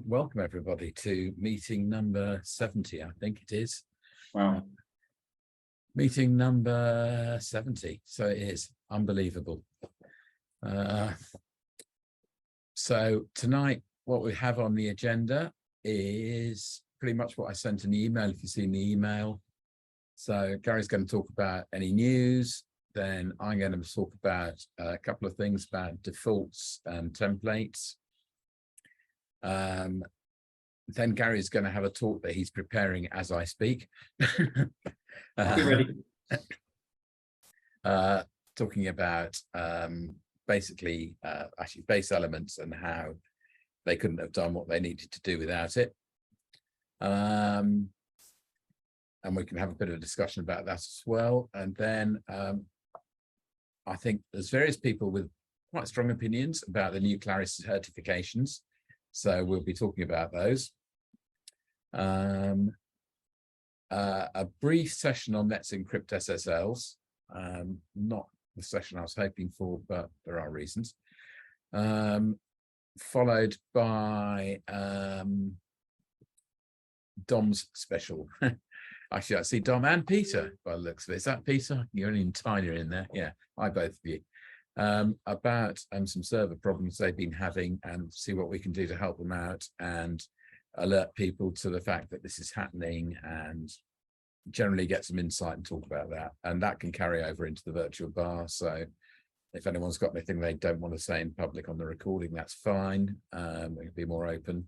Welcome everybody to meeting number 70, I think it is. Wow. Meeting number 70, so it is unbelievable. So tonight, what we have on the agenda is pretty much what I sent in the email, if you've seen the email. So Gary's going to talk about any news, then I'm going to talk about a couple of things about defaults and templates. Then Gary's going to have a talk that he's preparing as I speak. I'll be ready. Talking about basically actually base elements and how they couldn't have done what they needed to do without it. And we can have a bit of a discussion about that as well. And then I think there's various people with quite strong opinions about the new Claris certifications. So we'll be talking about those. A brief session on Let's Encrypt SSLs. Not the session I was hoping for, but there are reasons. Followed by Dom's special. Actually, I see Dom and Peter by the looks of it. Is that Peter? You're only tinier in there. Yeah, hi both of you. About some server problems they've been having and see what we can do to help them out and alert people to the fact that this is happening and generally get some insight and talk about that. And that can carry over into the virtual bar. So if anyone's got anything they don't want to say in public on the recording, that's fine. We can be more open.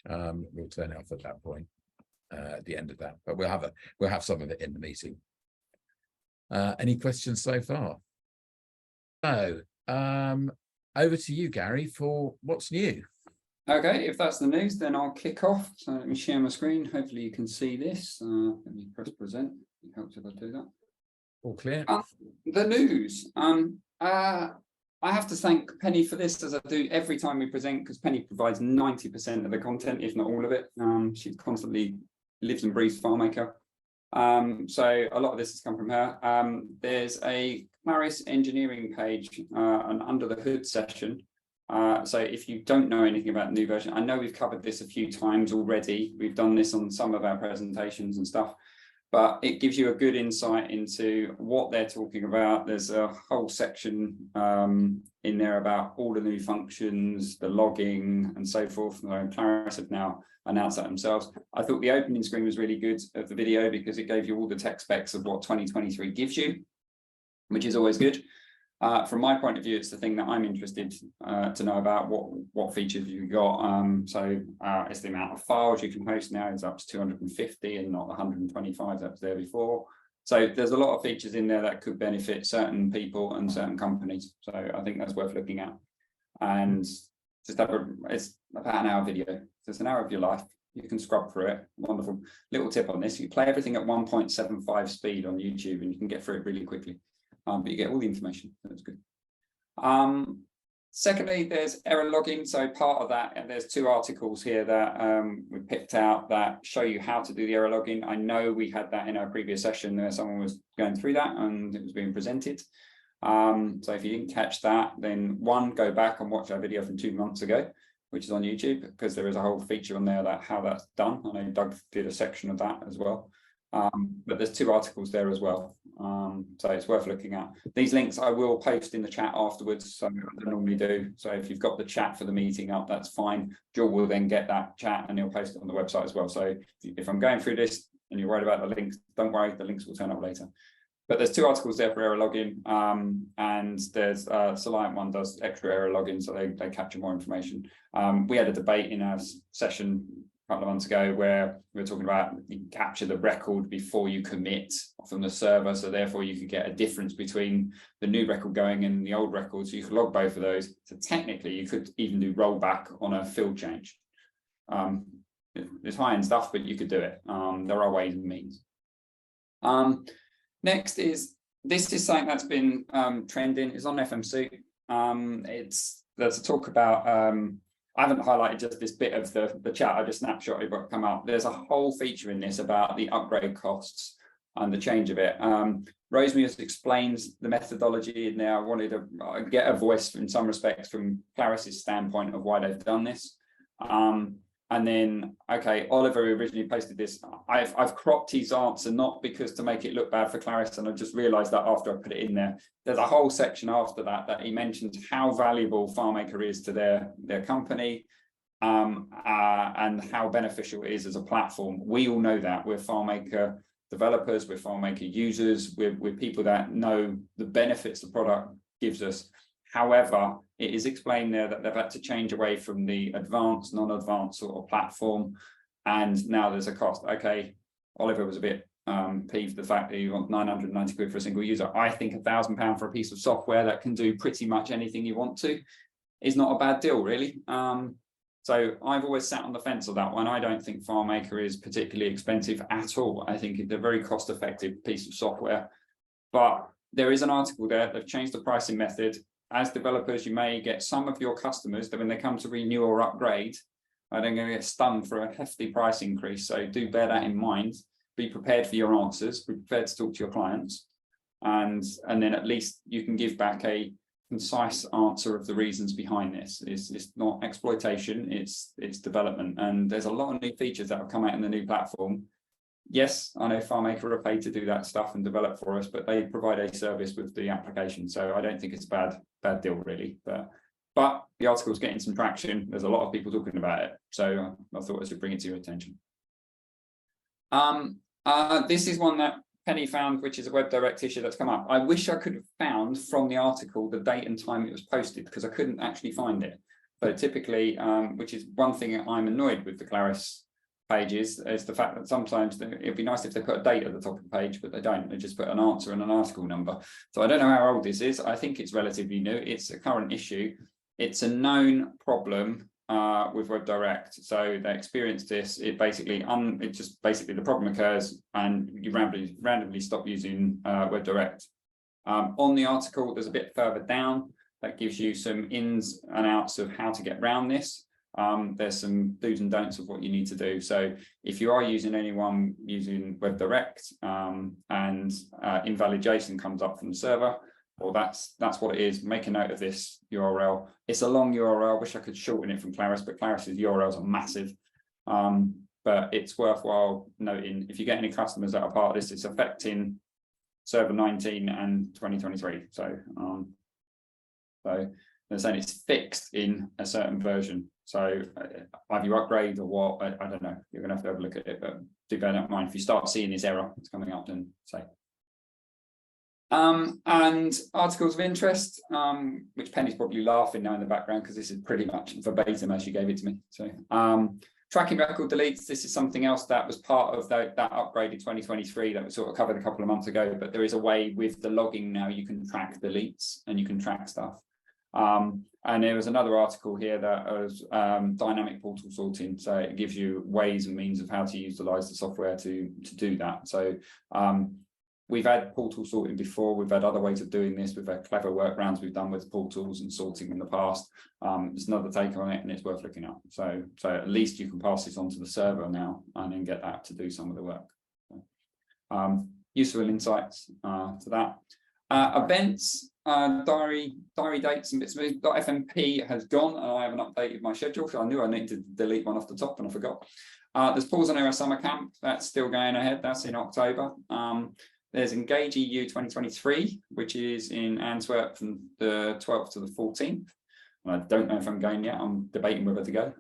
We'll turn it off at that point at the end of that, but we'll have some of it in the meeting. Any questions so far? So over to you, Gary, for what's new. Okay, if that's the news, then I'll kick off. So let me share my screen. Hopefully you can see this. Let me press present. It helps if I do that. All clear. The news. I have to thank Penny for this, as I do every time we present, because Penny provides 90% of the content, if not all of it. She constantly lives and breathes FileMaker. So a lot of this has come from her. There's a Claris engineering page, an under the hood session. So if you don't know anything about the new version, I know we've covered this a few times already. We've done this on some of our presentations and stuff, but it gives you a good insight into what they're talking about. There's a whole section in there about all the new functions, the logging and so forth. Claris have now announced that themselves. I thought the opening screen was really good of the video because it gave you all the tech specs of what 2023 gives you, which is always good. From my point of view, it's the thing that I'm interested to know about what features you've got. It's the amount of files you can host now is up to 250 and not 125 that was there before. So there's a lot of features in there that could benefit certain people and certain companies. So I think that's worth looking at. And just it's about an hour video. So it's an hour of your life. You can scrub through it. Wonderful. Little tip on this: you play everything at 1.75 speed on YouTube, and you can get through it really quickly. But you get all the information. That's good. Secondly, there's error logging. So part of that, and there's two articles here that we picked out that show you how to do the error logging. I know we had that in our previous session where someone was going through that and it was being presented. So if you didn't catch that, then go back and watch our video from 2 months ago, which is on YouTube, because there is a whole feature on there that how that's done. I know Doug did a section of that as well. But there's two articles there as well, so it's worth looking at. These links I will post in the chat afterwards, so I normally do. So if you've got the chat for the meeting up, that's fine. Jul will then get that chat and he'll post it on the website as well. So if I'm going through this and you're worried about the links, don't worry, the links will turn up later. But there's two articles there for error logging, and there's Soliant one does extra error logging, so they capture more information. We had a debate in our session a couple of months ago where we were talking about you can capture the record before you commit from the server, so therefore you could get a difference between the new record going and the old record, so you could log both of those. So technically you could even do rollback on a field change. It's high-end stuff, but you could do it. There are ways and means. Next is, this is something that's been trending. It's on FMC. There's a talk about I haven't highlighted just this bit of the chat, I just snapshotted what come out. There's a whole feature in this about the upgrade costs and the change of it. Rosemary explains the methodology in there. I wanted to get a voice in some respects from Claris's standpoint of why they've done this. And then, okay, Oliver originally posted this. I've cropped his answer, not because to make it look bad for Claris, and I just realized that after I put it in there. There's a whole section after that he mentions how valuable FileMaker is to their company, and how beneficial it is as a platform. We all know that. We're FileMaker developers, we're FileMaker users, we're people that know the benefits the product gives us. However, it is explained there that they've had to change away from the advanced, non-advanced sort of platform, and now there's a cost. Okay, Oliver was a bit peeved the fact that you want 990 quid for a single user. I think £1,000 for a piece of software that can do pretty much anything you want to is not a bad deal, really. So I've always sat on the fence of that one. I don't think FileMaker is particularly expensive at all. I think it's a very cost-effective piece of software. But there is an article there. They've changed the pricing method. As developers, you may get some of your customers that when they come to renew or upgrade, are then going to get stung for a hefty price increase. So do bear that in mind. Be prepared for your answers. Be prepared to talk to your clients. And then at least you can give back a concise answer of the reasons behind this. It's not exploitation, it's development. And there's a lot of new features that have come out in the new platform. Yes, I know FileMaker are paid to do that stuff and develop for us, but they provide a service with the application. So I don't think it's a bad deal, really. But the article's getting some traction. There's a lot of people talking about it. So I thought I should bring it to your attention. This is one that Penny found, which is a WebDirect issue that's come up. I wish I could have found from the article the date and time it was posted, because I couldn't actually find it. But typically, which is one thing that I'm annoyed with the Claris pages, is the fact that sometimes it'd be nice if they put a date at the top of the page, but they don't. They just put an answer and an article number. So I don't know how old this is. I think it's relatively new. It's a current issue. It's a known problem with WebDirect. So they experienced this. It basically, the problem occurs and you randomly stop using WebDirect. On the article, there's a bit further down that gives you some ins and outs of how to get around this. There's some do's and don'ts of what you need to do. So if you are using anyone using WebDirect and invalid JSON comes up from the server, well, that's what it is. Make a note of this URL. It's a long URL. Wish I could shorten it from Claris, but Claris's URLs are massive. But it's worthwhile noting, if you get any customers that are part of this, it's affecting server 19 and 2023. So they're saying it's fixed in a certain version. So either you upgrade or what, I don't know. You're going to have a look at it, but do bear that in mind. If you start seeing this error, it's coming up, then say. And articles of interest, which Penny's probably laughing now in the background because this is pretty much verbatim as she gave it to me. So tracking record deletes, this is something else that was part of that upgrade in 2023 that was sort of covered a couple of months ago, but there is a way with the logging now you can track deletes and you can track stuff. And there was another article here that was dynamic portal sorting. So it gives you ways and means of how to utilize the software to do that. So we've had portal sorting before. We've had other ways of doing this. We've had clever workarounds we've done with portals and sorting in the past. There's another take on it and it's worth looking at. So at least you can pass this on to the server now and then get that to do some of the work. So, useful insights to that. Events, diary dates and bits of it. .fmp has gone and I haven't updated my schedule, so I knew I needed to delete one off the top and I forgot. There's Pause on Error Summer Camp, that's still going ahead, that's in October. There's Engage EU 2023, which is in Antwerp from the 12th to the 14th. I don't know if I'm going yet, I'm debating whether to go,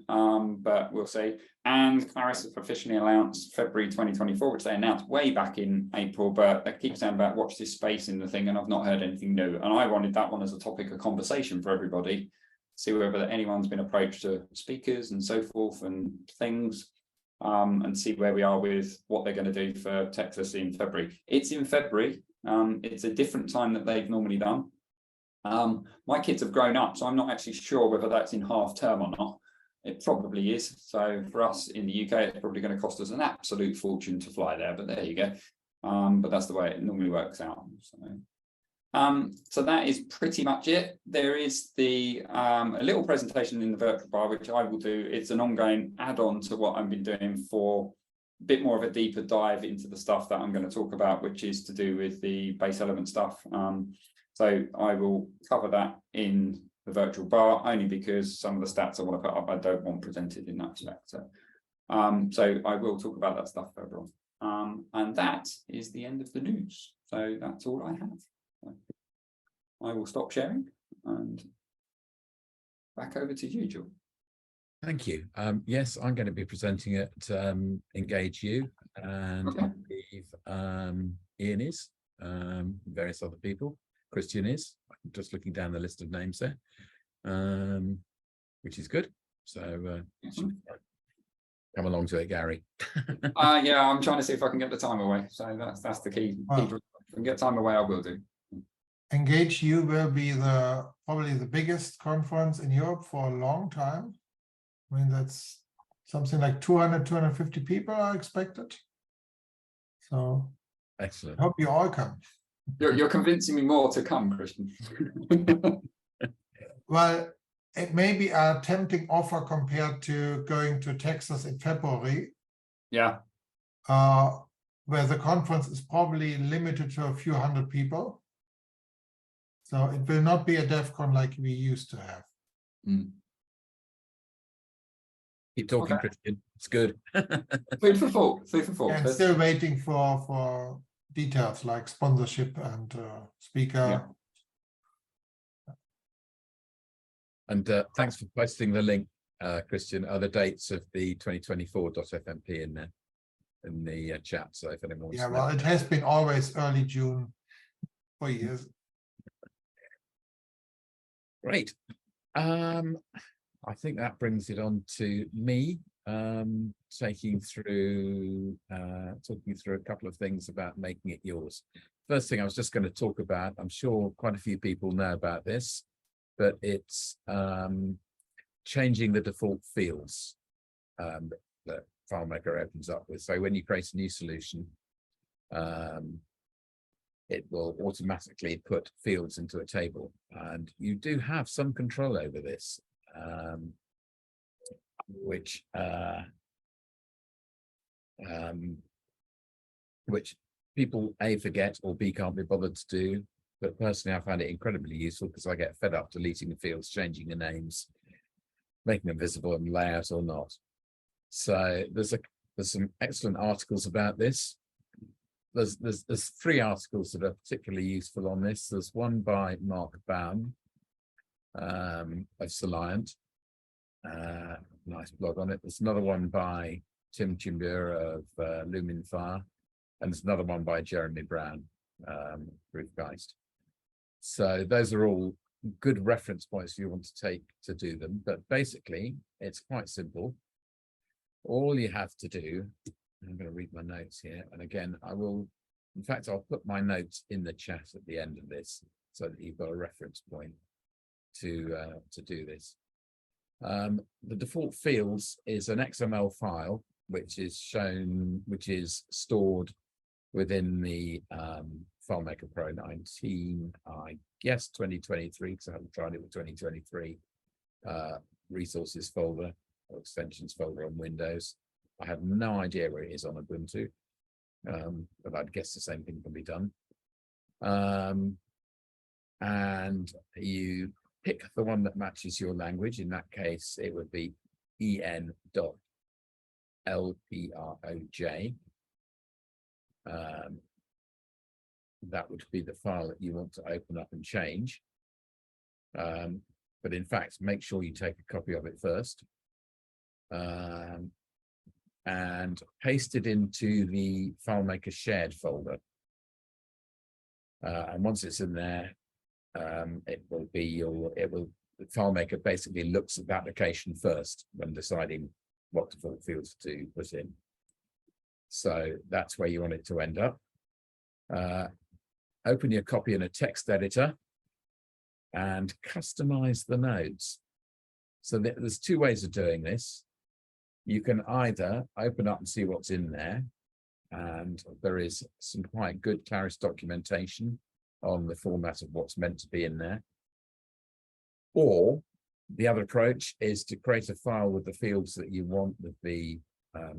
but we'll see. And Claris have officially announced February 2024, which they announced way back in April, but they keep saying about watch this space in the thing, and I've not heard anything new. And I wanted that one as a topic of conversation for everybody, see whether anyone's been approached to speakers and so forth and things, and see where we are with what they're going to do for Texas in February. It's in February, it's a different time that they've normally done. My kids have grown up, so I'm not actually sure whether that's in half term or not. It probably is. So for us in the UK, it's probably going to cost us an absolute fortune to fly there, but there you go. But that's the way it normally works out. So that is pretty much it. There is a little presentation in the virtual bar, which I will do. It's an ongoing add-on to what I've been doing for a bit more of a deeper dive into the stuff that I'm going to talk about, which is to do with the base element stuff. So I will cover that in the virtual bar, only because some of the stats I want to put up I don't want presented in that spec. So I will talk about that stuff further on. And that is the end of the news. So that's all I have. So I will stop sharing and back over to you, Jul. Thank you. Yes, I'm going to be presenting at Engage You, and I believe Ian is, various other people. Christian is. I'm just looking down the list of names there, which is good. So come along to it, Gary. Yeah, I'm trying to see if I can get the time away. So that's the key. If I can get time away, I will do. Engage You will be probably the biggest conference in Europe for a long time. I mean, that's something like 200, 250 people are expected. So Excellent. I hope you all come. You're convincing me more to come, Christian. Well, it may be a tempting offer compared to going to Texas in February. Yeah. Where the conference is probably limited to a few hundred people. So it will not be a DEF CON like we used to have. Keep talking, Okay. Christian. It's good. Food for thought. Food for thought. I'm still waiting for details like sponsorship and speaker. Yeah. And thanks for posting the link, Christian. Are the dates of the 2024.fmp in there in the chat? So if anyone wants to know. It has been always early June for years. Great. I think that brings it on to me, talking through a couple of things about making it yours. First thing I was just going to talk about, I'm sure quite a few people know about this, but it's changing the default fields that FileMaker opens up with. So when you create a new solution, it will automatically put fields into a table, and you do have some control over this. Which people A, forget, or B, can't be bothered to do. But personally, I find it incredibly useful because I get fed up deleting the fields, changing the names, making them visible in layout or not. So there's some excellent articles about this. There's 3 articles that are particularly useful on this. There's one by Mark Baum of Soliant. Nice blog on it. There's another one by Tim Chimbura of Luminfire, and there's another one by Jeremy Brown, Proofgeist. So those are all good reference points if you want to take to do them. But basically, it's quite simple. All you have to do, I'm going to read my notes here, and again, in fact, I'll put my notes in the chat at the end of this so that you've got a reference point to do this. The default fields is an XML file which is stored within the FileMaker Pro 19, I guess 2023, because I haven't tried it with 2023 resources folder or extensions folder on Windows. I have no idea where it is on Ubuntu, but I'd guess the same thing can be done. And you pick the one that matches your language. In that case, it would be en.lproj. That would be the file that you want to open up and change. But in fact, make sure you take a copy of it first. And paste it into the FileMaker shared folder. And once it's in there, FileMaker basically looks at the application first when deciding what default fields to put in. So that's where you want it to end up. Open your copy in a text editor and customize the nodes. So there's 2 ways of doing this. You can either open up and see what's in there, and there is some quite good Claris documentation on the format of what's meant to be in there. Or the other approach is to create a file with the fields that you want, with the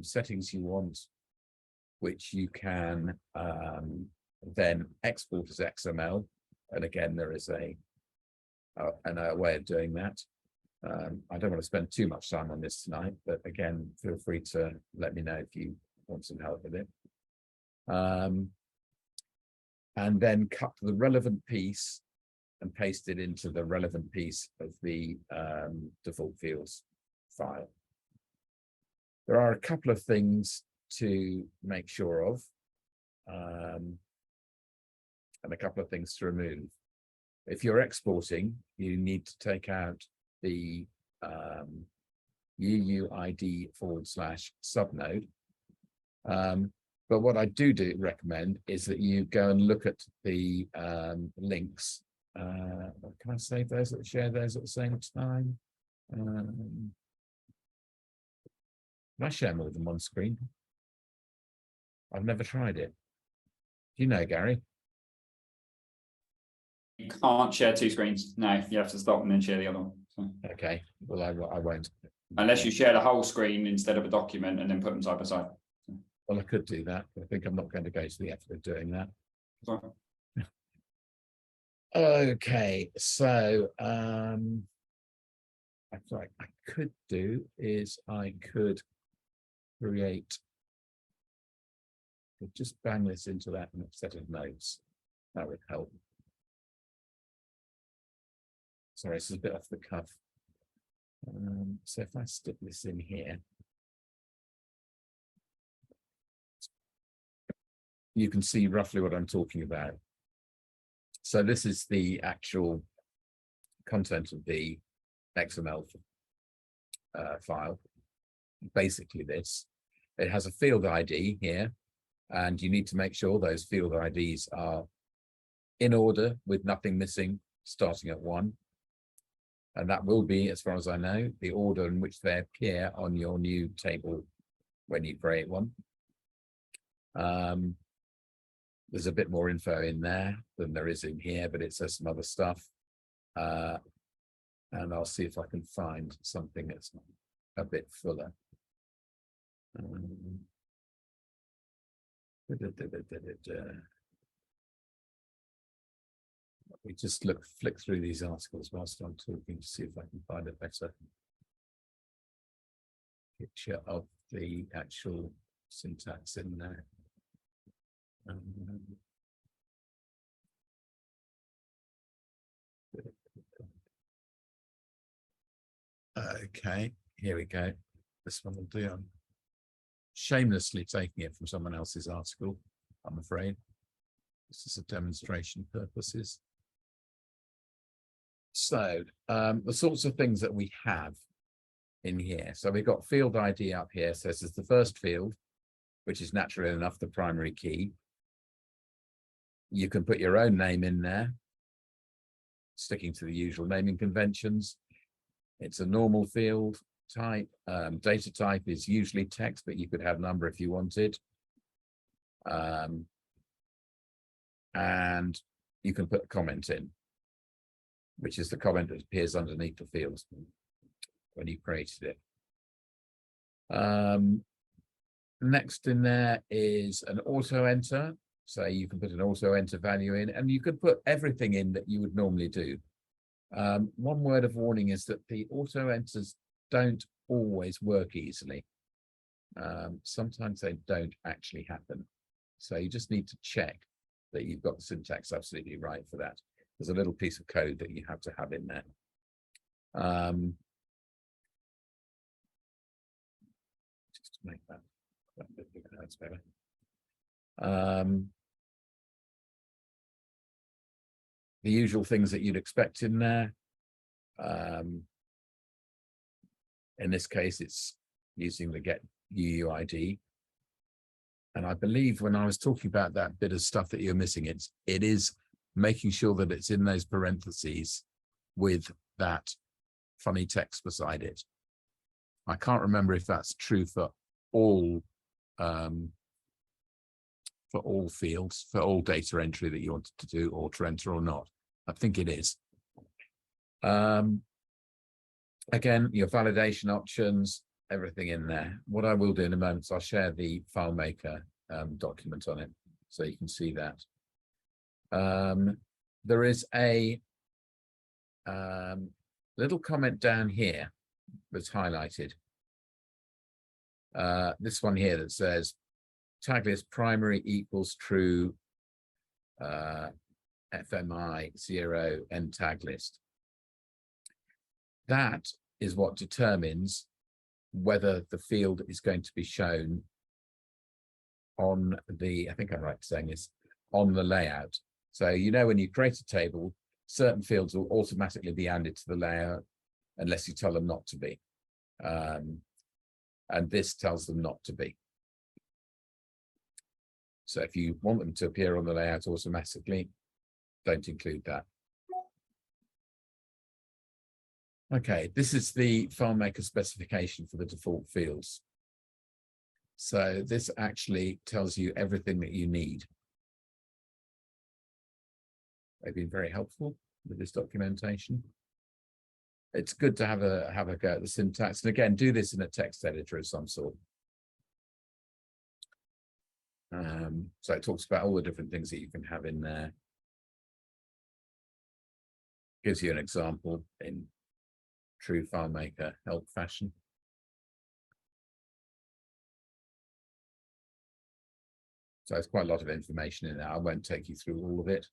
settings you want, which you can then export as XML. And again, there is a a way of doing that. I don't want to spend too much time on this tonight, but again, feel free to let me know if you want some help with it. And then cut the relevant piece and paste it into the relevant piece of the default fields file. There are a couple of things to make sure of, and a couple of things to remove. If you're exporting, you need to take out the UUID/subnode. But what I do recommend is that you go and look at the links. Can I save those or share those at the same time? Can I share more than one screen? I've never tried it. Do you know, Gary? You can't share two screens. No, you have to stop and then share the other one. So. Okay, well, I won't. Unless you share the whole screen instead of a document and then put them side by side. Well, I could do that, but I think I'm not going to go to the effort of doing that. Sorry. Okay, so what I could do is I could create, just bang this into that set of notes. That would help. Sorry, this is a bit off the cuff. So if I stick this in here, you can see roughly what I'm talking about. So this is the actual content of the XML file. Basically this, it has a field ID here, and you need to make sure those field IDs are in order with nothing missing, starting at 1. And that will be, as far as I know, the order in which they appear on your new table when you create one. There's a bit more info in there than there is in here, but it says some other stuff. And I'll see if I can find something that's a bit fuller. We just flick through these articles whilst I'm talking to see if I can find a better picture of the actual syntax in there. Okay, here we go. This one will do. I'm shamelessly taking it from someone else's article, I'm afraid. This is a demonstration purposes. So the sorts of things that we have in here. So we've got field ID up here. So this is the first field, which is naturally enough the primary key. You can put your own name in there, sticking to the usual naming conventions. It's a normal field type. Data type is usually text, but you could have number if you wanted. And you can put a comment in, which is the comment that appears underneath the fields when you created it. Next in there is an auto enter. So you can put an auto enter value in, and you could put everything in that you would normally do. One word of warning is that the auto enters don't always work easily. Sometimes they don't actually happen. So you just need to check that you've got the syntax absolutely right for that. There's a little piece of code that you have to have in there. Just to make that bit bigger, that's better. The usual things that you'd expect in there. In this case, it's using the get UUID. And I believe when I was talking about that bit of stuff that you're missing, it is making sure that it's in those parentheses with that funny text beside it. I can't remember if that's true for all fields, for all data entry that you wanted to do auto enter or not. I think it is. Again, your validation options, everything in there. What I will do in a moment is I'll share the FileMaker document on it so you can see that. There is a little comment down here that's highlighted. This one here that says tag list primary equals true FMI 0 end tag list. That is what determines whether the field is going to be shown on the, I think I'm right saying this, on the layout. So you know when you create a table, certain fields will automatically be added to the layout unless you tell them not to be. And this tells them not to be. So if you want them to appear on the layout automatically, don't include that. Okay, this is the FileMaker specification for the default fields. So this actually tells you everything that you need. They've been very helpful with this documentation. It's good to have a go at the syntax. And again, do this in a text editor of some sort. So it talks about all the different things that you can have in there. Gives you an example in true FileMaker help fashion. So it's quite a lot of information in there. I won't take you through all of it.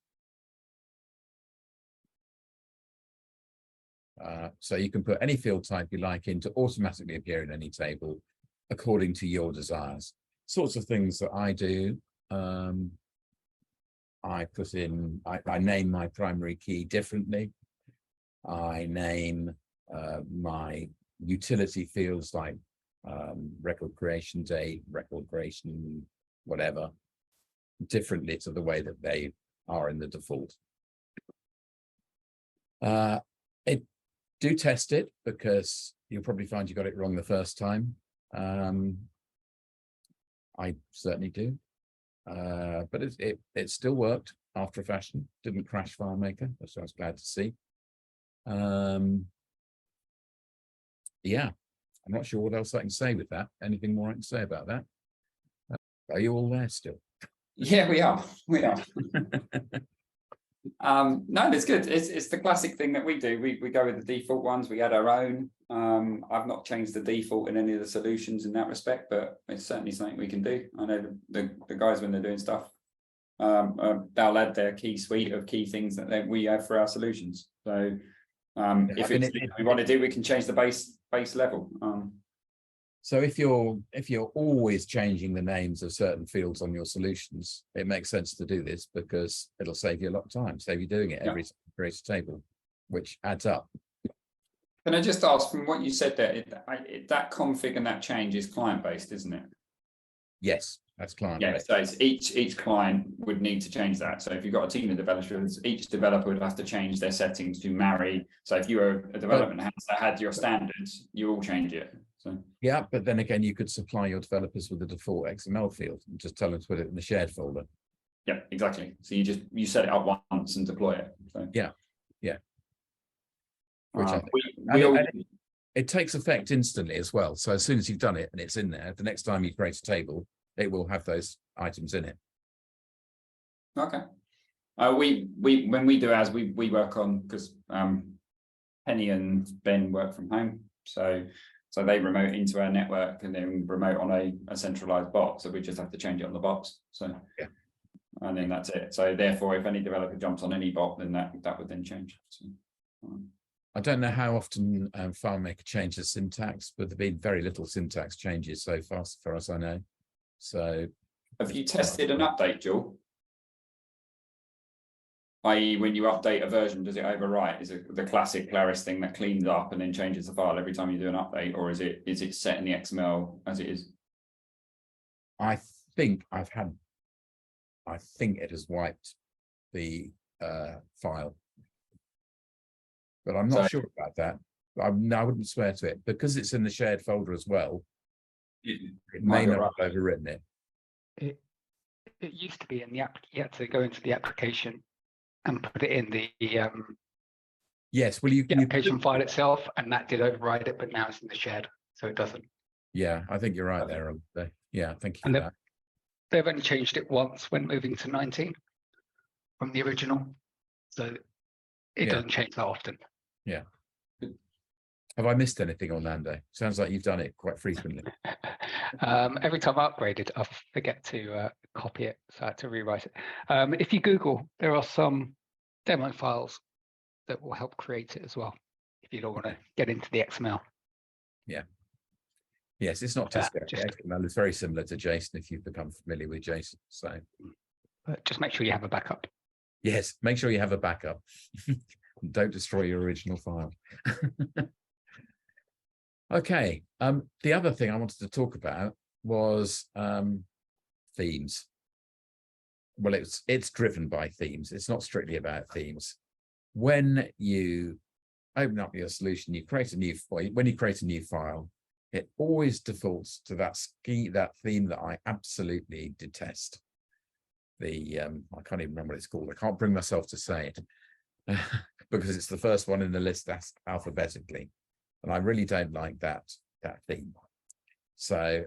So you can put any field type you like in to automatically appear in any table according to your desires. Sorts of things that I do. I put in, I name my primary key differently. I name my utility fields like record creation date, record creation, whatever, differently to the way that they are in the default. Do test it because you'll probably find you got it wrong the first time. I certainly do. But it still worked after a fashion, didn't crash FileMaker, which I was glad to see. Yeah, I'm not sure what else I can say with that. Anything more I can say about that? Are you all there still? Yeah, we are. We are. No, it's good. It's the classic thing that we do. We go with the default ones. We add our own. I've not changed the default in any of the solutions in that respect, but it's certainly something we can do. I know the guys when they're doing stuff, they'll add their key suite of key things that we have for our solutions. So if it's we want to do, we can change the base level. So if you're always changing the names of certain fields on your solutions, it makes sense to do this because it'll save you a lot of time, save you doing it every create a table, which adds up. Can I just ask, from what you said there, that config and that change is client-based, isn't it? Yes, that's client-based. Yeah, so it's each client would need to change that. So if you've got a team of developers, each developer would have to change their settings to marry. So if you were a development house that had your standards, you all change it. So yeah, but then again, you could supply your developers with a default XML field and just tell them to put it in the shared folder. Yeah, exactly. So you set it up once and deploy it. So yeah. Which it takes effect instantly as well. So as soon as you've done it and it's in there, the next time you create a table, it will have those items in it. Okay. When we do ours, we work on, because Penny and Ben work from home, so they remote into our network and then remote on a centralized bot. So we just have to change it on the bots. So yeah, and then that's it. So therefore, if any developer jumps on any bot, then that would then change. So, I don't know how often FileMaker changes syntax, but there've been very little syntax changes so far, as far as I know. So, have you tested an update, Jul? I.e., when you update a version, does it overwrite? Is it the classic Claris thing that cleans up and then changes the file every time you do an update, or is it set in the XML as it is? I think it has wiped the file, but I'm not sure about that. I wouldn't swear to it because it's in the shared folder as well. It may not have overwritten it. It used to be in the app. You had to go into the application and put it in the yes, well, the application file itself, and that did override it, but now it's in the shared, so it doesn't. Yeah, I think you're right there. Yeah, thank you for that. They've only changed it once when moving to 19 from the original, so it doesn't change that often. Have I missed anything, Orlando? Sounds like you've done it quite frequently. Every time I upgraded, I forget to copy it, so I had to rewrite it. If you Google, there are some demo files that will help create it as well, if you don't want to get into the XML. Yes, it's not too scary. just- XML is very similar to JSON if you've become familiar with JSON. So But just make sure you have a backup. yes, make sure you have a backup. Don't destroy your original file. Okay. The other thing I wanted to talk about was themes. Well, it's driven by themes. It's not strictly about themes. When you open up your solution, you create a new file. When you create a new file, it always defaults to that theme that I absolutely detest. I can't even remember what it's called. I can't bring myself to say it because it's the first one in the list that's alphabetically, and I really don't like that theme. So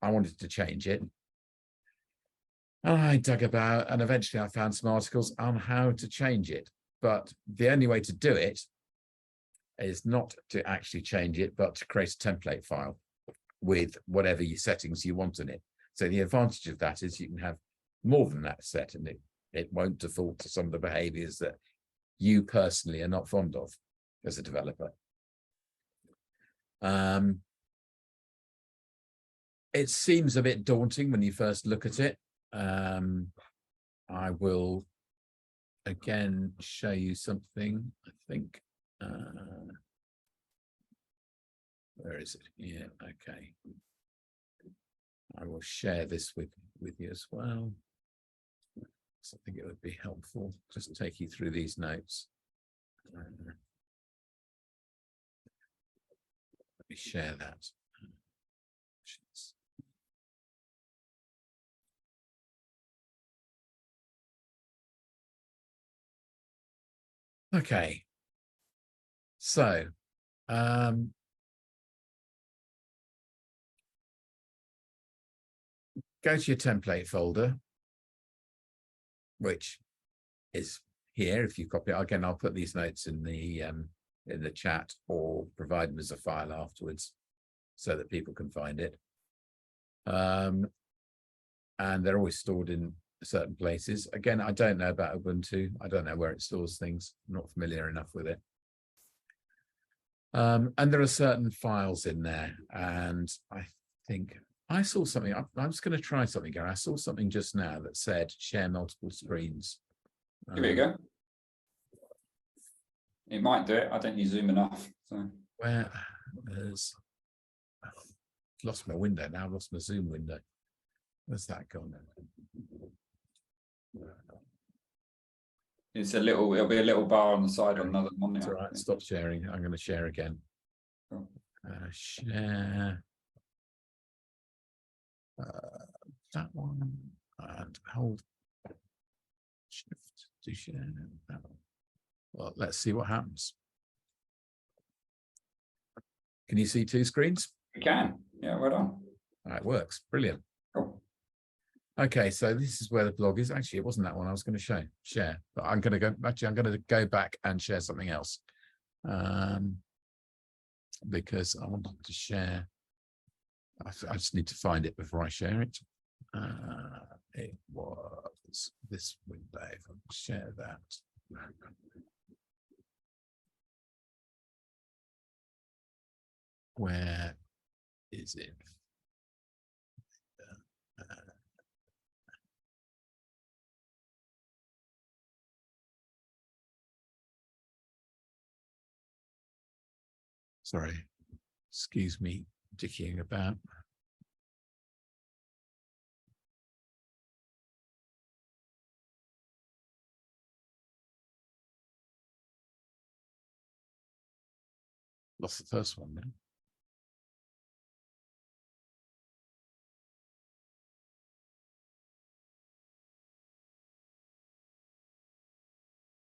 I wanted to change it. I dug about, and eventually I found some articles on how to change it. But the only way to do it is not to actually change it, but to create a template file with whatever your settings you want in it. So the advantage of that is you can have more than that set, and it won't default to some of the behaviors that you personally are not fond of as a developer. It seems a bit daunting when you first look at it. I will again show you something, I think. Where is it? Yeah, okay. I will share this with you as well. So I think it would be helpful just to take you through these notes. Let me share that. Okay. So, go to your template folder, which is here. If you copy it again, I'll put these notes in the chat or provide them as a file afterwards so that people can find it. And they're always stored in certain places. Again, I don't know about Ubuntu. I don't know where it stores things. I'm not familiar enough with it. And there are certain files in there, and I think I saw something. I'm just going to try something, Gary. I saw something just now that said share multiple screens. Here we go. It might do it. I don't use Zoom enough. So Where there's lost my window now. Lost my Zoom window. Where's that gone? it's it'll be a little bar on the side on another monitor. It's all right. Stop sharing. I'm going to share again. Cool. Share that one and hold shift to share that one. Well, let's see what happens. Can you see two screens? We can. Yeah, well done. It works. Brilliant. Cool. Okay, so this is where the blog is. Actually, it wasn't that one I was going to share, but I'm going to go back and share something else. Because I wanted to share. I just need to find it before I share it. It was this window. If I can share that. Where is it? Sorry, excuse me, dicking about. Lost the first one then.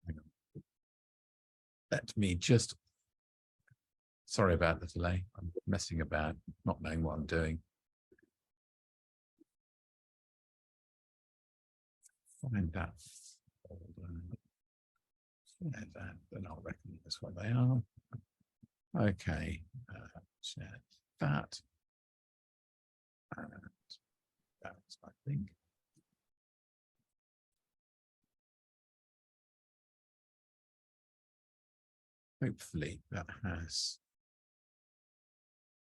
Hang on. Let me just. Sorry about the delay. I'm messing about, not knowing what I'm doing. Find that folder. Then I'll recognize what they are. Okay, share that. And that's, I think. Hopefully that has.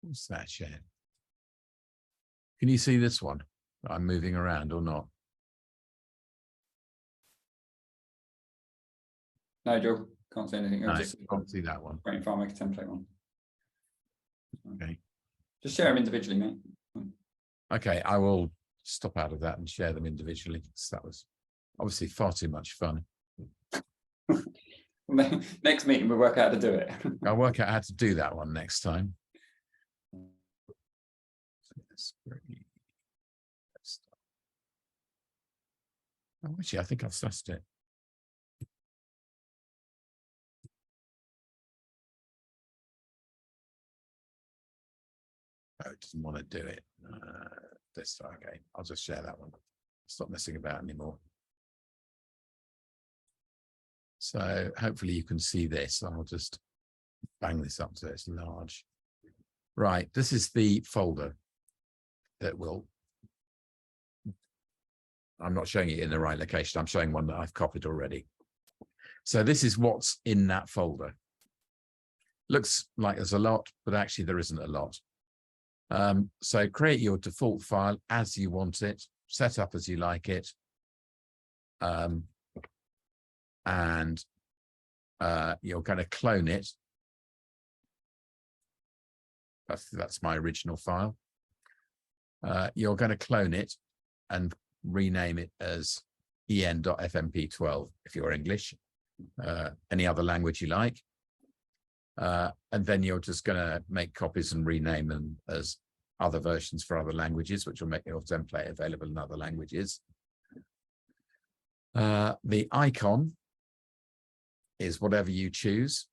What's that shared? Can you see this one? I'm moving around or not? No, Jul, can't see anything. No, Just can't see that one. creating FileMaker template one. Okay. Just share them individually, mate. Okay, I will stop out of that and share them individually. So that was obviously far too much fun. Next meeting, we'll work out how to do it. I'll work out how to do that one next time. Oh, actually, I think I've sussed it. Oh, it doesn't want to do it. This, okay, I'll just share that one. Stop messing about anymore. So hopefully you can see this. I'll just bang this up so it's large. Right, this is the folder that will. I'm not showing it in the right location. I'm showing one that I've copied already. So this is what's in that folder. Looks like there's a lot, but actually there isn't a lot. So create your default file as you want it, set up as you like it. And you're going to clone it. That's my original file. You're going to clone it and rename it as en.fmp12 if you're English, any other language you like. And then you're just going to make copies and rename them as other versions for other languages, which will make your template available in other languages. The icon is whatever you choose.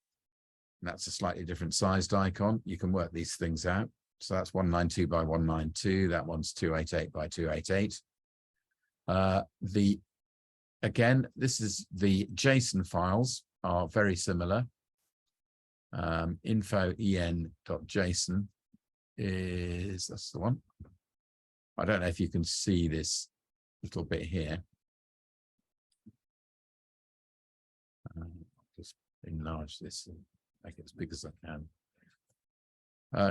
That's a slightly different sized icon. You can work these things out. So that's 192 by 192. That one's 288 by 288. Again, this is the JSON files are very similar. Info en.json is, that's the one. I don't know if you can see this little bit here. Just enlarge this and make it as big as I can.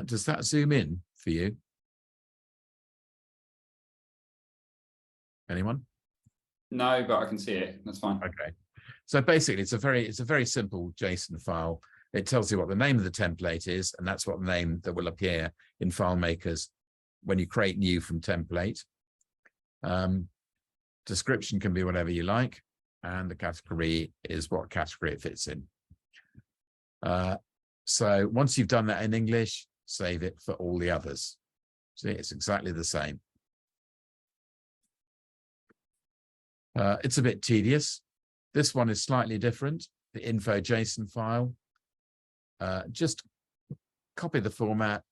Does that zoom in for you? Anyone? No, but I can see it. That's fine. Okay. So basically, it's a very simple JSON file. It tells you what the name of the template is, and that's what name that will appear in FileMakers when you create new from template. Description can be whatever you like, and the category is what category it fits in. So once you've done that in English, save it for all the others. See, it's exactly the same. It's a bit tedious. This one is slightly different. The info JSON file. Just copy the format,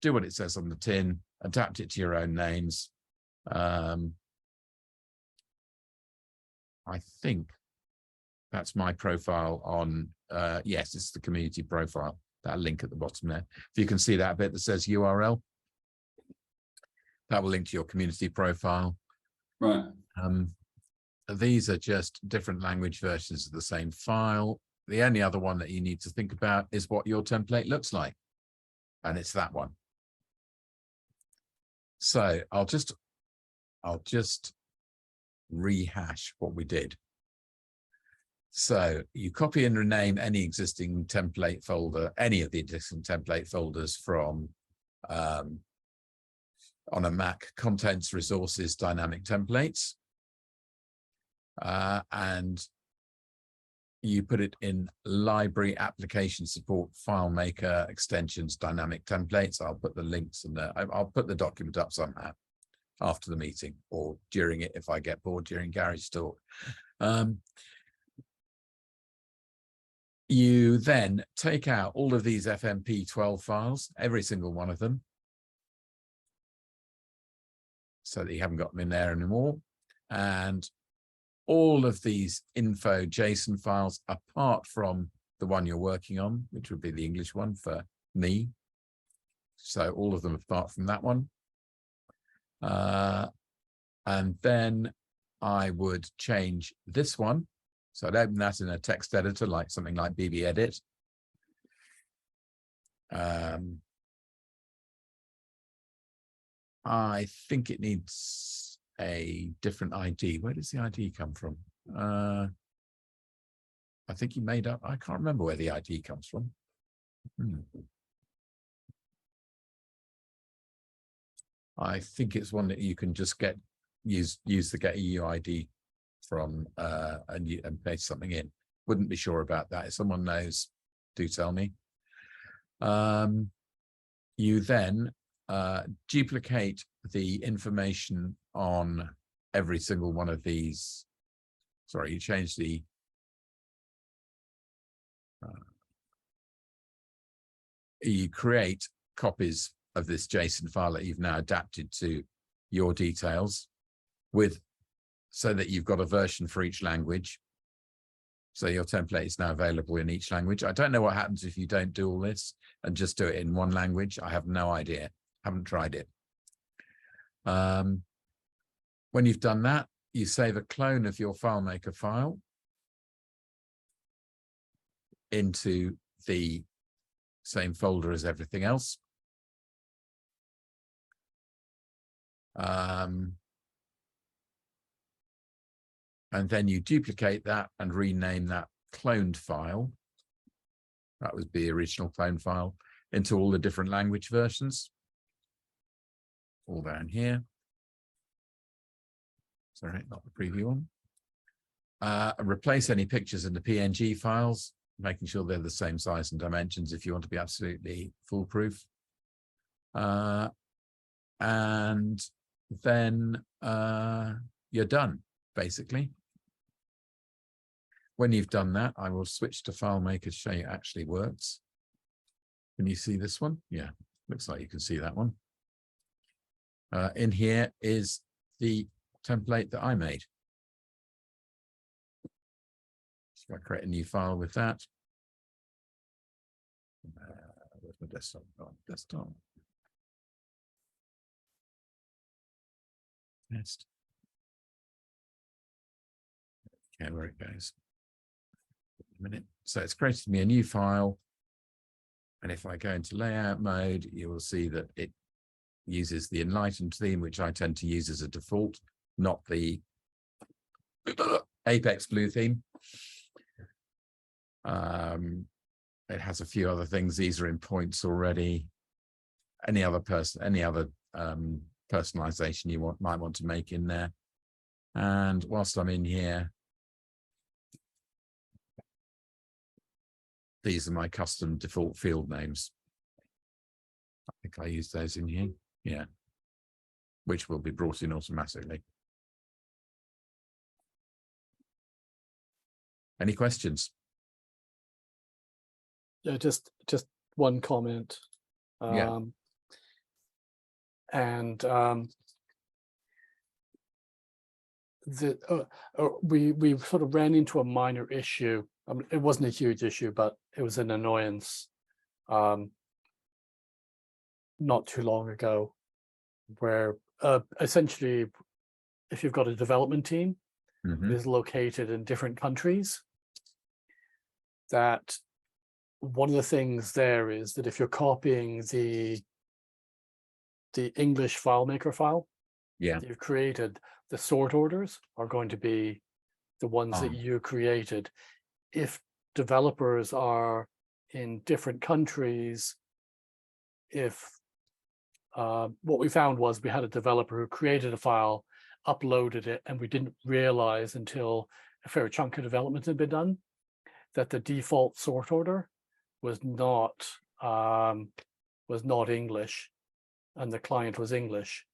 do what it says on the tin, adapt it to your own names. I think that's my profile on, yes, it's the community profile, that link at the bottom there. If you can see that bit that says URL, that will link to your community profile. Right. These are just different language versions of the same file. The only other one that you need to think about is what your template looks like. And it's that one. So I'll just rehash what we did. So you copy and rename any existing template folder, any of the existing template folders from on a Mac, contents, resources, dynamic templates. And you put it in library, application support, FileMaker, extensions, dynamic templates. I'll put the links and I'll put the document up somehow after the meeting or during it if I get bored during Gary's talk. You then take out all of these FMP12 files, every single one of them, so that you haven't got them in there anymore. And all of these info JSON files apart from the one you're working on, which would be the English one for me. So all of them apart from that one. And then I would change this one. So I'd open that in a text editor, like something like BB Edit. I think it needs a different ID. Where does the ID come from? I think you made up, I can't remember where the ID comes from. I think it's one that you can just use the get EU ID from and paste something in. Wouldn't be sure about that. If someone knows, do tell me. You then duplicate the information on every single one of these. Sorry, you change the you create copies of this JSON file that you've now adapted to your details so that you've got a version for each language. So your template is now available in each language. I don't know what happens if you don't do all this and just do it in one language. I have no idea. Haven't tried it. When you've done that, you save a clone of your FileMaker file into the same folder as everything else. And then you duplicate that and rename that cloned file. That was the original clone file into all the different language versions. All down here. Sorry, not the preview one. Replace any pictures in the PNG files, making sure they're the same size and dimensions if you want to be absolutely foolproof. And then you're done, basically. When you've done that, I will switch to FileMaker to show you it actually works. Can you see this one? Yeah, looks like you can see that one. In here is the template that I made. So I create a new file with that. Where's my desktop? Oh, desktop. Next. Okay, where it goes. A minute. So it's created me a new file. And if I go into layout mode, you will see that it uses the Enlightened theme, which I tend to use as a default, not the Apex Blue theme. It has a few other things. These are in points already. Any other personalization you might want to make in there. And whilst I'm in here, these are my custom default field names. I think I use those in here. Yeah, which will be brought in automatically. Any questions? Yeah, just one comment. Yeah. We sort of ran into a minor issue. I mean, it wasn't a huge issue, but it was an annoyance not too long ago, where essentially, if you've got a development team that is located in different countries, that one of the things there is that if you're copying the English FileMaker file that you've created, the sort orders are going to be the ones that you created. If developers are in different countries, what we found was we had a developer who created a file, uploaded it, and we didn't realize until a fair chunk of development had been done that the default sort order was not English, and the client was English.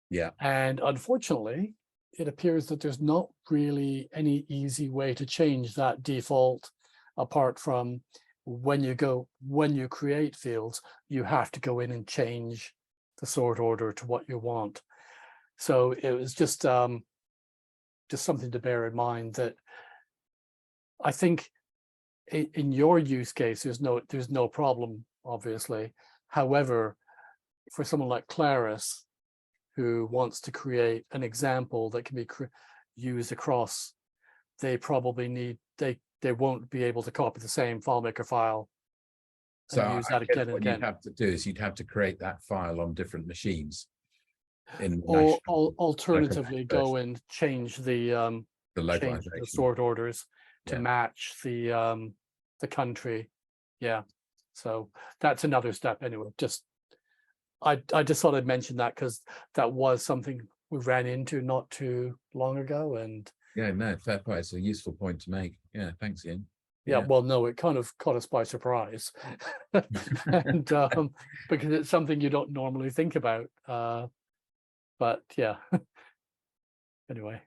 Yeah. And unfortunately, it appears that there's not really any easy way to change that default, apart from when you create fields, you have to go in and change the sort order to what you want. So it was just just something to bear in mind, that I think in your use case, there's no problem, obviously. However, for someone like Claris, who wants to create an example that can be used across, they probably need, they won't be able to copy the same FileMaker file So and use that I guess again and what again. you'd have to do is you'd have to create that file on different machines. Or alternatively, go and change the the change the localization. sort orders to Yeah. match the country. Yeah, so that's another step anyway. I just thought I'd mention that because that was something we ran into not too long ago, and Yeah, no, fair point. It's a useful point to make. Yeah, thanks, Ian. yeah, well, no, it kind of caught us by surprise, and because it's something you don't normally think about. But yeah, anyway.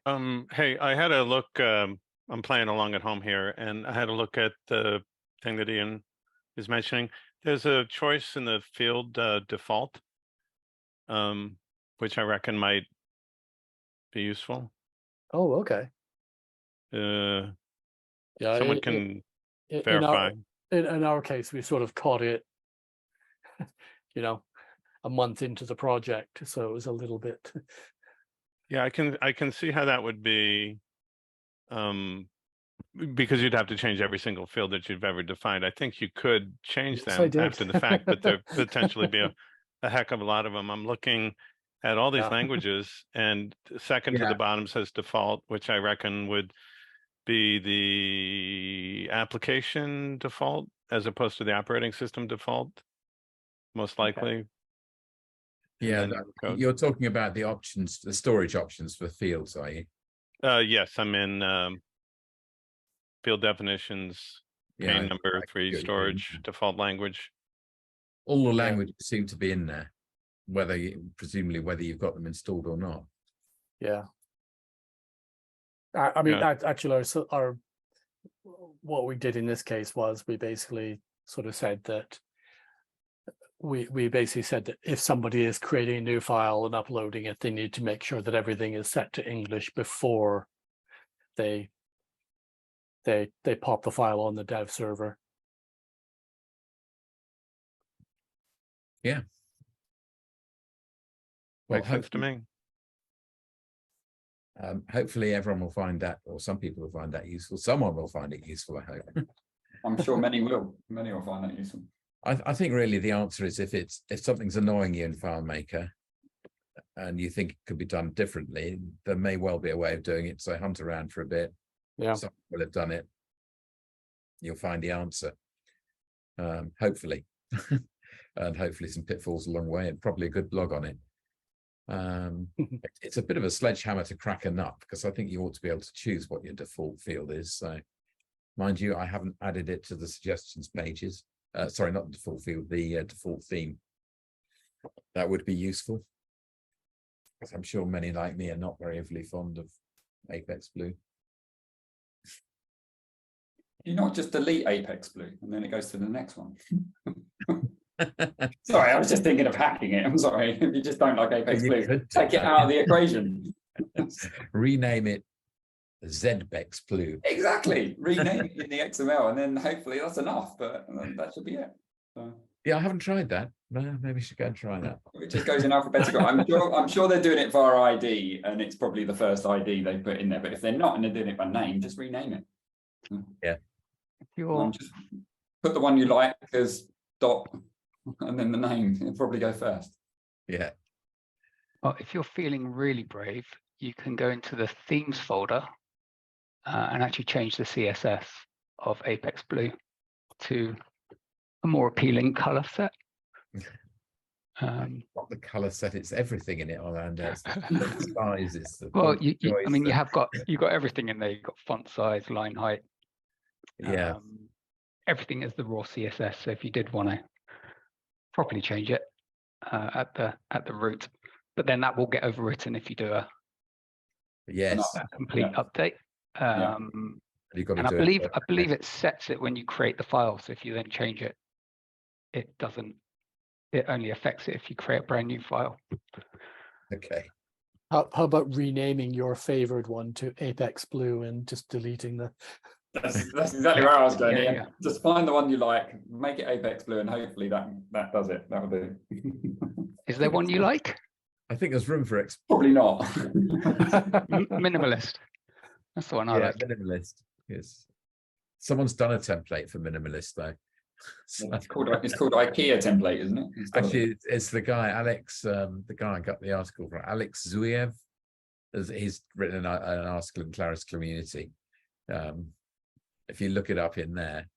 Hey, I had a look. I'm playing along at home here, and I had a look at the thing that Ian is mentioning. There's a choice in the field default, which I reckon might be useful. Oh, okay. Yeah, in someone can our verify. in our case, we sort of caught it, you know, a month into the project, so it was a little bit. Yeah, I can see how that would be, because you'd have to change every single field that you've ever defined. I think you could change Yes, I them did. after the fact, but there potentially be a heck of a lot of them. I'm looking at all these Yeah. languages, and second to Yeah. the bottom says default, which I reckon would be the application default as opposed to the operating system default, most likely. Yeah, And then code. you're talking about the options, the storage options for fields, are you? Yes, I'm in field definitions, Yeah, pane number I 3, get what you mean. storage, default language. All the Yeah. languages seem to be in there, presumably whether you've got them installed or not. Yeah. I mean, Yeah. actually, our what we did in this case was we basically sort of said that we basically said that if somebody is creating a new file and uploading it, they need to make sure that everything is set to English before they pop the file on the dev server. Yeah. Well, Makes sense to me. hopefully everyone will find that, or some people will find that useful. Someone will find it useful, I hope. I'm sure many will. Many will find that useful. I think really the answer is if something's annoying you in FileMaker and you think it could be done differently, there may well be a way of doing it. So hunt around for a bit. Yeah. Someone will have done it. You'll find the answer. Hopefully. And hopefully some pitfalls along the way, and probably a good blog on it. It's a bit of a sledgehammer to crack a nut, because I think you ought to be able to choose what your default field is. So mind you, I haven't added it to the suggestions pages. Sorry, not the default field, the default theme. That would be useful, because I'm sure many like me are not very overly fond of Apex Blue. You not just delete Apex Blue and then it goes to the next one. Sorry, I was just thinking of hacking it. I'm sorry. If you just don't like Apex You Blue, could take it out of the equation. Rename it Zbex Blue. Exactly. Rename it in the XML, and then hopefully that's enough. But that should be it. So, Yeah, I haven't tried that. Maybe I should go and try that. it just goes in alphabetical. I'm sure they're doing it via ID, and it's probably the first ID they put in there. But if they're not and they're doing it by name, just rename it. Yeah. Just put the one you like as dot, and then the name. It'll probably go first. Yeah. Well, if you're feeling really brave, you can go into the themes folder and actually change the CSS of Apex Blue to a more appealing color set. Not the color set, it's everything in it, Orlando. It's the size, it's the Well, font I mean, choice, you've got everything in there. You've got font size, line height. yeah. Everything is the raw CSS. So if you did want to properly change it at the root, but then that will get overwritten if you do a Yes. complete update. You've got to And do I believe it sets it when you create the file. So if you then change it, it doesn't. It only affects it if you create a brand new file. Okay. How about renaming your favored one to Apex Blue and just deleting the? That's exactly where I was going. Yeah, Ian. yeah. Just find the one you like, make it Apex Blue, and hopefully that does it. That'll do. Is there one you like? I think there's room for Probably not. Minimalist. That's the one I like. minimalist. Yes. Someone's done a template for minimalist though. So- It's called IKEA template, isn't it? Actually, it's the guy, Alex, the guy I got the article from, Alex Zuyev. He's written an article in Claris community. If you look it up in there,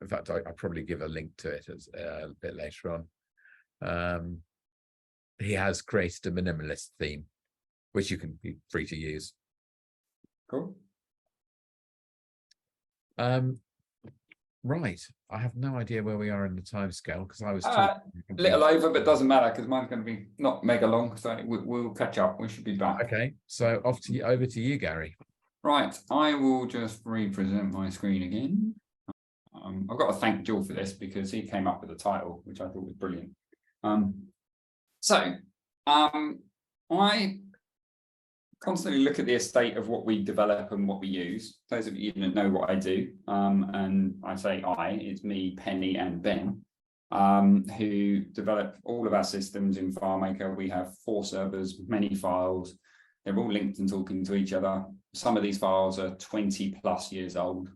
in fact, I'll probably give a link to it as a bit later on. He has created a minimalist theme, which you can be free to use. Cool. Right, I have no idea where we are in the time scale because I was A little over, but doesn't matter because mine's going to be not mega long, so we'll catch up. We should be back. Okay, so over to you, Gary. Right, I will just represent my screen again. I've got to thank Jul for this because he came up with the title, which I thought was brilliant. I constantly look at the estate of what we develop and what we use. Those of you who don't know what I do, and I say it's me, Penny, and Ben, who develop all of our systems in FileMaker. We have 4 servers, many files. They're all linked and talking to each other. Some of these files are 20 plus years old.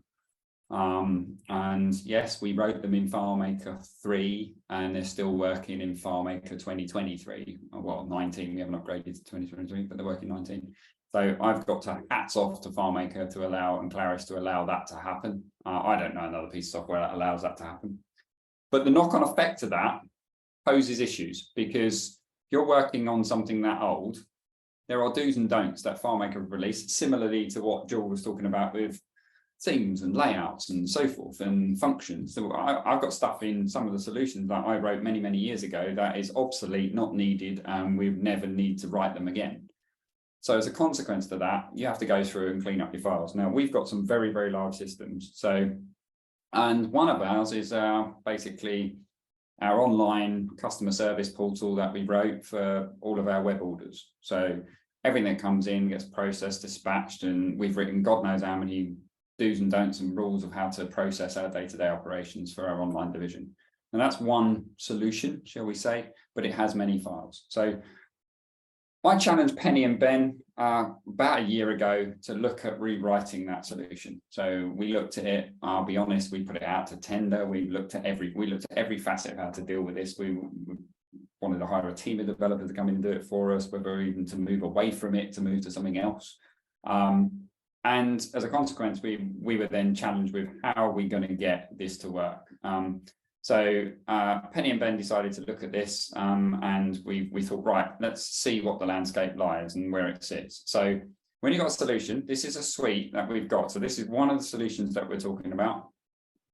And yes, we wrote them in FileMaker 3 and they're still working in FileMaker 2023. Well, 19, we haven't upgraded to 2023, but they're working 19. So I've got to hats off to FileMaker to allow, and Claris to allow that to happen. I don't know another piece of software that allows that to happen. But the knock-on effect of that poses issues because you're working on something that old. There are do's and don'ts that FileMaker have released, similarly to what Jul was talking about with themes and layouts and so forth and functions. So I've got stuff in some of the solutions that I wrote many, many years ago that is obsolete, not needed, and we never need to write them again. So as a consequence to that, you have to go through and clean up your files. Now, we've got some very, very large systems. So, and one of ours is basically our online customer service portal that we wrote for all of our web orders. So everything that comes in gets processed, dispatched, and we've written God knows how many do's and don'ts and rules of how to process our day-to-day operations for our online division. And that's one solution, shall we say, but it has many files. So I challenged Penny and Ben about a year ago to look at rewriting that solution. So we looked at it, I'll be honest, we put it out to tender. We looked at every facet of how to deal with this. We wanted to hire a team of developers to come in and do it for us, whether even to move away from it, to move to something else. And as a consequence, we were then challenged with how are we going to get this to work. So Penny and Ben decided to look at this and we thought, right, let's see what the landscape lies and where it sits. So when you've got a solution, this is a suite that we've got. So this is one of the solutions that we're talking about.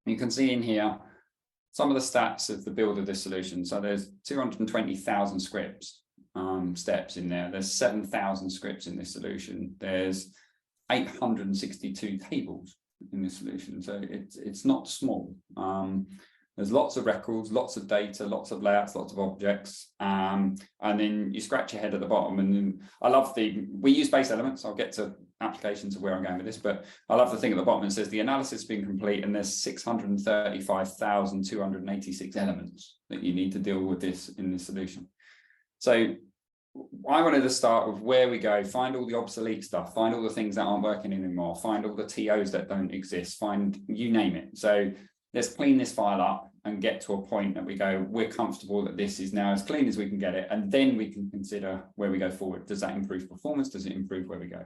You can see in here some of the stats of the build of this solution. So there's 220,000 scripts, steps in there. There's 7,000 scripts in this solution. There's 862 tables in this solution. So it's not small. There's lots of records, lots of data, lots of layouts, lots of objects. And then you scratch your head at the bottom. And then I love we use base elements. I'll get to applications of where I'm going with this, but I love the thing at the bottom. It says the analysis has been complete and there's 635,286 elements that you need to deal with this in this solution. So I wanted to start with where we go, find all the obsolete stuff, find all the things that aren't working anymore, find all the TOs that don't exist, find you name it. So let's clean this file up and get to a point that we go, we're comfortable that this is now as clean as we can get it. And then we can consider where we go forward. Does that improve performance? Does it improve where we go?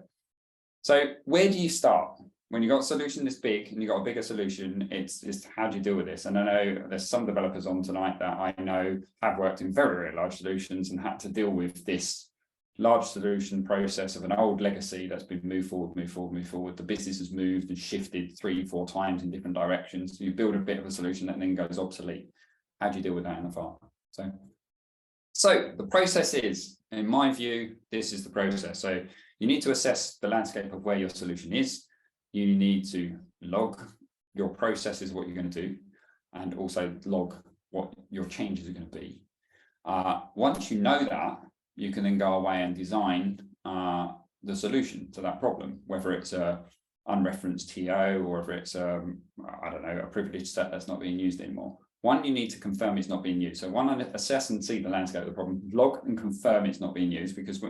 So where do you start? When you've got a solution this big and you've got a bigger solution, it's how do you deal with this? And I know there's some developers on tonight that I know have worked in very, very large solutions and had to deal with this large solution process of an old legacy that's been moved forward. The business has moved and shifted 3-4 times in different directions. So you build a bit of a solution that then goes obsolete. How do you deal with that in the file? So the process is, in my view, this is the process. So you need to assess the landscape of where your solution is. You need to log your processes, what you're going to do, and also log what your changes are going to be. Once you know that, you can then go away and design the solution to that problem, whether it's a unreferenced TO or whether it's I don't know, a privileged set that's not being used anymore. One, you need to confirm it's not being used. So one, assess and see the landscape of the problem, log and confirm it's not being used, because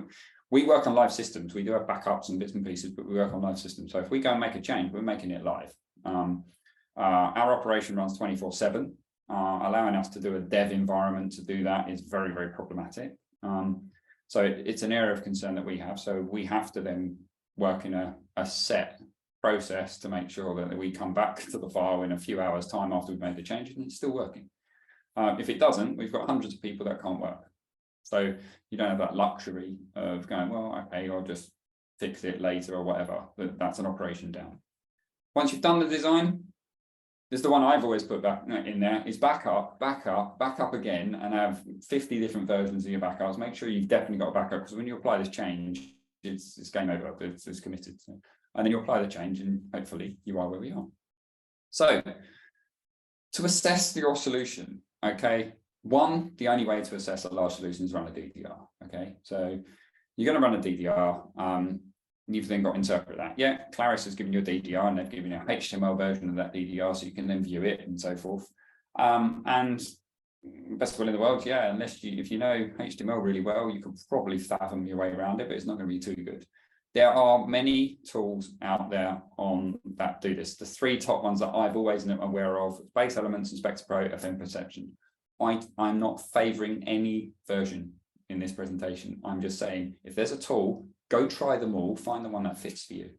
we work on live systems. We do have backups and bits and pieces, but we work on live systems. So if we go and make a change, we're making it live. Our operation runs 24/7. Allowing us to do a dev environment to do that is very, very problematic. So it's an area of concern that we have. So we have to then work in a set process to make sure that we come back to the file in a few hours time after we've made the change and it's still working. If it doesn't, we've got hundreds of people that can't work. So you don't have that luxury of going, well, okay, I'll just fix it later or whatever. That's an operation down. Once you've done the design, there's the one I've always put back in there is back up again, and have 50 different versions of your backups. Make sure you've definitely got a backup, because when you apply this change, it's game over, it's committed. So, and then you apply the change and hopefully you are where we are. So to assess your solution, okay, one, the only way to assess a large solution is run a DDR, okay? So you're going to run a DDR. You've then got to interpret that. Yeah, Claris has given you a DDR and they've given you a HTML version of that DDR, so you can then view it and so forth. And best of will in the world, yeah, unless if you know HTML really well, you could probably fathom your way around it, but it's not going to be too good. There are many tools out there on that do this. The three top ones that I've always been aware of: Base Elements, Inspector Pro, FM Perception. I'm not favoring any version in this presentation. I'm just saying, if there's a tool, go try them all, find the one that fits for you.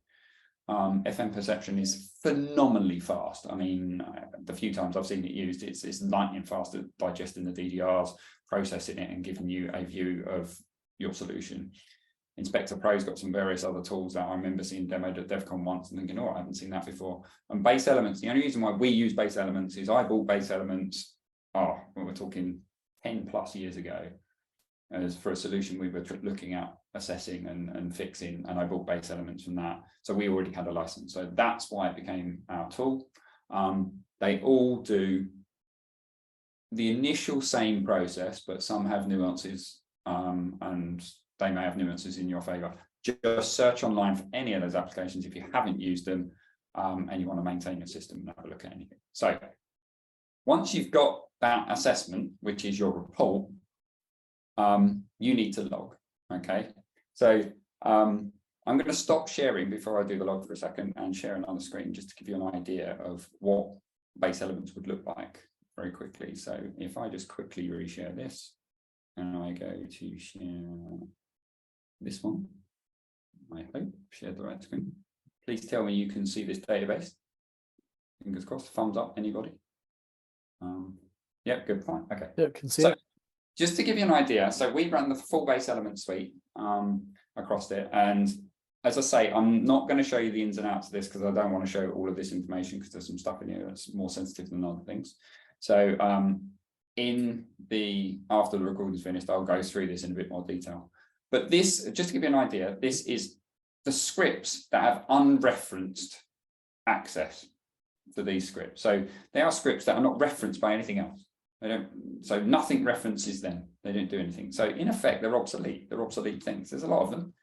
FM Perception is phenomenally fast. I mean, the few times I've seen it used, it's lightning fast at digesting the DDRs, processing it and giving you a view of your solution. Inspector Pro's got some various other tools that I remember seeing demoed at DevCon once and thinking, oh, I haven't seen that before. And Base Elements, the only reason why we use Base Elements is I bought Base Elements, well, we're talking 10 plus years ago, as for a solution we were looking at assessing and fixing, and I bought Base Elements from that. So we already had a license. So that's why it became our tool. They all do the initial same process, but some have nuances, and they may have nuances in your favor. Just search online for any of those applications if you haven't used them, and you want to maintain your system and have a look at anything. So once you've got that assessment, which is your report, you need to log. Okay, so I'm going to stop sharing before I do the log for a second and share another screen just to give you an idea of what Base Elements would look like very quickly. So if I just quickly reshare this and I go to share this one, I hope share the right screen. Please tell me you can see this database. Fingers crossed. Thumbs up, anybody? Yeah, good point. Okay. Yeah, can see it. Just to give you an idea, so we run the full Base Element suite across it. And as I say, I'm not going to show you the ins and outs of this because I don't want to show all of this information because there's some stuff in here that's more sensitive than other things. So after the recording is finished, I'll go through this in a bit more detail. But this, just to give you an idea, this is the scripts that have unreferenced access to these scripts. So they are scripts that are not referenced by anything else. They don't, so nothing references them. They don't do anything. So in effect, they're obsolete. They're obsolete things. There's a lot of them.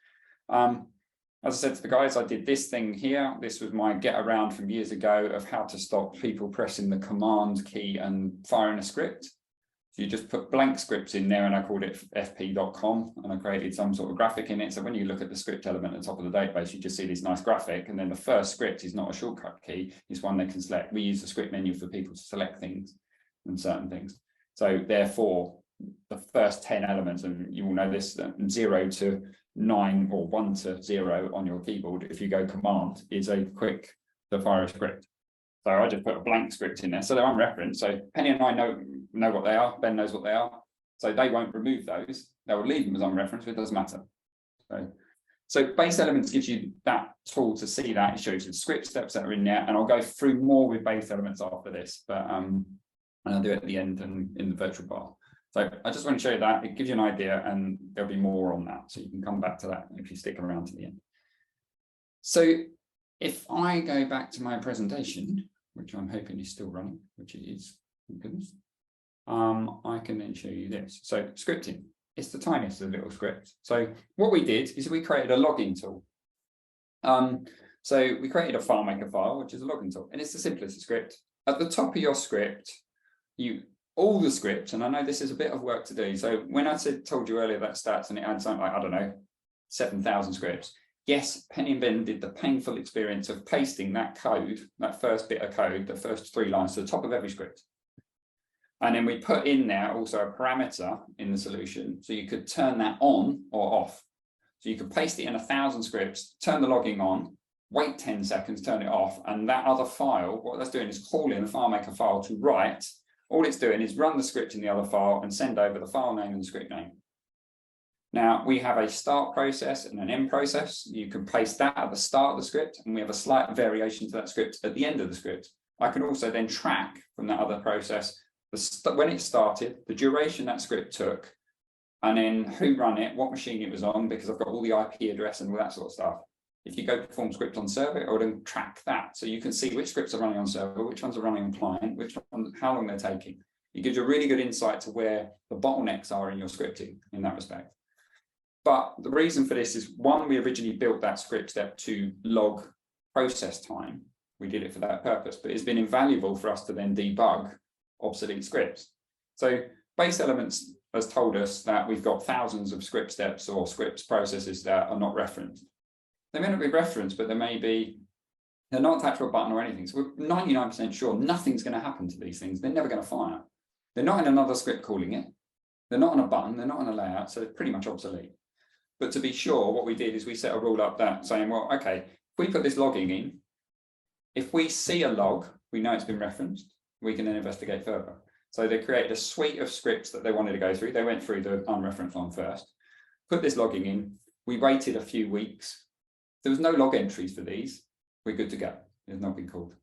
As I said to the guys, I did this thing here. This was my get around from years ago of how to stop people pressing the command key and firing a script. So you just put blank scripts in there, and I called it fp.com, and I created some sort of graphic in it. So when you look at the script element at the top of the database, you just see this nice graphic, and then the first script is not a shortcut key. It's one they can select. We use the script menu for people to select things and certain things. So therefore, the first 10 elements, and you will know this, 0 to 9 or 1 to 0 on your keyboard, if you go command, is a quick to fire a script. So I just put a blank script in there. So they're unreferenced. So Penny and I know what they are. Ben knows what they are. So they won't remove those. They will leave them as unreferenced, but it doesn't matter. So Base Elements gives you that tool to see that. It shows you the script steps that are in there. And I'll go through more with Base Elements after this, but and I'll do it at the end and in the virtual bar. So I just want to show you that. It gives you an idea, and there'll be more on that. So you can come back to that if you stick around to the end. So if I go back to my presentation, which I'm hoping is still running, which it is, thank goodness, I can then show you this. So scripting It's the tiniest of the little scripts. So what we did is we created a logging tool. So we created a FileMaker file, which is a logging tool, and it's the simplest script. At the top of your script, all the scripts, and I know this is a bit of work to do. So when I told you earlier that stats and it had something like, I don't know, 7,000 scripts. Yes, Penny and Ben did the painful experience of pasting that code, that first bit of code, the first 3 lines to the top of every script. And then we put in there also a parameter in the solution, so you could turn that on or off. So you could paste it in 1,000 scripts, turn the logging on, wait 10 seconds, turn it off, and that other file, what that's doing is calling the FileMaker file to write. All it's doing is run the script in the other file and send over the file name and the script name. Now, we have a start process and an end process. You can paste that at the start of the script, and we have a slight variation to that script at the end of the script. I can also then track from that other process when it started, the duration that script took, and then who ran it, what machine it was on, because I've got all the IP address and all that sort of stuff. If you go perform script on server, it will then track that. So you can see which scripts are running on server, which ones are running on client, how long they're taking. It gives you a really good insight to where the bottlenecks are in your scripting in that respect. But the reason for this is, one, we originally built that script step to log process time. We did it for that purpose, but it's been invaluable for us to then debug obsolete scripts. So base elements has told us that we've got thousands of script steps or scripts processes that are not referenced. They may not be referenced, but they're not attached to a button or anything. So we're 99% sure nothing's going to happen to these things. They're never going to fire. They're not in another script calling it. They're not on a button. They're not on a layout. So they're pretty much obsolete. But to be sure, what we did is we set a rule up that saying, well, okay, if we put this logging in, if we see a log, we know it's been referenced, we can then investigate further. So they created a suite of scripts that they wanted to go through. They went through the unreferenced one first, put this logging in. We waited a few weeks. There was no log entries for these. We're good to go. There's not been called.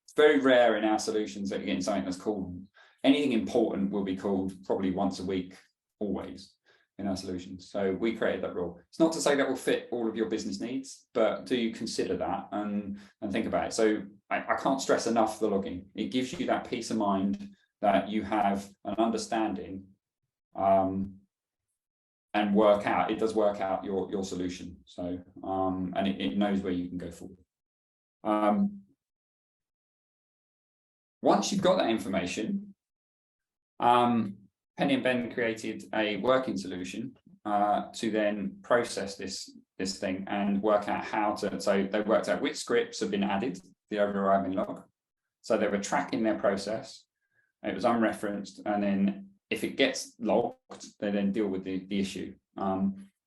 It's very rare in our solutions that you're getting something that's called. Anything important will be called probably once a week, always, in our solutions. So we created that rule. It's not to say that will fit all of your business needs, but do you consider that and think about it? So I can't stress enough the logging. It gives you that peace of mind that you have an understanding and work out. It does work out your solution. So and it knows where you can go forward. Once you've got that information, Penny and Ben created a working solution to then process this thing and work out how to. So they worked out which scripts have been added to the overriding log. So they were tracking their process. It was unreferenced, and then if it gets logged, they then deal with the issue.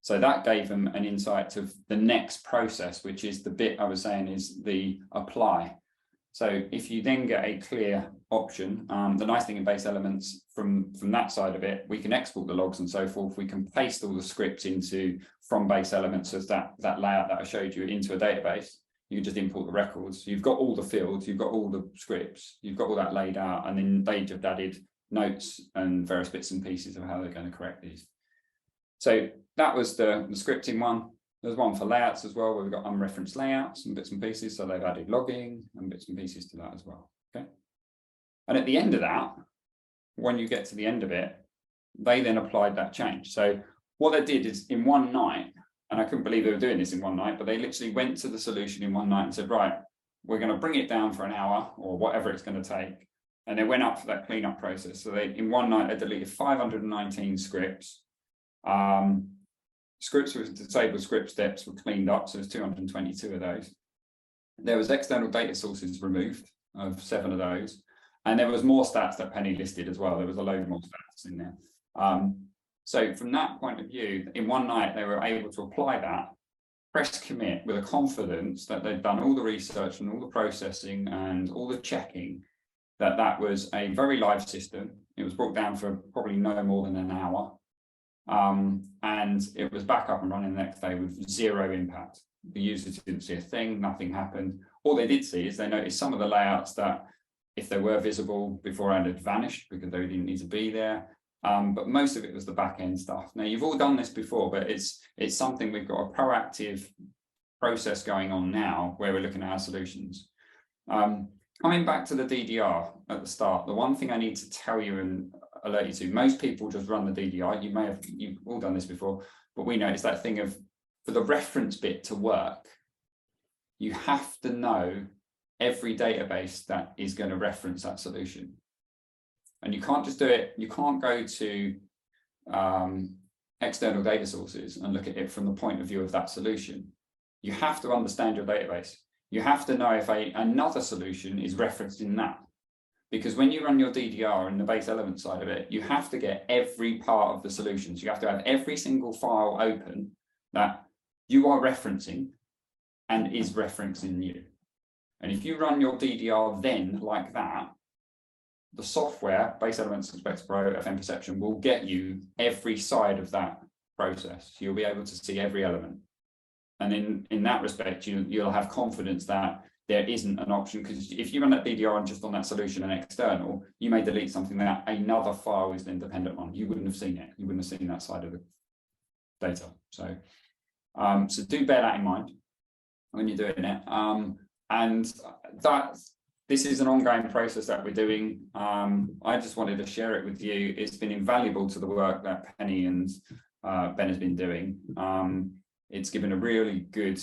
So that gave them an insight to the next process, which is the bit I was saying is the apply. So if you then get a clear option, the nice thing in base elements from that side of it, we can export the logs and so forth. We can paste all the scripts from base elements as that layout that I showed you into a database. You can just import the records. You've got all the fields, you've got all the scripts, you've got all that laid out, and then they just added notes and various bits and pieces of how they're going to correct these. So that was the scripting one. There's one for layouts as well, where we've got unreferenced layouts and bits and pieces. So they've added logging and bits and pieces to that as well. Okay. And at the end of that, when you get to the end of it, they then applied that change. So what they did is in one night, and I couldn't believe they were doing this in one night, but they literally went to the solution in one night and said, right, we're going to bring it down for an hour or whatever it's going to take. And they went up for that cleanup process. So they, in one night, they deleted 519 scripts. Scripts with disabled script steps were cleaned up. So there's 222 of those. There was external data sources removed of 7 of those. And there was more stats that Penny listed as well. There was a load more stats in there. So from that point of view, in one night, they were able to apply that, press commit with a confidence that they'd done all the research and all the processing and all the checking, that was a very live system. It was brought down for probably no more than an hour. And it was back up and running the next day with 0 impact. The users didn't see a thing, nothing happened. All they did see is they noticed some of the layouts that, if they were visible beforehand, had vanished because they didn't need to be there. But most of it was the back end stuff. Now, you've all done this before, but it's something we've got a proactive process going on now where we're looking at our solutions. Coming back to the DDR at the start, the one thing I need to tell you alert you to. Most people just run the DDR. You've all done this before, but we know it's that thing of, for the reference bit to work, you have to know every database that is going to reference that solution. And you can't just do it. You can't go to external data sources and look at it from the point of view of that solution. You have to understand your database. You have to know if another solution is referenced in that. Because when you run your DDR and the base element side of it, you have to get every part of the solutions. You have to have every single file open that you are referencing and is referencing you. And if you run your DDR then like that, the software, Base Elements, Inspector Pro, FM Perception, will get you every side of that process. You'll be able to see every element. And in that respect, you'll have confidence that there isn't an option, because if you run that DDR and just on that solution and external, you may delete something that another file is then dependent on. You wouldn't have seen it. You wouldn't have seen that side of the data. So, so do bear that in mind when you're doing it. And this is an ongoing process that we're doing. I just wanted to share it with you. It's been invaluable to the work that Penny and Ben has been doing. It's given a really good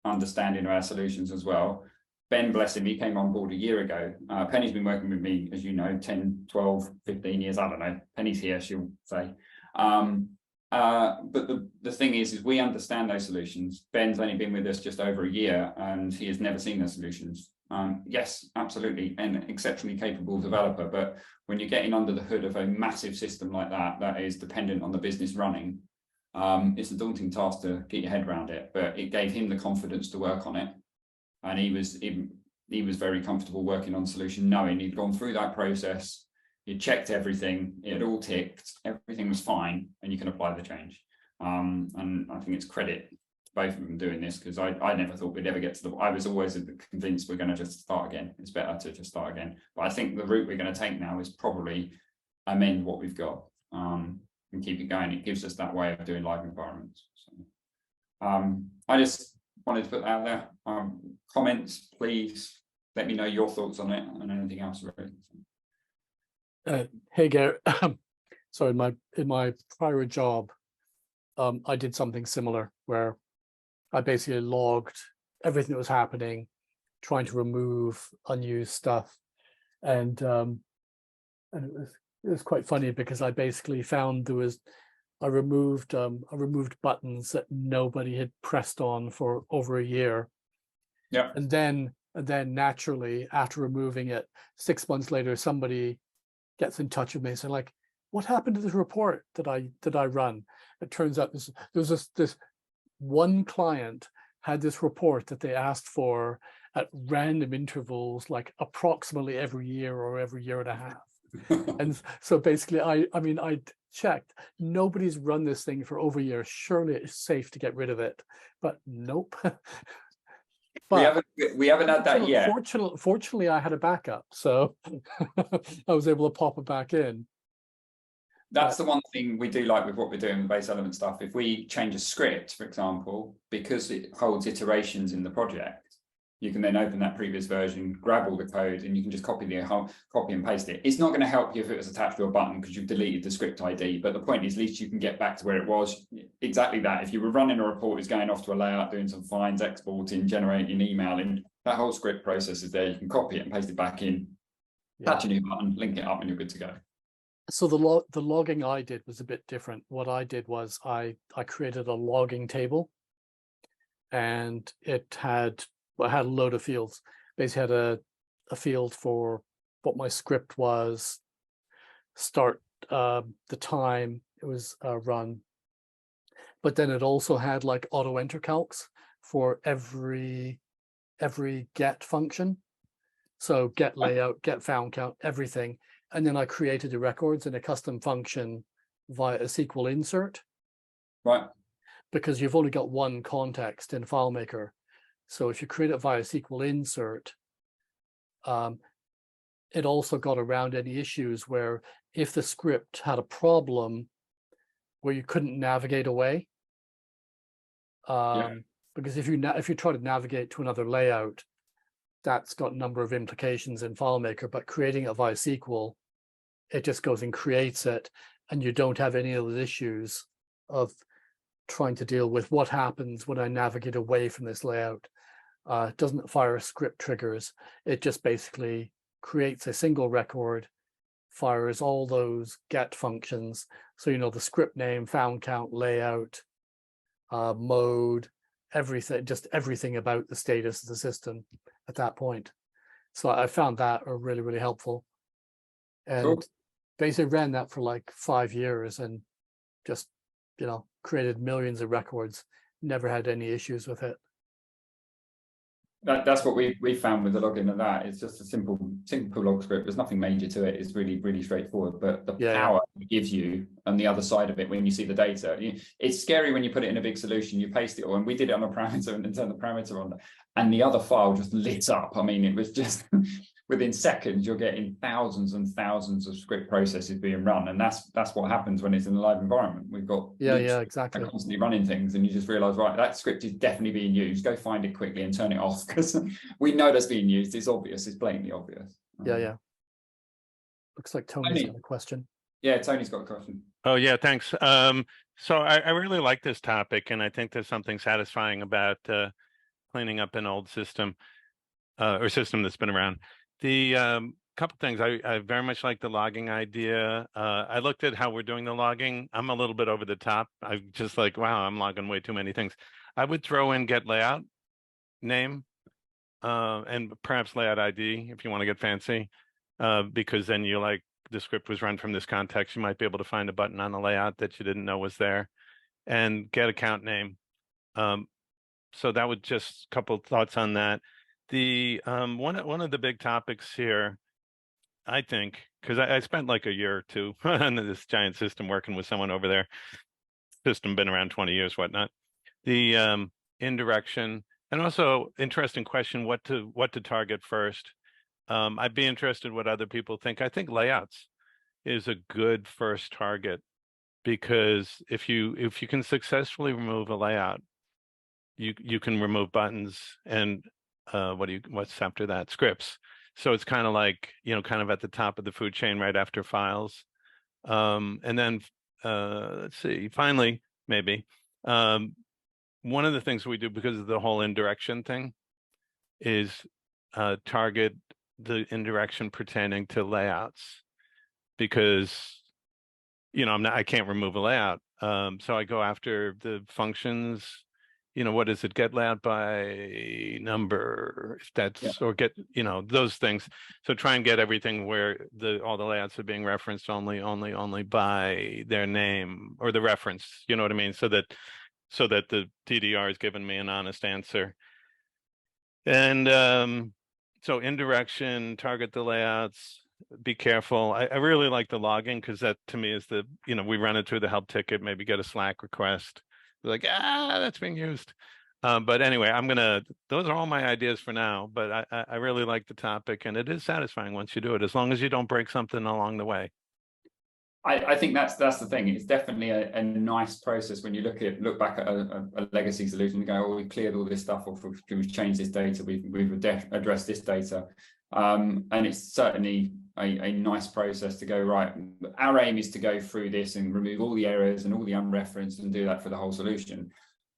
understanding of our solutions as well. Ben, bless him, he came on board a year ago. Penny's been working with me, as you know, 10, 12, 15 years, I don't know. Penny's here, she'll say. But the thing is we understand those solutions. Ben's only been with us just over a year and he has never seen those solutions. Yes, absolutely, an exceptionally capable developer, but when you're getting under the hood of a massive system like that, that is dependent on the business running, it's a daunting task to get your head around it, but it gave him the confidence to work on it. And he was very comfortable working on solution, knowing he'd gone through that process, he'd checked everything, it had all ticked, everything was fine, and you can apply the change. And I think it's credit to both of them doing this, because I never thought we'd ever get to I was always convinced we're going to just start again. It's better to just start again. But I think the route we're going to take now is probably amend what we've got and keep it going. It gives us that way of doing live environments. So, I just wanted to put that out there. Comments, please let me know your thoughts on it and anything else really. Hey Gary, so in my prior job, I did something similar where I basically logged everything that was happening, trying to remove unused stuff, and it was quite funny because I basically found I removed buttons that nobody had pressed on for over a year. Yeah. And then naturally, after removing it, 6 months later, somebody gets in touch with me and saying, like, what happened to this report that I run? It turns out there was this one client had this report that they asked for at random intervals, like approximately every year or every year and a half. And so basically, I checked, nobody's run this thing for over a year. Surely it's safe to get rid of it, but nope. But we haven't had that yet. Fortunately, I had a backup, so I was able to pop it back in. That's the one thing we do like with what we're doing with base element stuff. If we change a script, for example, because it holds iterations in the project, you can then open that previous version, grab all the code, and you can just copy and paste it. It's not going to help you if it was attached to a button because you've deleted the script ID. But the point is, at least you can get back to where it was. Exactly that. If you were running a report, it's going off to a layout, doing some finds, exporting, generating, emailing, that whole script process is there. You can copy it and paste it back in, attach a new button, link it up, and you're good to go. So the logging I did was a bit different. What I did was I created a logging table, and it had a load of fields. Basically had a field for what my script was, start, the time it was run, but then it also had like auto enter calcs for every get function. So get layout, get found count, everything. And then I created the records in a custom function via a SQL insert. Right. Because you've only got one context in FileMaker. So if you create it via SQL insert, it also got around any issues where if the script had a problem where you couldn't navigate away, because if you try to navigate to another layout, that's got a number of implications in FileMaker, but creating it via SQL it just goes and creates it, and you don't have any of those issues of trying to deal with what happens when I navigate away from this layout. It doesn't fire script triggers. It just basically creates a single record, fires all those get functions. So, you know, the script name, found count, layout, mode, everything, just everything about the status of the system at that point. So I found that really, really helpful. And Cool. basically ran that for like 5 years and just, you know, created millions of records, never had any issues with it. That's what we found with the login of that. It's just a simple log script. There's nothing major to it. It's really straightforward. But the power it gives you on the other side of it when you see the data, it's scary when you put it in a big solution. You paste it all, and we did it on a parameter and then turn the parameter on, and the other file just lit up. I mean, it was just within seconds you're getting thousands and thousands of script processes being run, and that's what happens when it's in a live environment. We've got exactly, constantly running things, and you just realize, right, that script is definitely being used. Go find it quickly and turn it off, because we know that's being used. It's obvious. It's blatantly obvious. Yeah. Looks like Tony's got a question. Yeah, Tony's got a question. Oh yeah, thanks. So I really like this topic, and I think there's something satisfying about cleaning up an old system or system that's been around. The couple things I very much like the logging idea. I looked at how we're doing the logging. I'm a little bit over the top. I'm just like, wow, I'm logging way too many things. I would throw in get layout name and perhaps layout ID if you want to get fancy, because then you like the script was run from this context. You might be able to find a button on the layout that you didn't know was there, and get account name. So that was just a couple of thoughts on that. The one of the big topics here, I think, because I spent like a year or two on this giant system working with someone over there. System been around 20 years, whatnot. The indirection, and also interesting question: what to target first. I'd be interested what other people think. I think layouts is a good first target, because if you can successfully remove a layout, you can remove buttons and what's after that? Scripts. So it's kind of like, you know, kind of at the top of the food chain right after files. And then let's see, finally, maybe one of the things we do because of the whole indirection thing is target the indirection pertaining to layouts, because, you know, I can't remove a layout. So I go after the functions. You know, what is it? Get layout by number, if that's, or get, you know, those things. So try and get everything where all the layouts are being referenced only by their name or the reference. You know what I mean? So that the TDR is giving me an honest answer. And so indirection, target the layouts, be careful. I really like the logging, because that to me is the, you know, we run it through the help ticket, maybe get a Slack request. Like, that's being used. But anyway, those are all my ideas for now, but I really like the topic, and it is satisfying once you do it, as long as you don't break something along the way. I think that's the thing. It's definitely a nice process when you look back at a legacy solution and go, oh, we've cleared all this stuff, or we've changed this data, we've addressed this data. And it's certainly a nice process to go, right, our aim is to go through this and remove all the errors and all the unreferenced and do that for the whole solution.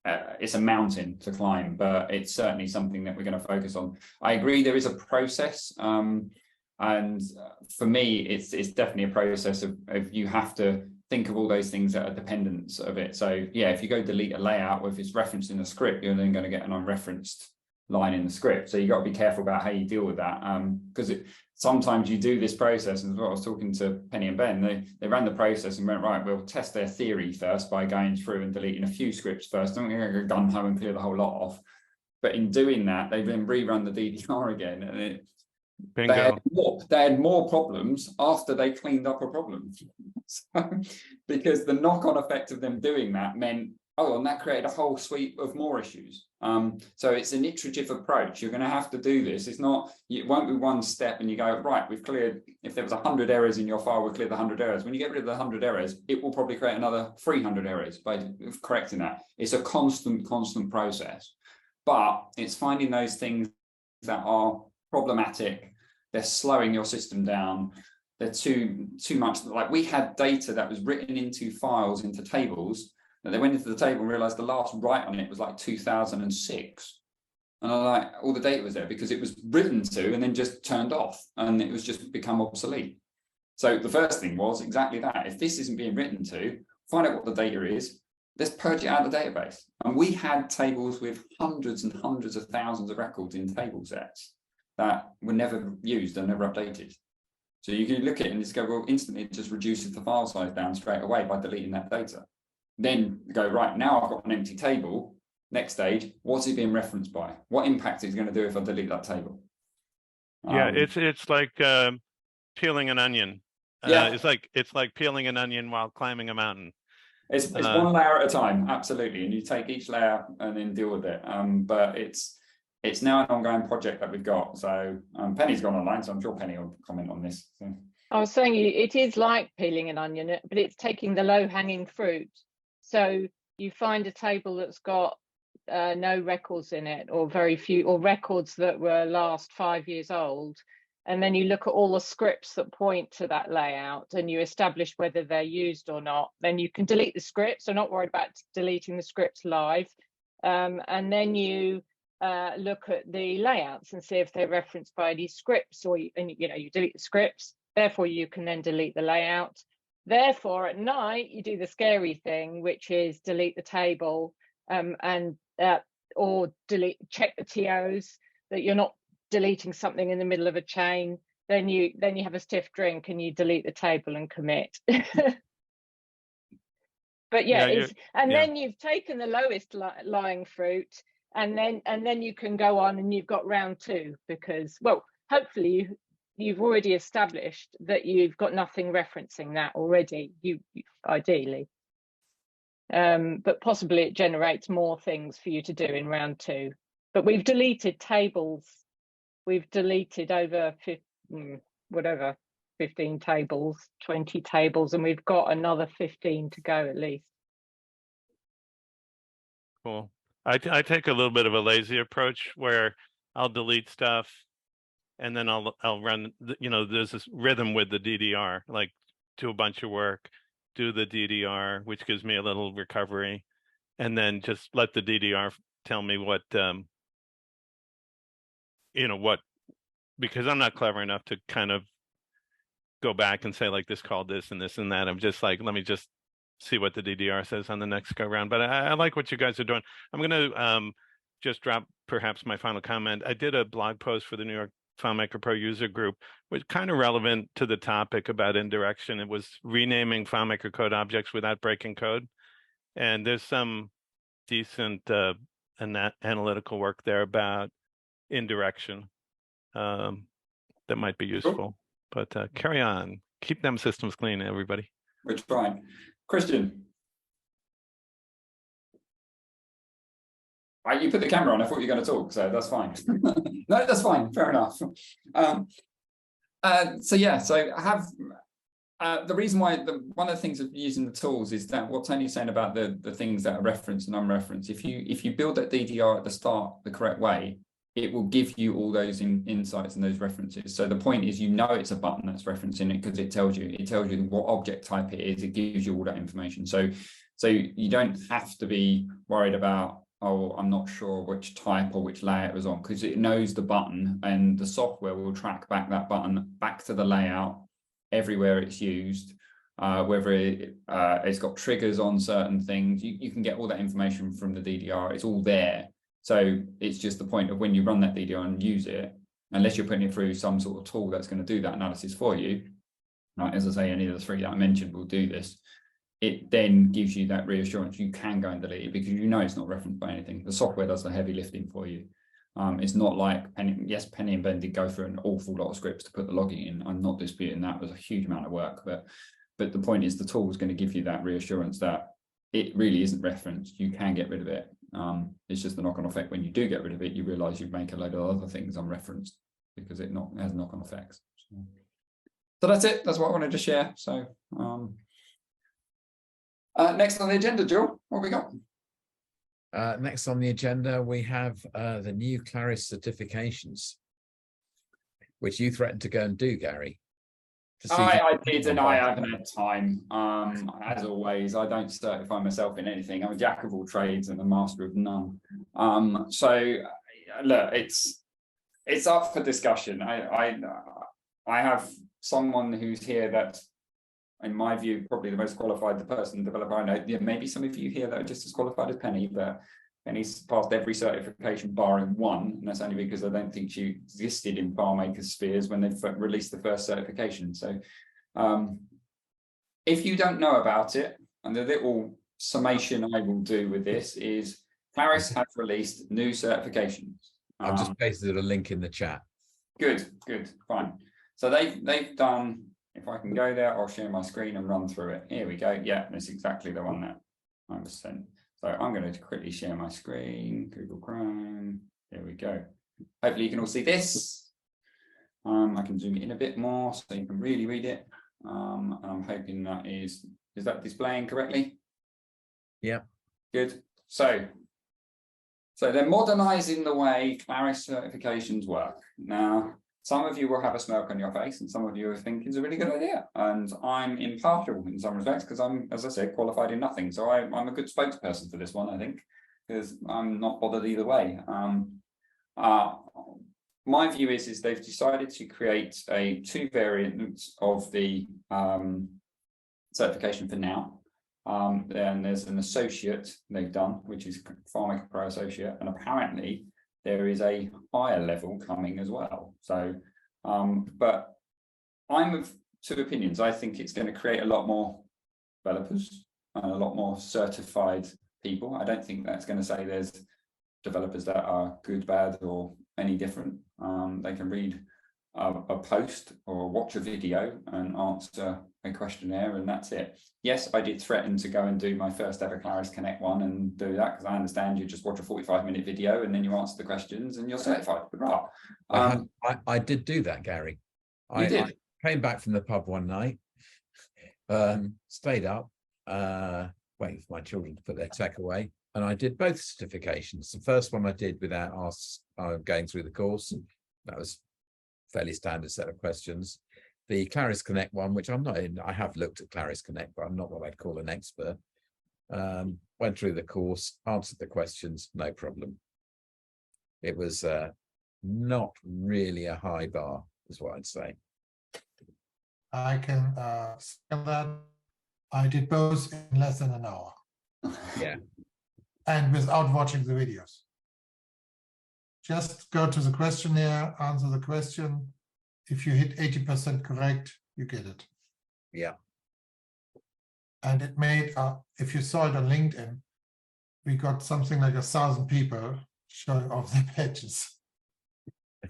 It's a mountain to climb, but it's certainly something that we're going to focus on. I agree there is a process, and for me it's definitely a process of you have to think of all those things that are dependents of it. So yeah, if you go delete a layout, or if it's referenced in the script, you're then going to get an unreferenced line in the script. So you got to be careful about how you deal with that, because sometimes you do this process, and I was talking to Penny and Ben, they ran the process and went, right, we'll test their theory first by going through and deleting a few scripts first. I'm going to go gun ho and clear the whole lot off. But in doing that, they then rerun the DDR again, and they had more problems after they cleaned up a problem. So, because the knock-on effect of them doing that meant, oh, and that created a whole suite of more issues. So it's an iterative approach. You're going to have to do this. It won't be one step and you go, right, we've cleared, if there was 100 errors in your file, we've cleared the 100 errors. When you get rid of the 100 errors, it will probably create another 300 errors by correcting that. It's a constant process. But it's finding those things that are problematic. They're slowing your system down. they're too much. Like we had data that was written into files, into tables, and they went into the table and realized the last write on it was like 2006. And I like, all the data was there because it was written to and then just turned off, and it was just become obsolete. So the first thing was exactly that. If this isn't being written to, find out what the data is, let's purge it out of the database. And we had tables with hundreds and hundreds of thousands of records in table sets that were never used and never updated. So you can look at it and just go, well, instantly it just reduces the file size down straight away by deleting that data. Then go, right, now I've got an empty table. Next stage, what's it being referenced by? What impact is it going to do if I delete that table? Yeah, it's like peeling an onion. Yeah, it's like peeling an onion while climbing a mountain. it's one layer at a time, absolutely, and you take each layer and then deal with it. But it's now an ongoing project that we've got. So Penny's gone online, so I'm sure Penny will comment on this. So. I was saying it is like peeling an onion, but it's taking the low-hanging fruit. So you find a table that's got no records in it, or very few, or records that were last 5 years old, and then you look at all the scripts that point to that layout and you establish whether they're used or not. Then you can delete the scripts, so not worried about deleting the scripts live, and then you look at the layouts and see if they're referenced by any scripts, or you delete the scripts, therefore you can then delete the layout. Therefore at night you do the scary thing, which is delete the table, or check the TOs that you're not deleting something in the middle of a chain. Then you have a stiff drink and you delete the table and commit. But then you've taken the lowest lying fruit, and then you can go on and you've got round two, because, well, hopefully you've already established that you've got nothing referencing that already, you ideally. But possibly it generates more things for you to do in round two. But we've deleted tables. We've deleted over 15 tables, 20 tables, and we've got another 15 to go at least. Cool. I take a little bit of a lazy approach where I'll delete stuff and then I'll run, there's this rhythm with the DDR, like do a bunch of work, do the DDR, which gives me a little recovery, and then just let the DDR tell me what, because I'm not clever enough to kind of go back and say, like, this called this and this and that. I'm just like, let me just see what the DDR says on the next go round. But I like what you guys are doing. I'm going to just drop perhaps my final comment. I did a blog post for the New York FileMaker Pro user group, which is kind of relevant to the topic about indirection. It was renaming FileMaker code objects without breaking code. And there's some decent analytical work there about indirection that might be useful. But carry on. Keep them systems clean, everybody. We're trying. Christian. You put the camera on. I thought you were going to talk, so that's fine. No, that's fine. Fair enough. So I have the reason why one of the things of using the tools is that what Tony's saying about the things that are referenced and unreferenced. If you build that DDR at the start the correct way, it will give you all those insights and those references. So the point is, it's a button that's referencing it because it tells you what object type it is. It gives you all that information. So you don't have to be worried about, oh, I'm not sure which type or which layout it was on, because it knows the button, and the software will track back that button back to the layout everywhere it's used, whether it's got triggers on certain things. You can get all that information from the DDR. It's all there. So it's just the point of when you run that DDR and use it, unless you're putting it through some sort of tool that's going to do that analysis for you. Right, as I say, any of the three that I mentioned will do this. It then gives you that reassurance you can go and delete it because it's not referenced by anything. The software does the heavy lifting for you. It's not like Penny. Yes, Penny and Ben did go through an awful lot of scripts to put the logging in. I'm not disputing that. It was a huge amount of work, but the point is the tool is going to give you that reassurance that it really isn't referenced. You can get rid of it. It's just the knock-on effect. When you do get rid of it, you realize you make a load of other things unreferenced because it has knock-on effects. So that's it. That's what I wanted to share. So next on the agenda, Jul, what have we got? Next on the agenda, we have the new Claris certifications, which you threatened to go and do, Gary. to see if I did, and I haven't had time. As always, I don't certify myself in anything. I'm a jack of all trades and a master of none. So look, it's up for discussion. I have someone who's here that, in my view, probably the most qualified person developer I know. Yeah, maybe some of you here that are just as qualified as Penny, but Penny's passed every certification barring one, and that's only because I don't think she existed in FileMaker spheres when they released the first certification. So if you don't know about it, and the little summation I will do with this is Claris have released new certifications. I've just pasted a link in the chat. Good, fine. So they've done, if I can go there, I'll share my screen and run through it. Here we go. Yeah, that's exactly the one that I was sent. So I'm going to quickly share my screen, Google Chrome. There we go. Hopefully you can all see this. I can zoom it in a bit more so you can really read it. And I'm hoping that is that displaying correctly? Yeah. Good. So they're modernizing the way Claris certifications work. Now, some of you will have a smirk on your face, and some of you will think it's a really good idea. And I'm impartial in some respects because I'm, as I said, qualified in nothing. So I'm a good spokesperson for this one, I think, because I'm not bothered either way. My view is they've decided to create two variants of the certification for now. Then there's an associate they've done, which is FileMaker Pro Associate, and apparently there is a higher level coming as well. So, but I'm of two opinions. I think it's going to create a lot more developers and a lot more certified people. I don't think that's going to say there's developers that are good, bad, or any different. They can read a post or watch a video and answer a questionnaire, and that's it. Yes, I did threaten to go and do my first ever Claris Connect one and do that, because I understand you just watch a 45-minute video and then you answer the questions and you're certified. I did do that, Gary. I came back from the pub one night, stayed up, waiting for my children to put their tech away, and I did both certifications. The first one I did without going through the course. That was fairly standard set of questions. The Claris Connect one, which I'm not in, I have looked at Claris Connect, but I'm not what I'd call an expert. Went through the course, answered the questions, no problem. It was not really a high bar, is what I'd say. I can say that I did both in less than an hour. Yeah. And without watching the videos. Just go to the questionnaire, answer the question. If you hit 80% correct, you get it. Yeah. And it made, if you saw it on LinkedIn, we got something like 1,000 people showing off their badges.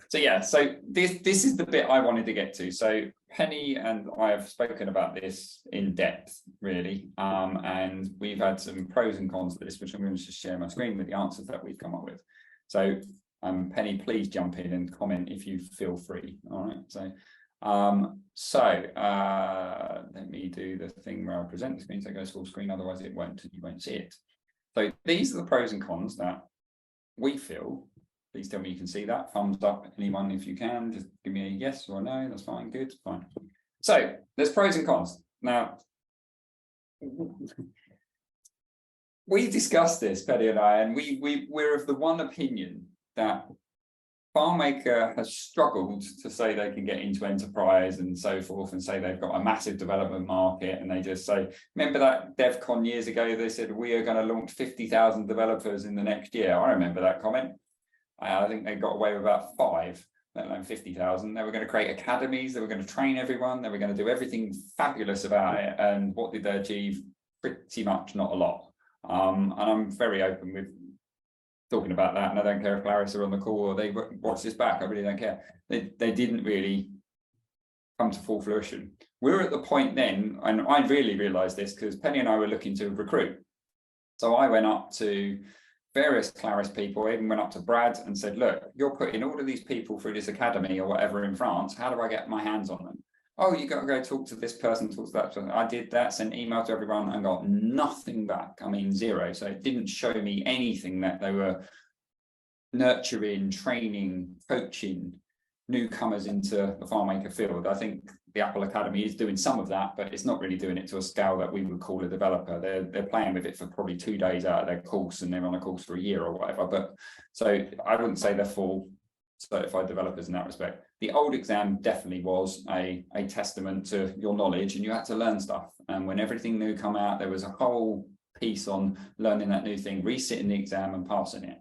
So yeah, so this is the bit I wanted to get to. So Penny and I have spoken about this in depth, really, and we've had some pros and cons to this, which I'm going to just share my screen with the answers that we've come up with. So Penny, please jump in and comment if you feel free. All right. So let me do the thing where I present the screen so it goes full screen. Otherwise, you won't see it. So these are the pros and cons that we feel. Please tell me you can see that. Thumbs up, anyone, if you can. Just give me a yes or a no. That's fine. Good. Fine. So there's pros and cons. Now, we discussed this, Penny and I, and we're of the one opinion that FileMaker has struggled to say they can get into enterprise and so forth, and say they've got a massive development market, and they just say, remember that DevCon years ago, they said we are going to launch 50,000 developers in the next year. I remember that comment. I think they got away with about 5, let alone 50,000. They were going to create academies, they were going to train everyone, they were going to do everything fabulous about it, and what did they achieve? Pretty much not a lot. And I'm very open with talking about that, and I don't care if Claris are on the call or they watch this back. I really don't care. They didn't really come to full fruition. We're at the point then, and I really realized this because Penny and I were looking to recruit. So I went up to various Claris people, I even went up to Brad and said, look, you're putting all of these people through this academy or whatever in France. How do I get my hands on them? Oh, you got to go talk to this person, talk to that person. I did that, sent email to everyone and got nothing back. I mean, 0. So it didn't show me anything that they were nurturing, training, coaching newcomers into the FileMaker field. I think the Apple Academy is doing some of that, but it's not really doing it to a scale that we would call a developer. They're playing with it for probably 2 days out of their course, and they're on a course for a year or whatever. But so I wouldn't say they're full certified developers in that respect. The old exam definitely was a testament to your knowledge, and you had to learn stuff. And when everything new come out, there was a whole piece on learning that new thing, resitting the exam and passing it.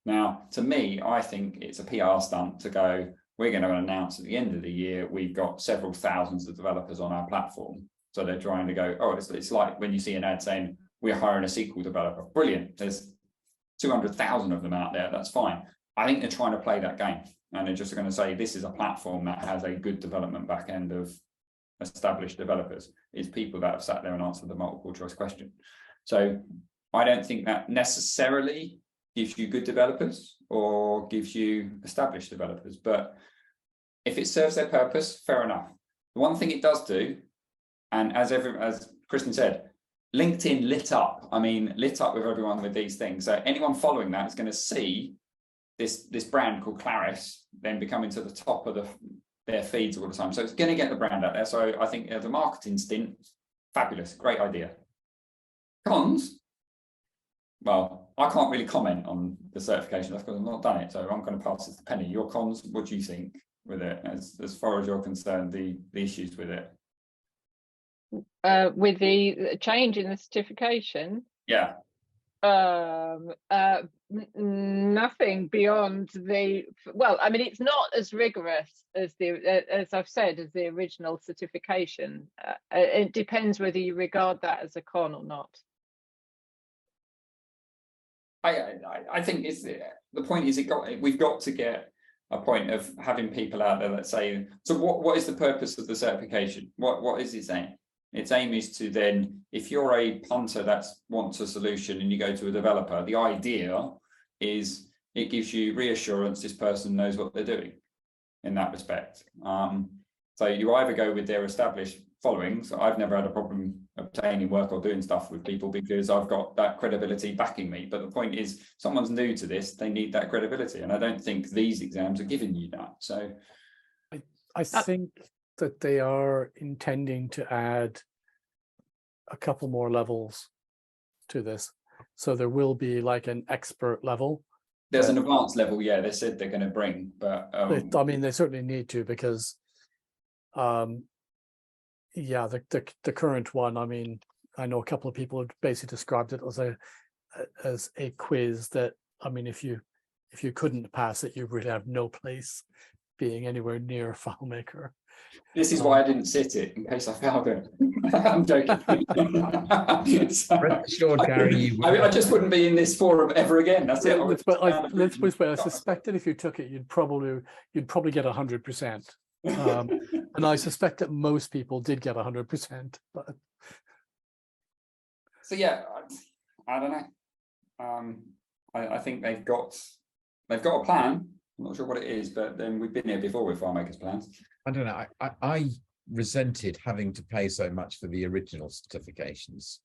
Now, to me, I think it's a PR stunt to go, we're going to announce at the end of the year, we've got several thousands of developers on our platform. So they're trying to go, oh, it's like when you see an ad saying, we're hiring a SQL developer. Brilliant. There's 200,000 of them out there. That's fine. I think they're trying to play that game. And they're just going to say, this is a platform that has a good development backend of established developers. It's people that have sat there and answered the multiple choice question. So I don't think that necessarily gives you good developers or gives you established developers. But if it serves their purpose, fair enough. The one thing it does do, and as Kristen said, LinkedIn lit up. I mean, lit up with everyone with these things. So anyone following that is going to see this brand called Claris then becoming to the top of their feeds all the time. So it's going to get the brand out there. So I think the marketing stint, fabulous, great idea. Cons, well, I can't really comment on the certification. That's because I've not done it. So I'm going to pass it to Penny. Your cons, what do you think with it, as far as you're concerned, the issues with it? With the change in the certification? Yeah. Nothing beyond well, I mean, it's not as rigorous as as I've said, as the original certification. It depends whether you regard that as a con or not. I think it's the point is we've got to get a point of having people out there that say, so what is the purpose of the certification? What is its aim? Its aim is to then, if you're a punter that wants a solution and you go to a developer, the idea is it gives you reassurance this person knows what they're doing in that respect. So you either go with their established followings. I've never had a problem obtaining work or doing stuff with people because I've got that credibility backing me. But the point is, someone's new to this, they need that credibility. And I don't think these exams are giving you that. So I think that they are intending to add a couple more levels to this. So there will be like an expert level. There's an advanced level, yeah, they said they're going to bring, but I mean, they certainly need to, because yeah, the current one, I mean, I know a couple of people have basically described it as a quiz that, I mean, if you couldn't pass it, you really have no place being anywhere near FileMaker. This is why I didn't sit it, in case I failed it. I'm joking. Rest assured, Gary, I just wouldn't be in this forum ever again. That's it. But let's put it this way, I suspect that if you took it, you'd probably get 100%. And I suspect that most people did get 100%. But so yeah, I don't know. I think they've got a plan. I'm not sure what it is, but then we've been here before with FileMaker's plans. I don't know. I resented having to pay so much for the original certifications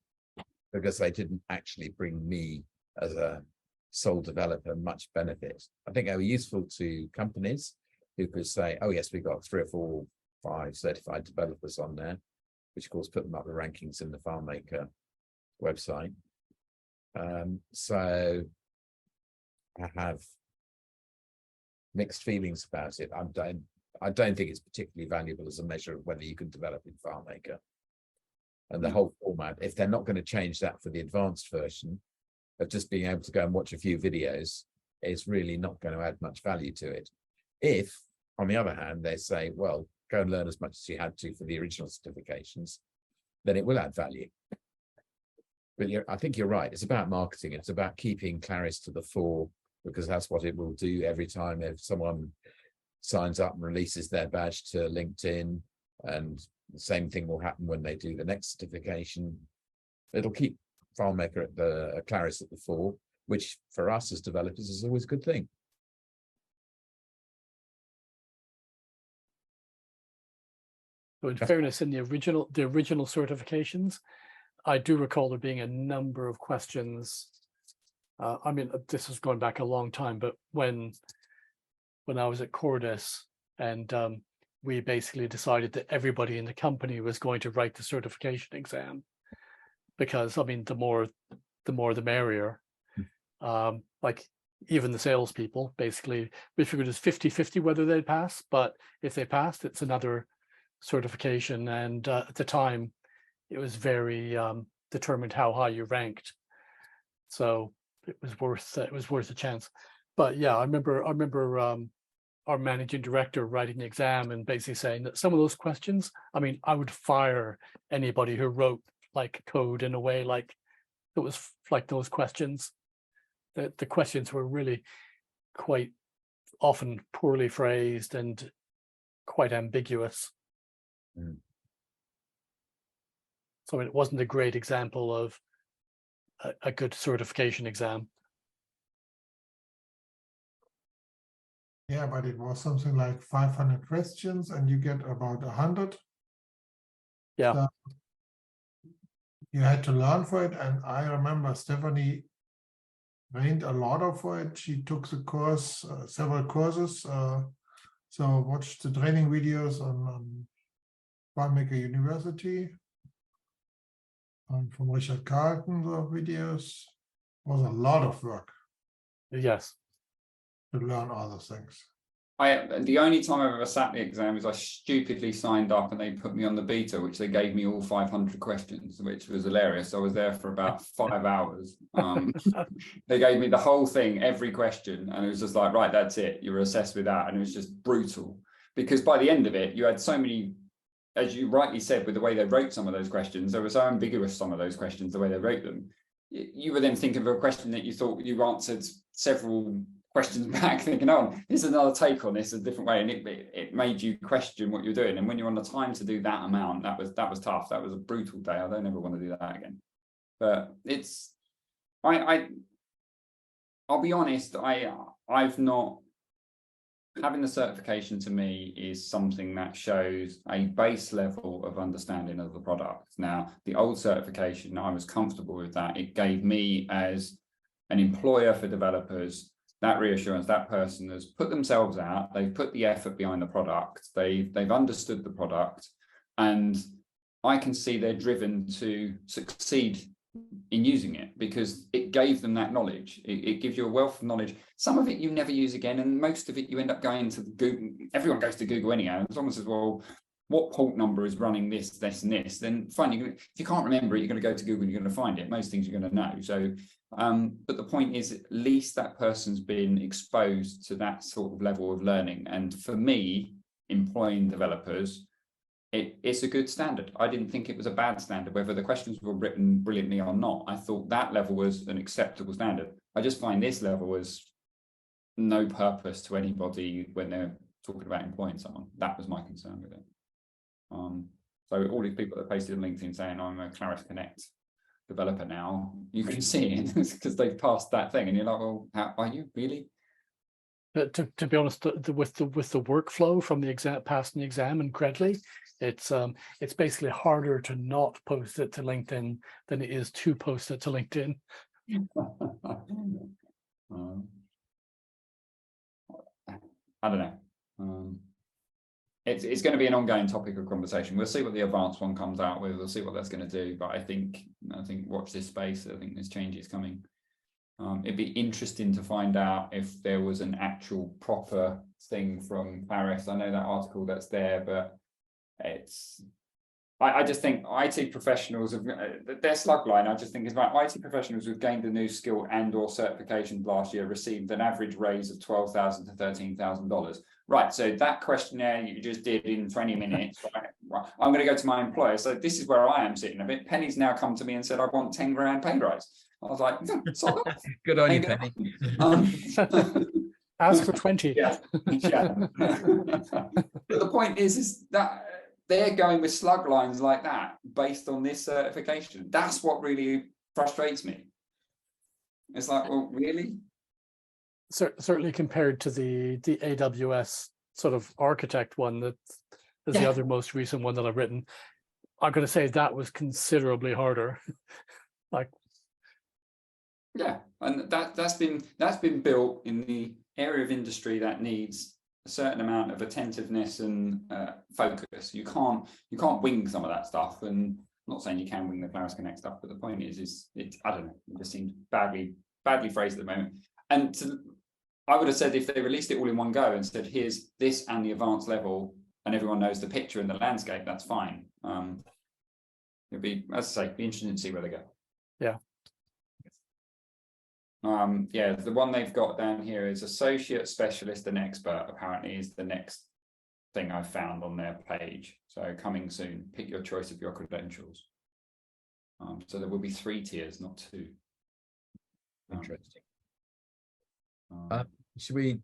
because they didn't actually bring me as a sole developer much benefit. I think they were useful to companies who could say, oh yes, we've got 3 or 4, 5 certified developers on there, which of course put them up the rankings in the FileMaker website. So I have mixed feelings about it. I don't think it's particularly valuable as a measure of whether you can develop in FileMaker. And the whole format, if they're not going to change that for the advanced version, of just being able to go and watch a few videos, is really not going to add much value to it. If, on the other hand, they say, well, go and learn as much as you had to for the original certifications, then it will add value. But I think you're right. It's about marketing. It's about keeping Claris to the fore, because that's what it will do every time if someone signs up and releases their badge to LinkedIn, and the same thing will happen when they do the next certification. It'll keep FileMaker at the Claris at the fore, which for us as developers is always a good thing. So in fairness, in the original certifications, I do recall there being a number of questions. I mean, this is going back a long time, but when I was at Cordis and we basically decided that everybody in the company was going to write the certification exam, because I mean, the more the merrier. Like even the salespeople, basically, we figured it's 50-50 whether they'd pass, but if they passed, it's another certification. And at the time, it was very determined how high you ranked, so it was worth a chance. But yeah, I remember our managing director writing the exam and basically saying that some of those questions, I mean, I would fire anybody who wrote like code in a way like it was like those questions. The questions were really quite often poorly phrased and quite ambiguous. Mm. So it wasn't a great example of a good certification exam. Yeah, but it was something like 500 questions and you get about 100. Yeah. So you had to learn for it. And I remember Stephanie trained a lot of it. She took the course, several courses. So watched the training videos on FileMaker University. And from Richard Carlton, the videos. Was a lot of work Yes. to learn all those things. The only time I've ever sat the exam is I stupidly signed up and they put me on the beta, which they gave me all 500 questions, which was hilarious. I was there for about 5 hours. They gave me the whole thing, every question, and it was just like, right, that's it. You were assessed with that, and it was just brutal. Because by the end of it, you had so many, as you rightly said, with the way they wrote some of those questions, they were so ambiguous, some of those questions, the way they wrote them. You were then thinking of a question that you thought you answered several questions back, thinking, oh, this is another take on this a different way, and it made you question what you're doing. And when you're on the time to do that amount, that was tough. That was a brutal day. I don't ever want to do that again. But it's, I'll be honest, I've not, having the certification to me is something that shows a base level of understanding of the product. Now, the old certification, I was comfortable with that. It gave me, as an employer for developers, that reassurance. That person has put themselves out, they've put the effort behind the product, they've understood the product, and I can see they're driven to succeed in using it because it gave them that knowledge. It gives you a wealth of knowledge. Some of it you never use again, and most of it you end up going to Google. Everyone goes to Google anyhow. As long as, well, what port number is running this, and this, then fine. If you can't remember it, you're going to go to Google and you're going to find it. Most things you're going to know. So, but the point is, at least that person's been exposed to that sort of level of learning. And for me, employing developers, it's a good standard. I didn't think it was a bad standard, whether the questions were written brilliantly or not. I thought that level was an acceptable standard. I just find this level was no purpose to anybody when they're talking about employing someone. That was my concern with it. So all these people that posted on LinkedIn saying I'm a Claris Connect developer now, you can see it because they've passed that thing, and you're like, well, how, are you really? To be honest, with the workflow from the exam, passing the exam incredibly, it's basically harder to not post it to LinkedIn than it is to post it to LinkedIn. I don't know. It's going to be an ongoing topic of conversation. We'll see what the advanced one comes out with. We'll see what that's going to do. But I think watch this space. I think there's changes coming. It'd be interesting to find out if there was an actual proper thing from Claris. I know that article that's there, but I just think IT professionals have their slug line. I just think is about IT professionals who've gained a new skill and/or certifications last year received an average raise of $12,000 to $13,000. Right. So that questionnaire you just did in 20 minutes. Right, I'm going to go to my employer. So this is where I am sitting a bit. Penny's now come to me and said, I want 10 grand pay rise. I was like, good on you, Penny. Ask for 20. Yeah. But the point is that they're going with slug lines like that based on this certification. That's what really frustrates me. It's like, well, really? Certainly compared to the AWS sort of architect one that is the other most recent one that I've written, I'm going to say that was considerably harder. Yeah, and that's been built in the area of industry that needs a certain amount of attentiveness and focus. You can't wing some of that stuff. And I'm not saying you can wing the Claris Connect stuff, but the point is it, I don't know, it just seems badly phrased at the moment. And I would have said if they released it all in one go and said, here's this and the advanced level, and everyone knows the picture and the landscape, that's fine. It'd be, as I say, be interesting to see where they go. Yeah. Yeah, the one they've got down here is associate, specialist, and expert. Apparently, is the next thing I found on their page. So coming soon. Pick your choice of your credentials. So there will be 3 tiers, not 2. Interesting. Should we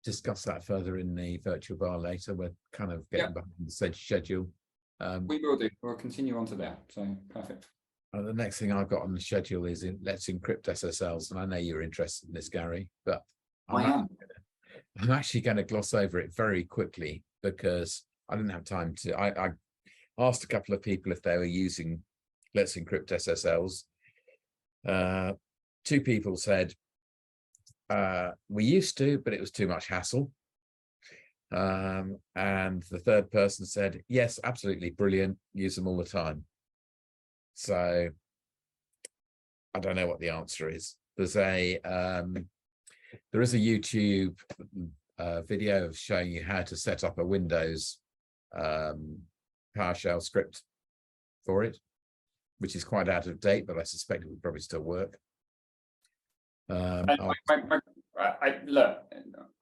discuss that further in the virtual bar later? We're kind of getting behind the schedule. We will do. We'll continue on to there. So perfect. The next thing I've got on the schedule is Let's Encrypt SSLs, and I know you're interested in this, Gary, but I'm actually going to gloss over it very quickly because I didn't have time to. I asked a couple of people if they were using Let's Encrypt SSLs. 2 people said we used to, but it was too much hassle. And the third person said, yes, absolutely brilliant, use them all the time. So I don't know what the answer is. There is a YouTube video of showing you how to set up a Windows PowerShell script for it, which is quite out of date, but I suspect it would probably still work. Look,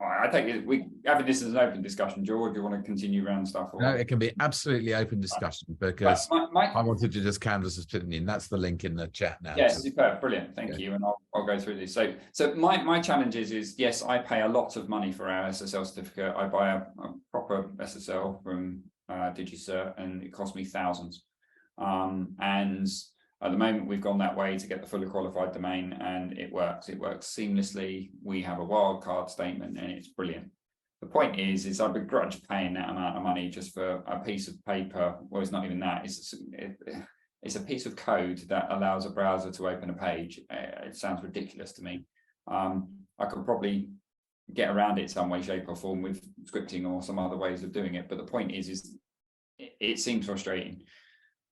I think we having this as an open discussion. George, do you want to continue around stuff? Or? No, it can be absolutely open discussion because I wanted to just canvas a opinion. That's the link in the chat now. Yes, superb, brilliant, thank you, and I'll go through this. So my challenge is yes, I pay a lot of money for our SSL certificate. I buy a proper SSL from DigiCert, and it cost me thousands. And at the moment, we've gone that way to get the fully qualified domain, and it works. It works seamlessly. We have a wildcard statement, and it's brilliant. The point is I begrudge paying that amount of money just for a piece of paper. Well, it's not even that. It's a piece of code that allows a browser to open a page. It sounds ridiculous to me. I could probably get around it some way, shape, or form with scripting or some other ways of doing it. But the point is it seems frustrating,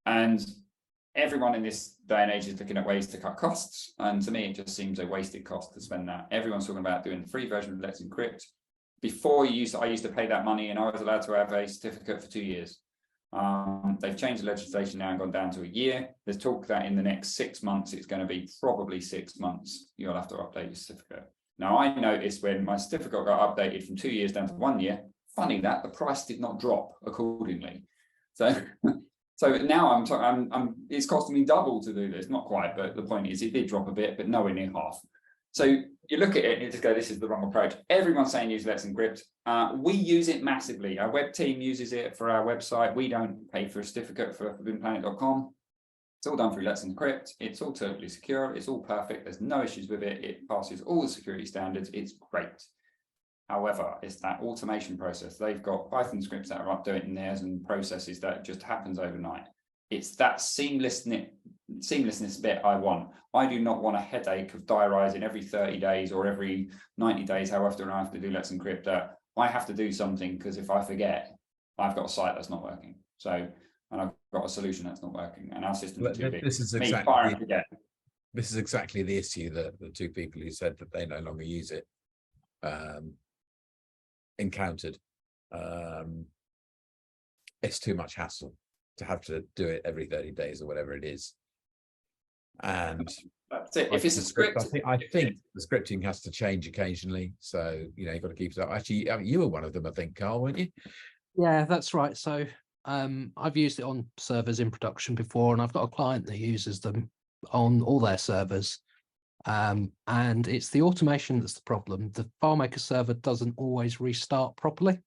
and everyone in this day and age is looking at ways to cut costs, and to me it just seems a wasted cost to spend that. Everyone's talking about doing the free version of Let's Encrypt. Before I used to pay that money, and I was allowed to have a certificate for 2 years. They've changed the legislation now and gone down to a year. There's talk that in the next 6 months it's going to be probably 6 months you'll have to update your certificate. Now I noticed when my certificate got updated from 2 years down to 1 year, funny that the price did not drop accordingly. So now it's costing me double to do this, not quite, but the point is it did drop a bit, but nowhere near half. So you look at it and you just go, this is the wrong approach. Everyone's saying use Let's Encrypt. We use it massively. Our web team uses it for our website. We don't pay for a certificate for forbiddenplanet.com. It's all done through Let's Encrypt. It's all totally secure. It's all perfect. There's no issues with it. It passes all the security standards. It's great. However, it's that automation process. They've got Python scripts that are updating theirs and processes that just happens overnight. It's that seamlessness bit I want. I do not want a headache of diarising every 30 days or every 90 days, how often I have to do Let's Encrypt. I have to do something because if I forget, I've got a site that's not working. So, and I've got a solution that's not working, and our system is too big. This is exactly the issue that the 2 people who said that they no longer use it encountered. It's too much hassle to have to do it every 30 days or whatever it is. And that's it. If it's a script, I think the scripting has to change occasionally. So, you've got to keep it up. Actually, you were one of them, I think, Carl, weren't you? Yeah, that's right. So I've used it on servers in production before, and I've got a client that uses them on all their servers. And it's the automation that's the problem. The FileMaker server doesn't always restart properly.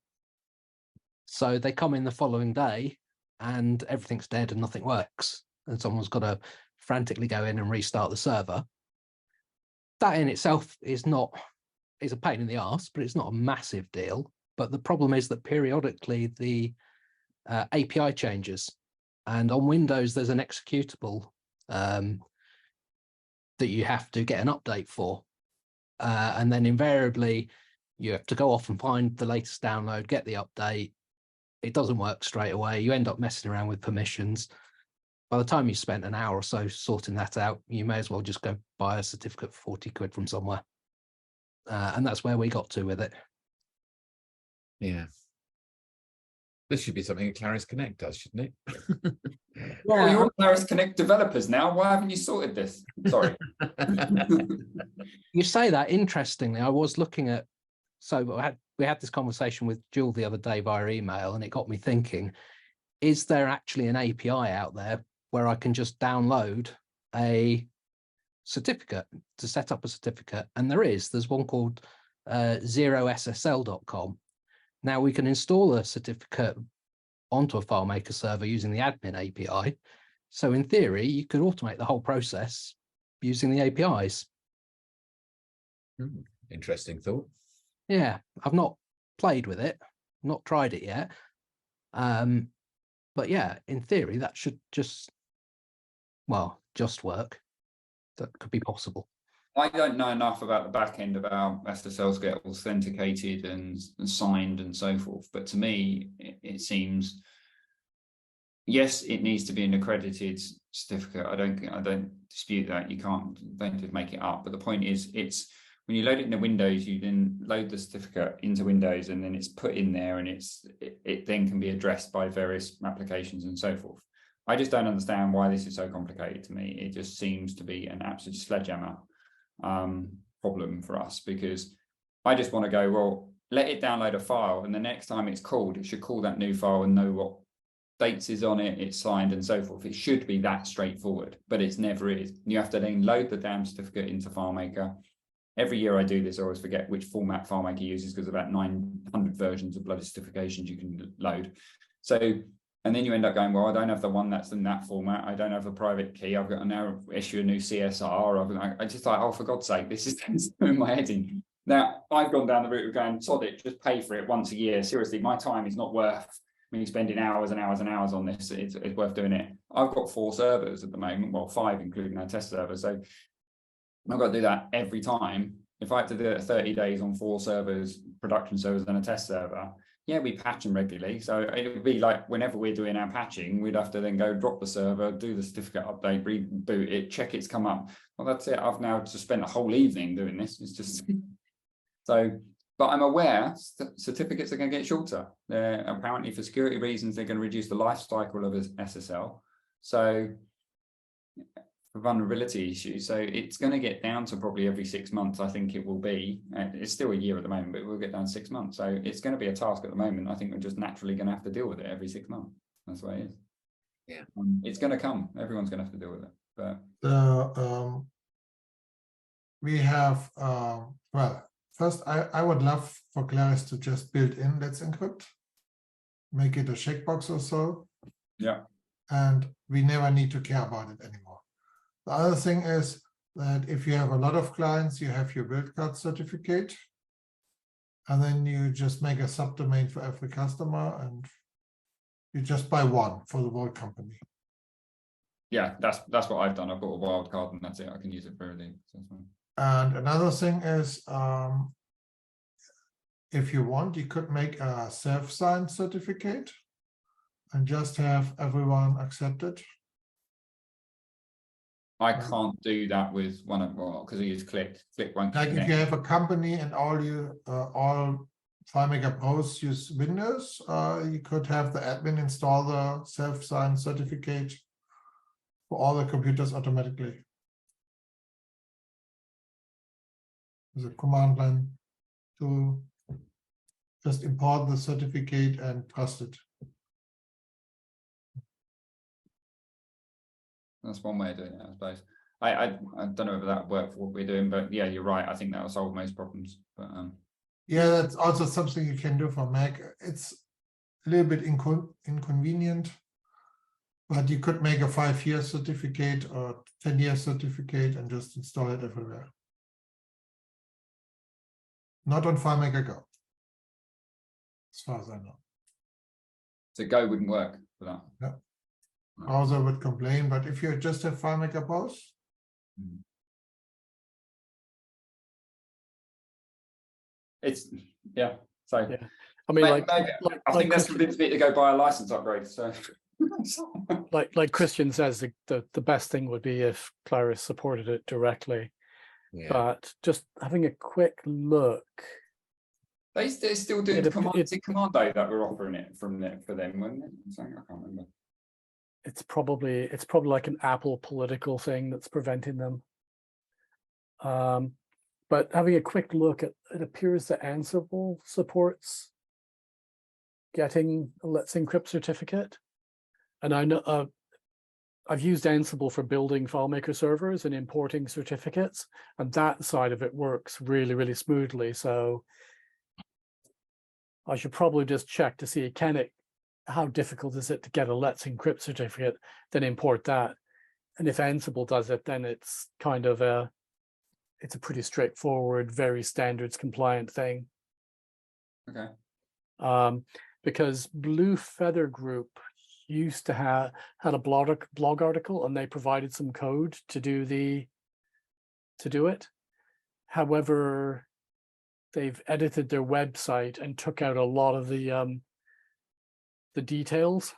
So they come in the following day and everything's dead and nothing works. And someone's got to frantically go in and restart the server. That in itself is a pain in the arse, but it's not a massive deal. But the problem is that periodically the API changes. And on Windows, there's an executable that you have to get an update for. And then invariably You have to go off and find the latest download, get the update. It doesn't work straight away. You end up messing around with permissions. By the time you spent an hour or so sorting that out, you may as well just go buy a certificate for 40 quid from somewhere. And that's where we got to with it. Yeah. This should be something that Claris Connect does, shouldn't it? Well, you're Claris Connect developers now. Why haven't you sorted this? Sorry. You say that, interestingly, I was looking at, so we had this conversation with Jul the other day via email, and it got me thinking, is there actually an API out there where I can just download a certificate to set up a certificate? And there's one called 0ssl.com. Now we can install a certificate onto a FileMaker server using the admin API. So in theory, you could automate the whole process using the APIs. Interesting thought. Yeah, I've not played with it, not tried it yet. But yeah, in theory, that should just work. That could be possible. I don't know enough about the back end of how SSLs get authenticated and signed and so forth. But to me, it seems, yes, it needs to be an accredited certificate. I don't dispute that. You don't just make it up. But the point is, it's when you load it into Windows, you then load the certificate into Windows, and then it's put in there, and it then can be addressed by various applications and so forth. I just don't understand why this is so complicated to me. It just seems to be an absolute sledgehammer problem for us, because I just want to go, well, let it download a file, and the next time it's called, it should call that new file and know what dates is on it, it's signed and so forth. It should be that straightforward, but it never is. You have to then load the damn certificate into FileMaker. Every year I do this, I always forget which format FileMaker uses, because about 900 versions of bloody certifications you can load. So, and then you end up going, well, I don't have the one that's in that format. I don't have the private key. I've got to now issue a new CSR. I just like, oh, for God's sake, this is doing my head in. Now, I've gone down the route of going, sod it, just pay for it once a year. Seriously, my time is not worth me spending hours and hours and hours on this. It's worth doing it. I've got 4 servers at the moment, well, 5, including our test server. So I've got to do that every time. If I had to do it 30 days on 4 servers, production servers and a test server, yeah, we patch them regularly. So it would be like whenever we're doing our patching, we'd have to then go drop the server, do the certificate update, reboot it, check it's come up. Well, that's it. I've now just spent a whole evening doing this. It's just so, but I'm aware certificates are going to get shorter. They're apparently, for security reasons, they're going to reduce the life cycle of an SSL. So for vulnerability issues. So it's going to get down to probably every 6 months. I think it will be. It's still a year at the moment, but we'll get down to 6 months. So it's going to be a task at the moment. I think we're just naturally going to have to deal with it every 6 months. That's the way it is. Yeah, it's going to come. Everyone's going to have to deal with it. But we have well, first I would love for Claris to just build in Let's Encrypt, make it a checkbox or so. Yeah. And we never need to care about it anymore. The other thing is that if you have a lot of clients, you have your build card certificate, and then you just make a subdomain for every customer, and you just buy one for the whole company. Yeah, that's what I've done. I've got a wild card, and that's it. I can use it for everything. So that's fine. And another thing is, if you want, you could make a self-signed certificate and just have everyone accept it. I can't do that with one of, well, because I use Click won't Like connect. if you have a company and all FileMaker pros use Windows, you could have the admin install the self-signed certificate for all the computers automatically. There's a command line to just import the certificate and trust it. That's one way of doing it, I suppose. I don't know if that would work for what we're doing, but yeah, you're right. I think that'll solve most problems. But yeah, that's also something you can do for Mac. It's a little bit inconvenient, but you could make a 5-year certificate or 10-year certificate and just install it everywhere. Not on FileMaker Go, as far as I know. so Go wouldn't work for that. Yeah. Browser would complain, but if you just have FileMaker pros, it's yeah. So Yeah. I mean, maybe, I think that's Christian, convinced me to go buy a license upgrade. So like Christian says, the best thing would be if Claris supported it directly. Yeah. But just having a quick look, they're still doing Commando that we're offering it for them, weren't it? I can't remember. it's probably like an Apple political thing that's preventing them. But having a quick look at, it appears that Ansible supports getting a Let's Encrypt certificate. And I know I've used Ansible for building FileMaker servers and importing certificates, and that side of it works really, really smoothly. So I should probably just check to see, how difficult is it to get a Let's Encrypt certificate, then import that. And if Ansible does it, then it's kind of it's a pretty straightforward, very standards compliant thing. Okay. Because Blue Feather Group used to had a blog article, and they provided some code to do it. However, they've edited their website and took out a lot of the details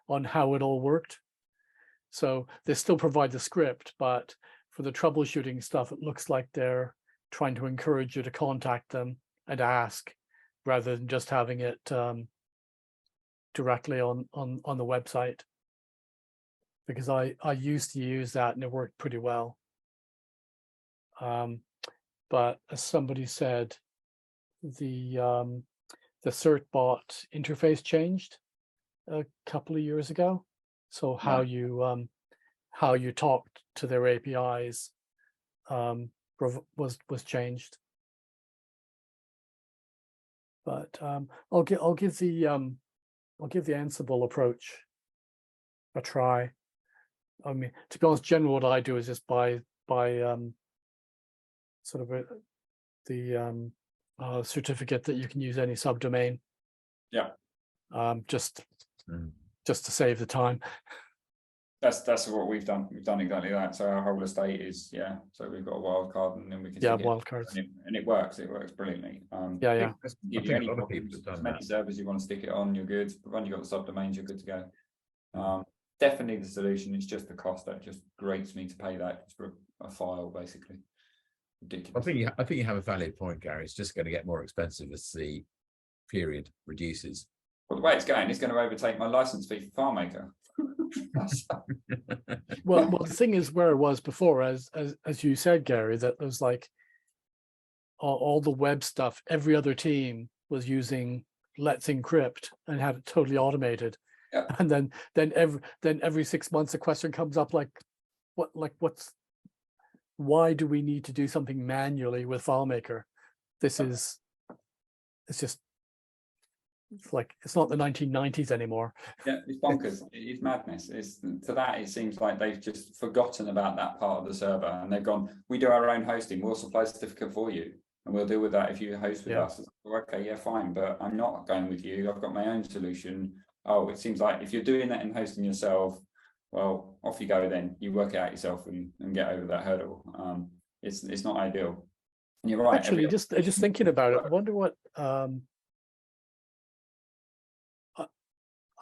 on how it all worked. So they still provide the script, but for the troubleshooting stuff, it looks like they're trying to encourage you to contact them and ask, rather than just having it directly on the website. Because I used to use that and it worked pretty well. But as somebody said, the CertBot interface changed a couple of years ago. So how you talked to their APIs was changed. But I'll give the Ansible approach a try. I mean, to be honest, generally what I do is just buy sort of the certificate that you can use any subdomain. Yeah. Just to save the time. That's what we've done. We've done exactly that. So our whole estate is so we've got a wildcard, and then we can wildcards, and it works. It works brilliantly. Yeah. Give you any problems, as many servers you want to stick it on, you're good. Provided you've got the subdomains, you're good to go. Definitely the solution. It's just the cost that just grates me to pay that for a file, basically. Ridiculous. I think you have a valid point, Gary. It's just going to get more expensive as the period reduces. Well, the way it's going to overtake my license fee for FileMaker. well, the thing is, where it was before, as you said, Gary, that there's like all the web stuff. Every other team was using Let's Encrypt and had it totally automated. Yeah. And then every 6 months a question comes up like, why do we need to do something manually with FileMaker? It's not the 1990s anymore. Yeah, it's bonkers. It's madness. It seems like they've just forgotten about that part of the server, and they've gone, we do our own hosting, we'll supply a certificate for you, and we'll deal with that if you host with us. Well, okay, yeah, fine, but I'm not going with you. I've got my own solution. Oh, it seems like if you're doing that and hosting yourself, well, off you go then. You work it out yourself and get over that hurdle. It's not ideal. And you're right. Actually, just thinking about it, I wonder what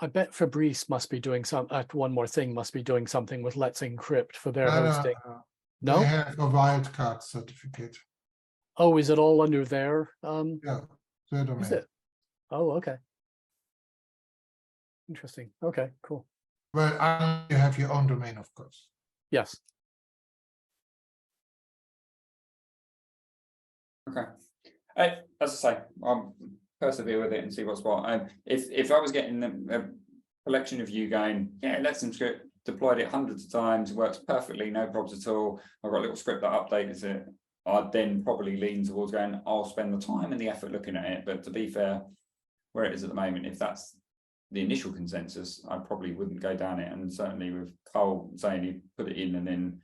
I bet Fabrice must be doing one more thing, must be doing something with Let's Encrypt for their hosting. No? They have a wildcard certificate. Oh, is it all under their Yeah, their domain. Is it? Oh, okay. Interesting. Okay, cool. Well, you have your own domain, of course. Yes. Okay. As I say, I'll persevere with it and see what's what. If I was getting a collection of you going, yeah, Let's Encrypt, deployed it hundreds of times, works perfectly, no problems at all, I've got a little script that updates it, I'd then probably lean towards going, I'll spend the time and the effort looking at it. But to be fair, where it is at the moment, if that's the initial consensus, I probably wouldn't go down it. And certainly with Cole saying he put it in and then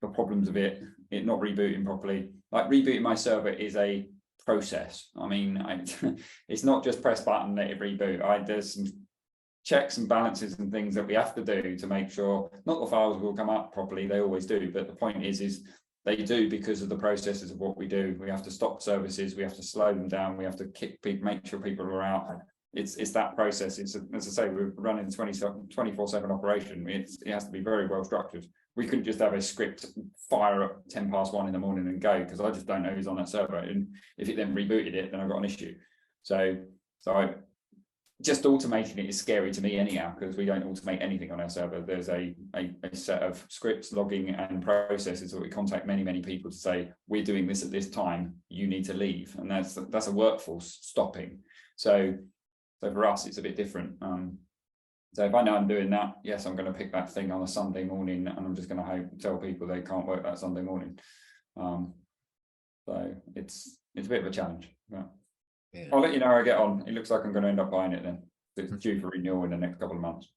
the problems of it not rebooting properly, like rebooting my server is a process. I mean, it's not just press button, let it reboot. There's some checks and balances and things that we have to do to make sure not the files will come up properly. They always do. But the point is they do because of the processes of what we do. We have to stop services, we have to slow them down, we have to make sure people are out. It's that process. It's, as I say, we're running 24/7 operation. It has to be very well structured. We couldn't just have a script fire at 1:10 in the morning and go, because I just don't know who's on that server. And if it then rebooted it, then I've got an issue. So just automating it is scary to me anyhow, because we don't automate anything on our server. There's a set of scripts, logging and processes that we contact many people to say, we're doing this at this time, you need to leave. And that's a workforce stopping. So for us, it's a bit different. So if I know I'm doing that, yes, I'm going to pick that thing on a Sunday morning, and I'm just going to tell people they can't work that Sunday morning. So it's a bit of a challenge. Yeah. Yeah. I'll let you know how I get on. It looks like I'm going to end up buying it then. It's due for renewal in the next couple of months.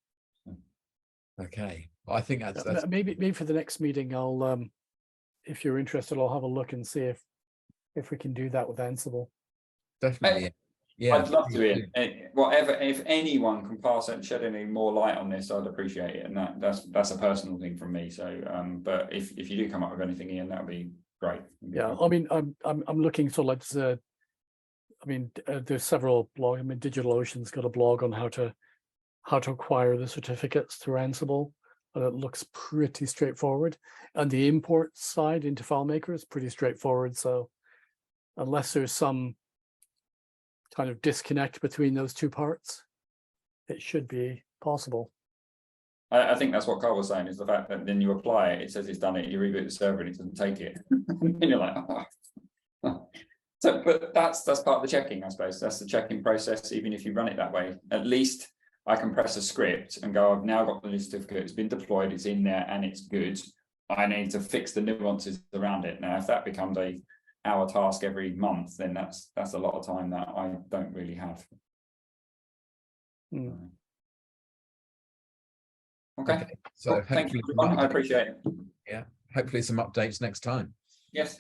Okay, well, I think that's maybe for the next meeting, I'll if you're interested, I'll have a look and see if we can do that with Ansible. Definitely. Yeah, I'd love to. Whatever, if anyone can pass and shed any more light on this, I'd appreciate it. And that's a personal thing from me. So, but if you do come up with anything, Ian, that would be great. Yeah, I mean, I'm looking for like there's several blogs. I mean, DigitalOcean's got a blog on how to acquire the certificates through Ansible, and it looks pretty straightforward. And the import side into FileMaker is pretty straightforward. So unless there's some kind of disconnect between those two parts, it should be possible. I think that's what Carl was saying, is the fact that then you apply it, it says it's done it, you reboot the server and it doesn't take it. And you're like, oh. So, but that's part of the checking, I suppose. That's the checking process. Even if you run it that way, at least I can press a script and go, I've now got the new certificate, it's been deployed, it's in there and it's good. I need to fix the nuances around it. Now, if that becomes a hour task every month, then that's a lot of time that I don't really have. Okay. So cool. Thank you, everyone. I appreciate it. Yeah, hopefully some updates next time. Yes.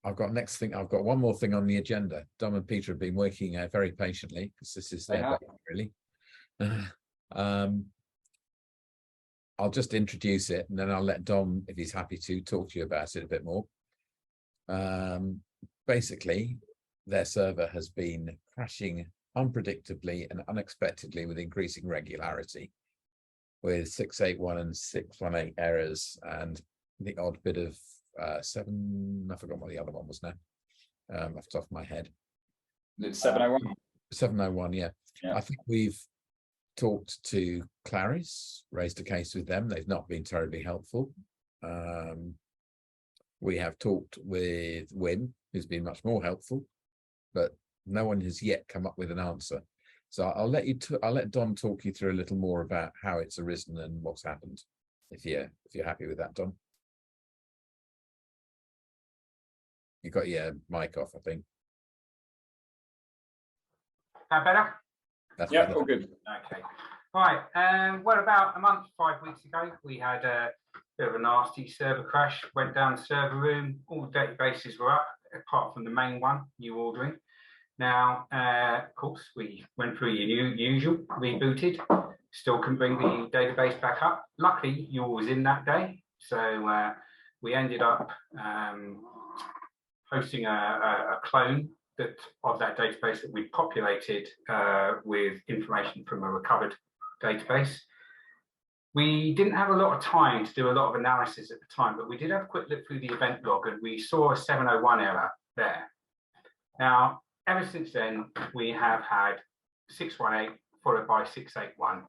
I've got one more thing on the agenda. Dom and Peter have been working very patiently, because this is their baby, really. I'll just introduce it, and then I'll let Dom, if he's happy to, talk to you about it a bit more. Basically, their server has been crashing unpredictably and unexpectedly with increasing regularity, with 681 and 618 errors, and the odd bit of 7. I forgot what the other one was now, off the top of my head. It's 701. 701, yeah. I think we've talked to Claris, raised a case with them. They've not been terribly helpful. We have talked with Wim, who's been much more helpful, but no one has yet come up with an answer. So I'll let Dom talk you through a little more about how it's arisen and what's happened, if you're happy with that, Dom. You got your mic off, I think. That better? That's yeah, better. all good. Okay. Right. Well, about a month, 5 weeks ago, we had a bit of a nasty server crash. Went down the server room. All the databases were up, apart from the main one, new ordering. Now, of course, we went through your usual, rebooted. Still couldn't bring the database back up. Luckily, you was in that day, so we ended up hosting a clone of that database that we populated with information from a recovered database. We didn't have a lot of time to do a lot of analysis at the time, but we did have a quick look through the event log and we saw a 701 error there. Now, ever since then, we have had 618 followed by 681,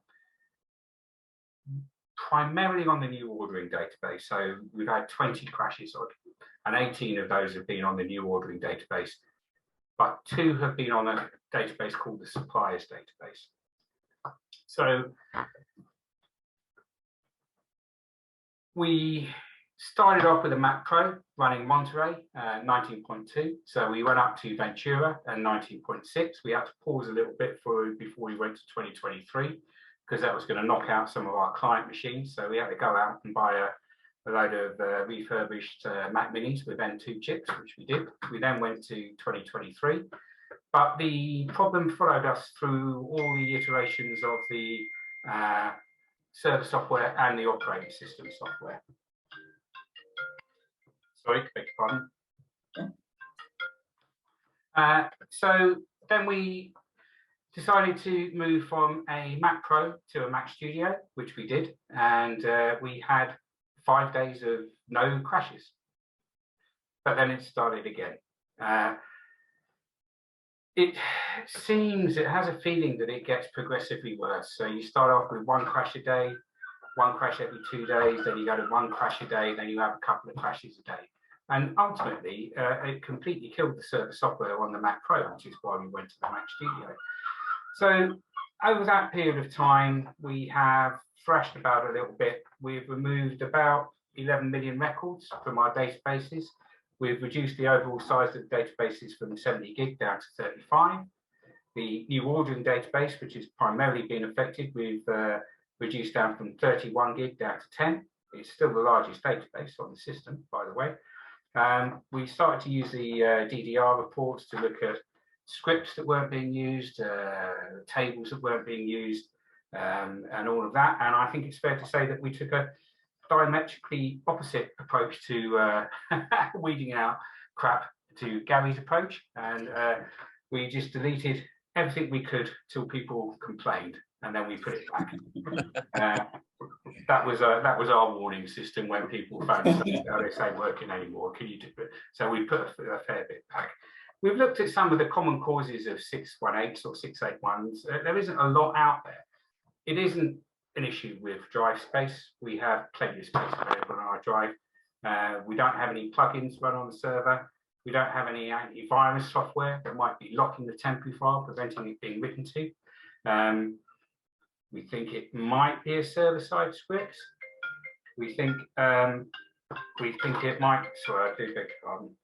primarily on the new ordering database. So we've had 20 crashes and 18 of those have been on the new ordering database, but 2 have been on a database called the suppliers database. So we started off with a Mac Pro running Monterey 19.2. So we went up to Ventura and 19.6. We had to pause a little bit before we went to 2023 because that was going to knock out some of our client machines. So we had to go out and buy a load of refurbished Mac Minis with M2 chips, which we did. We then went to 2023. But the problem followed us through all the iterations of the server software and the operating system software. Sorry, beg your pardon. So then we decided to move from a Mac Pro to a Mac Studio, which we did, and we had 5 days of no crashes. But then it started again. It has a feeling that it gets progressively worse. So you start off with 1 crash a day, 1 crash every 2 days, then you go to 1 crash a day, then you have a couple of crashes a day. And ultimately, it completely killed the server software on the Mac Pro, which is why we went to the Mac Studio. So over that period of time, we have thrashed about a little bit. We've removed about 11 million records from our databases. We've reduced the overall size of the databases from 70 gig down to 35. The new ordering database, which has primarily been affected, we've reduced down from 31 gig down to 10. It's still the largest database on the system, by the way. We started to use the DDR reports to look at scripts that weren't being used, tables that weren't being used, and all of that. And I think it's fair to say that we took a diametrically opposite approach to weeding out crap to Gary's approach, and we just deleted everything we could till people complained, and then we put it back. That was our warning system when people found us, oh, this ain't working anymore. Can you do it? So we put a fair bit back. We've looked at some of the common causes of 618s or 681s. There isn't a lot out there. It isn't an issue with drive space. We have plenty of space available on our drive. We don't have any plugins run on the server. We don't have any antivirus software that might be locking the temporary file, preventing it being written to. We think it might be a server-side script. We think it might. Sorry, I do beg your pardon.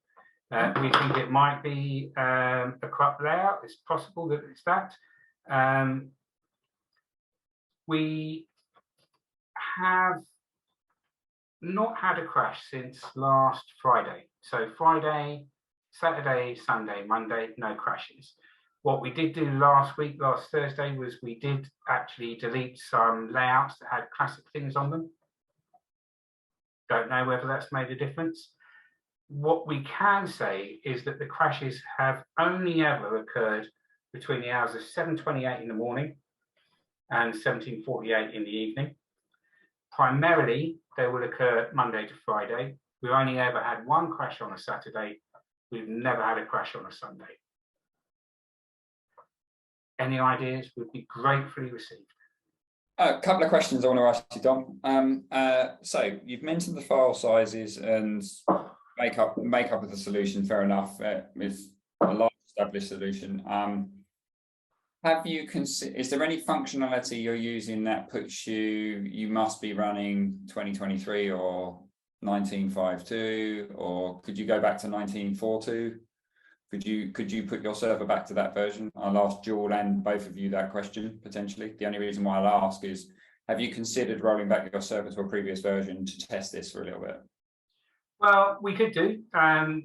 We think it might be a corrupt layout. It's possible that it's that. We have not had a crash since last Friday. So Friday, Saturday, Sunday, Monday, no crashes. What we did do last week, last Thursday, was we did actually delete some layouts that had classic things on them. Don't know whether that's made a difference. What we can say is that the crashes have only ever occurred between the hours of 7:28 in the morning and 17:48 in the evening. Primarily, they will occur Monday to Friday. We've only ever had 1 crash on a Saturday. We've never had a crash on a Sunday. Any ideas would be gratefully received. A couple of questions I want to ask you, Dom. So you've mentioned the file sizes and makeup of the solution. Fair enough. It's a large established solution. Have you is there any functionality you're using that puts you must be running 2023 or 1952, or could you go back to 1942? Could you put your server back to that version? I'll ask Jul and both of you that question potentially. The only reason why I'll ask is, have you considered rolling back your server to a previous version to test this for a little bit? Well, we could do.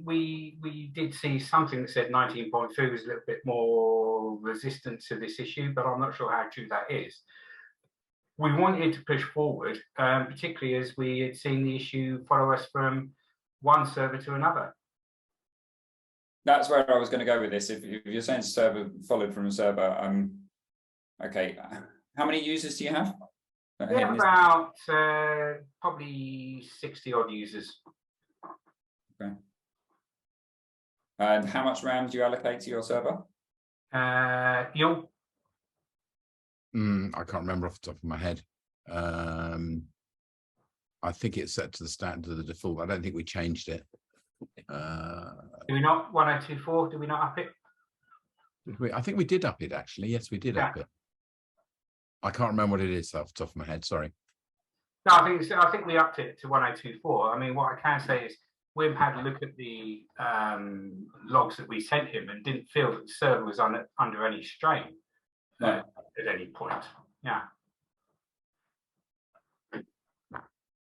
We did see something that said 19.2 was a little bit more resistant to this issue, but I'm not sure how true that is. We wanted to push forward, particularly as we had seen the issue follow us from one server to another. That's where I was going to go with this. If you're saying server followed from a server, okay. How many users do you have? We have about probably 60 odd users. Okay. And how much RAM do you allocate to your server? Jul? I can't remember off the top of my head. I think it's set to the standard of the default. I don't think we changed it. Do we not 1024? Do we not up it? I think we did up it actually. Yes, we did up it. I can't remember what it is off the top of my head. Sorry. No, I think we upped it to 1024. I mean, what I can say is Wim had a look at the logs that we sent him and didn't feel that the server was under any strain at any point. Yeah.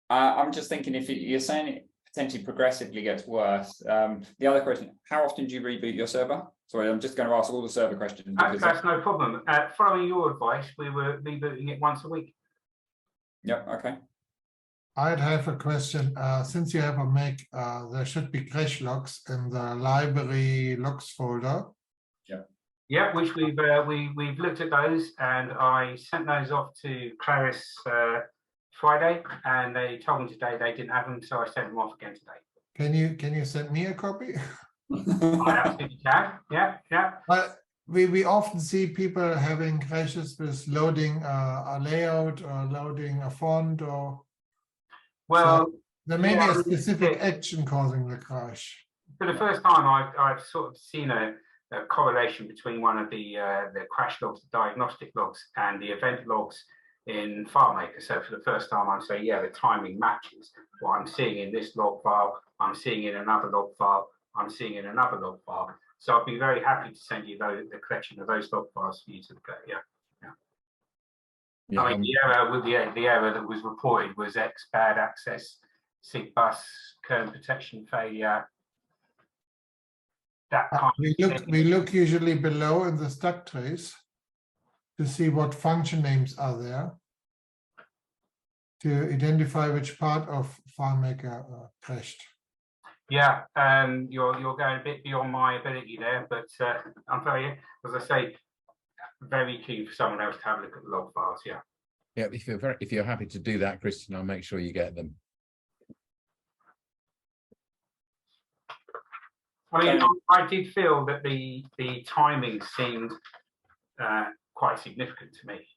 I'm just thinking, if you're saying it potentially progressively gets worse. The other question, how often do you reboot your server? Sorry, I'm just going to ask all the server questions. That's no problem. Following your advice, we were rebooting it once a week. Yep, okay. I'd have a question. Since you have a Mac, there should be crash logs in the library logs folder. Yeah, which we've looked at those, and I sent those off to Claris Friday, and they told me today they didn't have them, so I sent them off again today. Can you send me a copy? I absolutely can. Yeah. But we often see people having crashes with loading a layout or loading a font, or Well, there may be yeah, a specific action causing the crash. for the first time, I've sort of seen a correlation between one of the crash logs, the diagnostic logs, and the event logs in FileMaker. So for the first time, I'm saying, yeah, the timing matches what I'm seeing in this log file, I'm seeing in another log file, I'm seeing in another log file. So I'd be very happy to send you the collection of those log files for you to look at. Yeah, I mean, the error that was reported was X bad access, SIG bus, kernel protection failure. That kind We look usually below in the stack trace to see what function names are there, to identify which part of FileMaker crashed. Yeah, you're going a bit beyond my ability there, but I'm very, as I say, very keen for someone else to have a look at the log files. Yeah. Yeah, if you're happy to do that, Christian, I'll make sure you get them. I mean, I did feel that the timing seemed quite significant to me.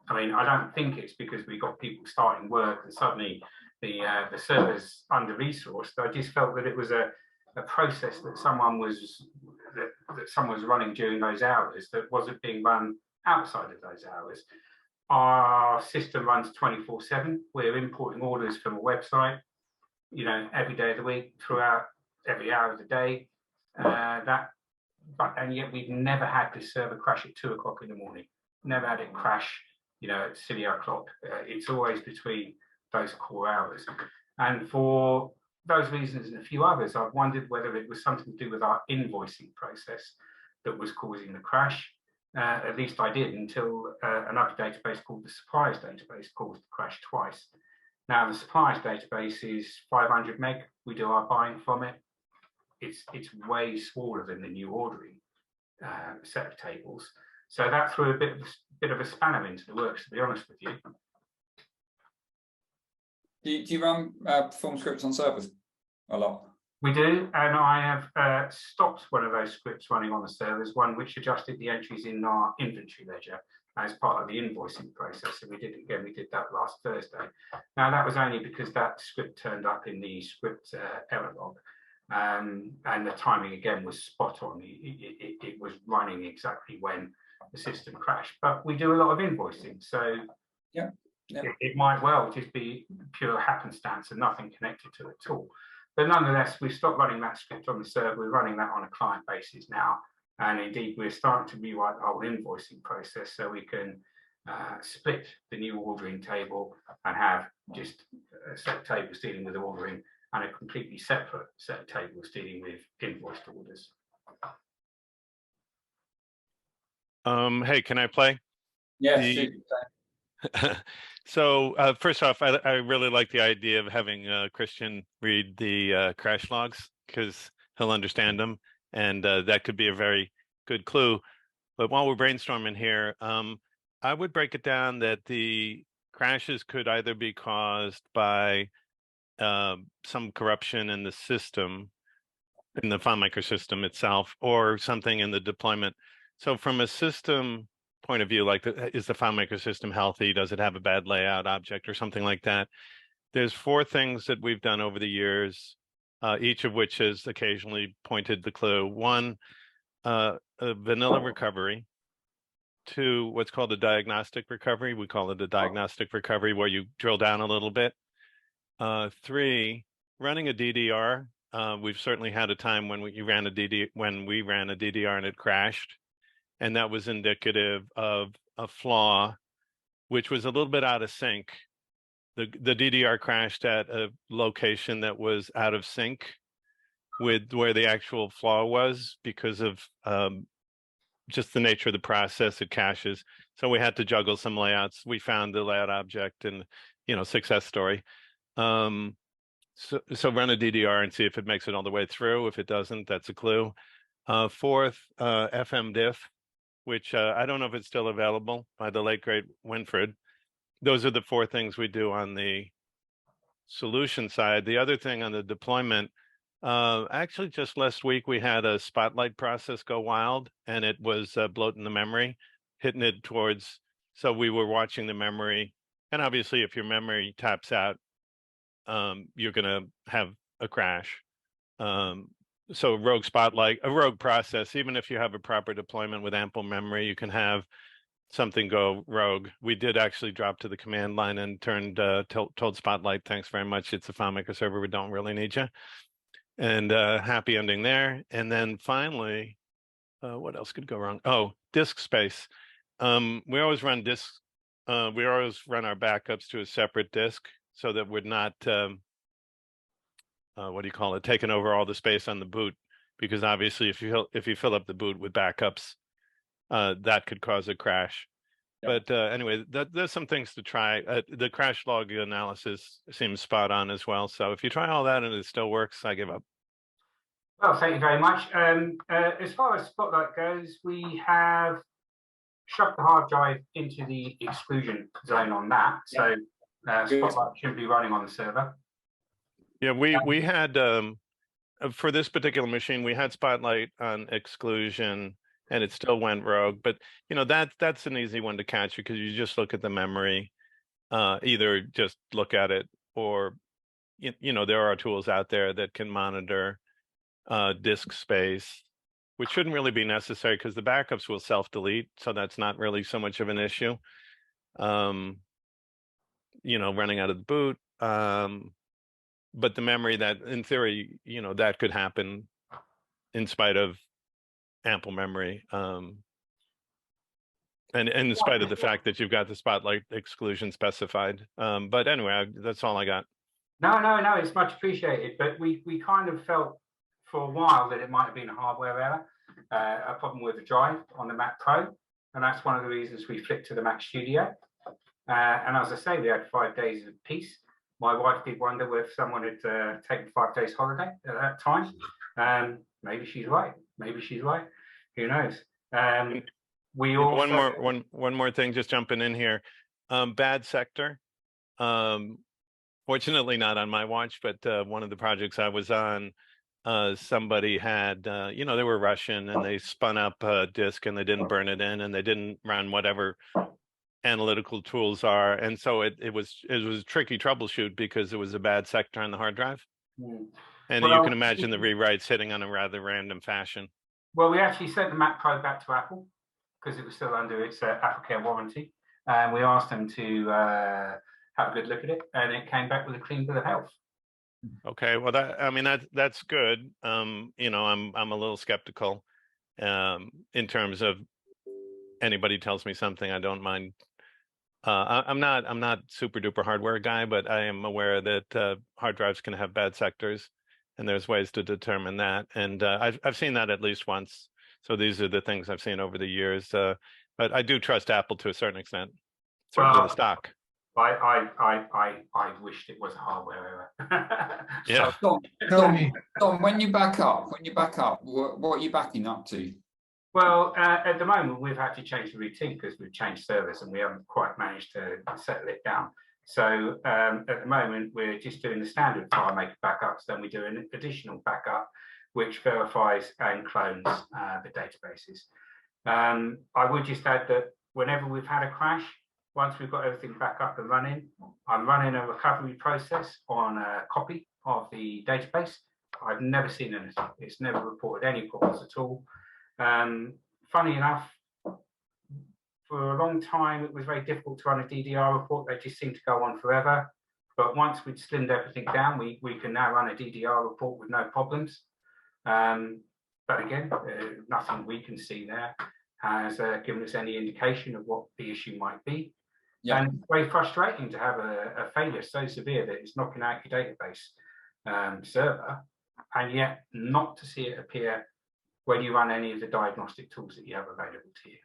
I mean, I don't think it's because we got people starting work and suddenly the server's under resourced. I just felt that it was a process that someone was running during those hours that wasn't being run outside of those hours. Our system runs 24/7. We're importing orders from a website, every day of the week, throughout every hour of the day. And yet we've never had this server crash at 2 o'clock in the morning. Never had it crash, at silly o'clock. It's always between those core hours. And for those reasons and a few others, I've wondered whether it was something to do with our invoicing process that was causing the crash. At least I did until another database called the suppliers database caused the crash twice. Now the suppliers database is 500 meg. We do our buying from it. It's way smaller than the new ordering set of tables. So that threw a bit of a spanner into the works, to be honest with you. Do you run perform scripts on servers a lot? We do, and I have stopped one of those scripts running on the servers, one which adjusted the entries in our inventory ledger as part of the invoicing process. And we did that last Thursday. Now that was only because that script turned up in the script error log. And the timing again was spot on. It was running exactly when the system crashed. But we do a lot of invoicing, so it might well just be pure happenstance and nothing connected to it at all. But nonetheless, we've stopped running that script on the server. We're running that on a client basis now, and indeed we're starting to rewrite the whole invoicing process so we can split the new ordering table and have just a set of tables dealing with ordering and a completely separate set of tables dealing with invoiced orders. Hey, can I play? Yes. So first off, I really like the idea of having Christian read the crash logs because he'll understand them, and that could be a very good clue. But while we're brainstorming here, I would break it down that the crashes could either be caused by some corruption in the system, in the FileMaker system itself, or something in the deployment. So from a system point of view, like is the FileMaker system healthy? Does it have a bad layout object or something like that? There's 4 things that we've done over the years, each of which has occasionally pointed the clue. 1, a vanilla recovery. 2, what's called a diagnostic recovery. We call it a diagnostic recovery where you drill down a little bit. 3, running a DDR. We've certainly had a time when we ran a DDR and it crashed. And that was indicative of a flaw, which was a little bit out of sync. The DDR crashed at a location that was out of sync with where the actual flaw was because of just the nature of the process. It caches. So we had to juggle some layouts. We found the layout object and, success story. So run a DDR and see if it makes it all the way through. If it doesn't, that's a clue. Fourth, FMDiff, which I don't know if it's still available by the late great Winfred. Those are the four things we do on the solution side. The other thing on the deployment, actually just last week we had a Spotlight process go wild, and it was bloating the memory, hitting it towards, so we were watching the memory, and obviously if your memory taps out, you're going to have a crash. So rogue Spotlight, a rogue process, even if you have a proper deployment with ample memory, you can have something go rogue. We did actually drop to the command line and told Spotlight, thanks very much, it's a FileMaker server, we don't really need you. And happy ending there. And then finally, what else could go wrong? Oh, disk space. We always run disks. We always run our backups to a separate disk so that we're not, what do you call it, taking over all the space on the boot. Because obviously if you fill up the boot with backups, that could cause a crash. Yep. But anyway, there's some things to try. The crash log analysis seems spot on as well. So if you try all that and it still works, I give up. Well, thank you very much. As far as Spotlight goes, we have shoved the hard drive into the exclusion zone on that. So Spotlight should be running on the server. Yeah, we had, for this particular machine, we had Spotlight on exclusion, and it still went rogue. But you know, that's an easy one to catch because you just look at the memory, either just look at it, or you know, there are tools out there that can monitor disk space, which shouldn't really be necessary because the backups will self-delete, so that's not really so much of an issue. You know, running out of the boot, but the memory, that in theory, you know, that could happen in spite of ample memory, and in spite of the fact that you've got the Spotlight exclusion specified. But anyway, that's all I got. No, it's much appreciated. But we kind of felt for a while that it might have been a hardware error, a problem with the drive on the Mac Pro, and that's one of the reasons we flipped to the Mac Studio. And as I say, we had 5 days of peace. My wife did wonder if someone had taken 5 days holiday at that time. Maybe she's right. Maybe she's right. Who knows? We also one more thing, just jumping in here. Bad sector. Fortunately, not on my watch, but one of the projects I was on, somebody had, you know, they were Russian and they spun up a disk and they didn't burn it in and they didn't run whatever analytical tools are, and so it was a tricky troubleshoot because it was a bad sector on the hard drive. And you can imagine the rewrites hitting on a rather random fashion. Well, we actually sent the Mac Pro back to Apple because it was still under its AppleCare warranty, and we asked them to have a good look at it, and it came back with a clean bill of health. Okay, well, that's good. You know, I'm a little skeptical in terms of anybody tells me something, I don't mind. I'm not super duper hardware guy, but I am aware that hard drives can have bad sectors, and there's ways to determine that. And I've seen that at least once. So these are the things I've seen over the years. But I do trust Apple to a certain extent. Certainly the stock. I wished it was a hardware error. Yeah. So, Don, when you back up, what are you backing up to? Well, at the moment, we've had to change the routine because we've changed servers and we haven't quite managed to settle it down. So at the moment, we're just doing the standard FileMaker backups. Then we do an additional backup, which verifies and clones the databases. I would just add that whenever we've had a crash, once we've got everything back up and running, I'm running a recovery process on a copy of the database. I've never seen anything. It's never reported any problems at all. Funny enough, for a long time, it was very difficult to run a DDR report. They just seemed to go on forever. But once we'd slimmed everything down, we can now run a DDR report with no problems. But again, nothing we can see there has given us any indication of what the issue might be. Yeah. And it's very frustrating to have a failure so severe that it's knocking out your database server, and yet not to see it appear when you run any of the diagnostic tools that you have available to you.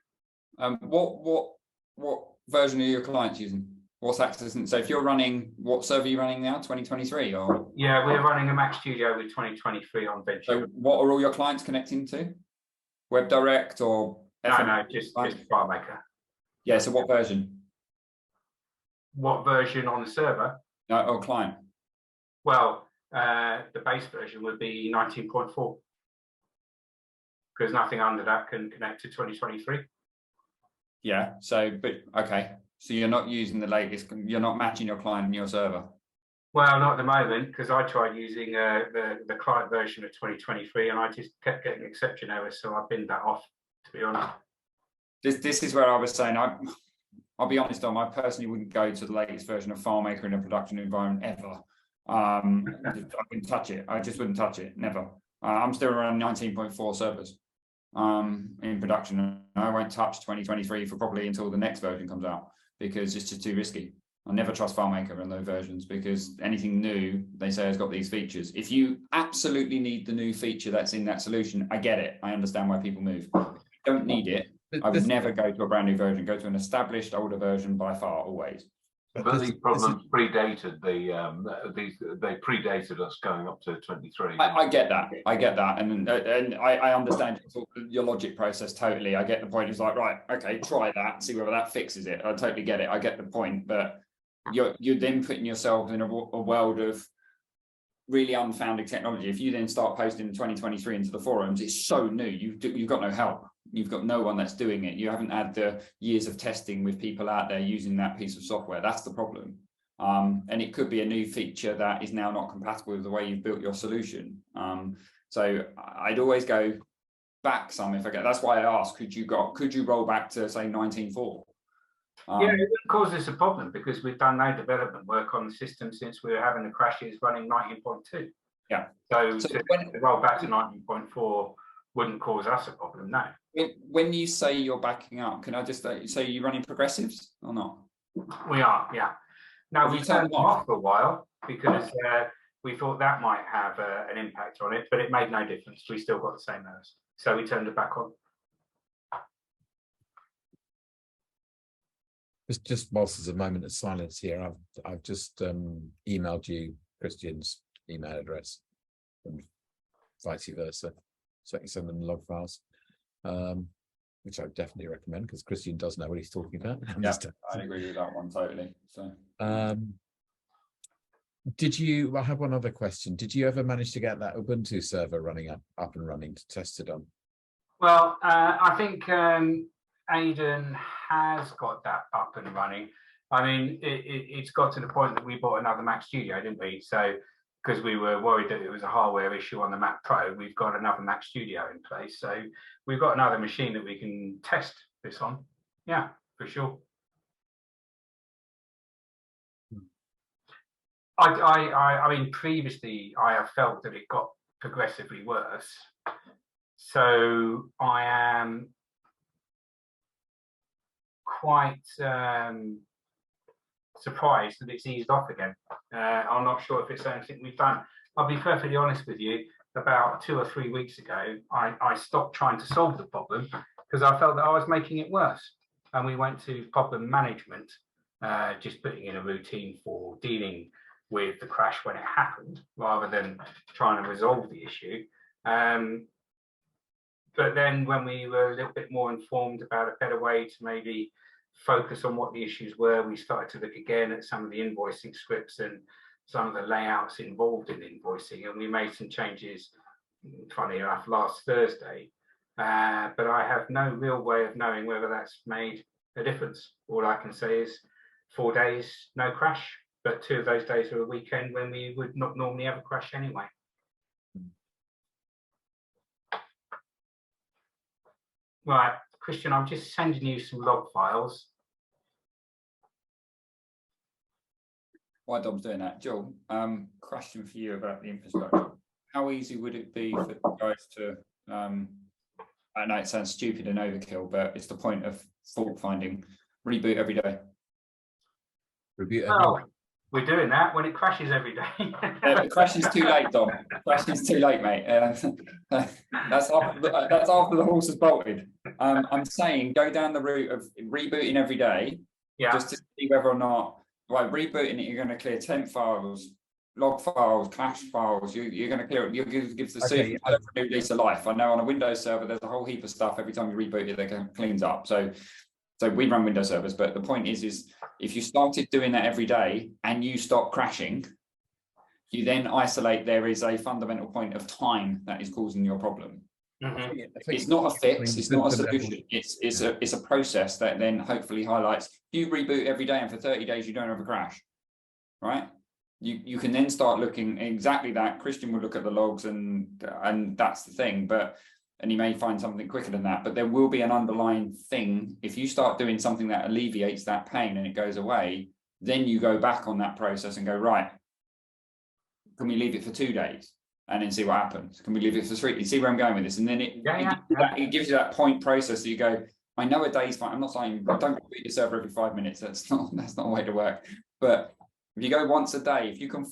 What version are your clients using? What's accessing? So if you're running, what server are you running now? 2023 or? Yeah, we're running a Mac Studio with 2023 on Ventura. So what are all your clients connecting to? WebDirect or? No, just FileMaker. Yeah. So what version? What version on the server? No, or client? Well, the base version would be 19.4 because nothing under that can connect to 2023. Yeah. So, but okay. So you're not using the latest. You're not matching your client and your server. Well, not at the moment, because I tried using the client version of 2023 and I just kept getting exception errors, so I binned that off, to be honest. This is where I was saying, I'll be honest, Dom, I personally wouldn't go to the latest version of FileMaker in a production environment ever. I wouldn't touch it. I just wouldn't touch it, never. I'm still around 19.4 servers in production. I won't touch 2023 for probably until the next version comes out because it's just too risky. I never trust FileMaker in those versions because anything new they say has got these features. If you absolutely need the new feature that's in that solution, I get it. I understand why people move. If you don't need it, I would never go to a brand new version. Go to an established older version by far, always. But these problems predated they predated us going up to 23. I get that. I get that, and I understand your logic process totally. I get the point. It's like, right, okay, try that, see whether that fixes it. I totally get it. I get the point, but you're then putting yourself in a world of really unfounded technology. If you then start posting 2023 into the forums, it's so new. You've got no help. You've got no one that's doing it. You haven't had the years of testing with people out there using that piece of software. That's the problem. And it could be a new feature that is now not compatible with the way you've built your solution. So I'd always go back some if I get. That's why I asked, could you roll back to say 19.4? Yeah, it wouldn't cause us a problem because we've done no development work on the system since we were having the crashes running 19.2. Yeah. So to roll back to 19.4 wouldn't cause us a problem, no. When you say you're backing up, can I just say you're running progressives or not? We are, yeah. Now we turned them off for a while because we thought that might have an impact on it, but it made no difference. We still got the same errors, so we turned it back on. Just whilst there's a moment of silence here, I've just emailed you Christian's email address and vice versa, so I can send them log files, which I would definitely recommend because Christian does know what he's talking about. Yeah, I agree with that one totally. So, I have one other question. Did you ever manage to get that Ubuntu server running up and running to test it on? Well, I think Aidan has got that up and running. I mean, it's got to the point that we bought another Mac Studio, didn't we? So, because we were worried that it was a hardware issue on the Mac Pro, we've got another Mac Studio in place. So we've got another machine that we can test this on. Yeah, for sure. I mean, previously I have felt that it got progressively worse. So I am quite surprised that it's eased off again. I'm not sure if it's anything we've done. I'll be perfectly honest with you, about 2 or 3 weeks ago, I stopped trying to solve the problem because I felt that I was making it worse. And we went to problem management, just putting in a routine for dealing with the crash when it happened, rather than trying to resolve the issue. But then when we were a little bit more informed about a better way to maybe focus on what the issues were, we started to look again at some of the invoicing scripts and some of the layouts involved in invoicing, and we made some changes, funny enough, last Thursday. But I have no real way of knowing whether that's made a difference. All I can say is 4 days, no crash, but 2 of those days were a weekend when we would not normally have a crash anyway. Right, Christian, I'm just sending you some log files. While Dom's doing that, Jul, question for you about the infrastructure. How easy would it be for the guys to, I know it sounds stupid and overkill, but it's the point of fault finding, reboot every day? Reboot every Well, day. we're doing that when it crashes every day. The crash is too late, Dom. Crash is too late, mate. That's after the horse has bolted. I'm saying go down the route of rebooting every day, Yeah. just to see whether or not by rebooting it, you're going to clear temp files, log files, cache files. You're going to clear it. You're going to give the server a new lease of life. I know on a Windows server, there's a whole heap of stuff. Every time you reboot it, it cleans up. So we run Windows servers, but the point is if you started doing that every day and you stop crashing, you then isolate there is a fundamental point of time that is causing your problem. Mhm. It's not a fix, it's not a solution, it's a process that then hopefully highlights, you reboot every day and for 30 days you don't have a crash, right? You can then start looking exactly that. Christian would look at the logs and that's the thing, and he may find something quicker than that, but there will be an underlying thing. If you start doing something that alleviates that pain and it goes away, then you go back on that process and go, right, can we leave it for 2 days? And then see what happens. Can we leave it for 3? You see where I'm going with this? And then it gives you that point process that you go, I know a day's fine. I'm not saying don't reboot your server every 5 minutes. That's not a way to work. But if you go once a day, if you can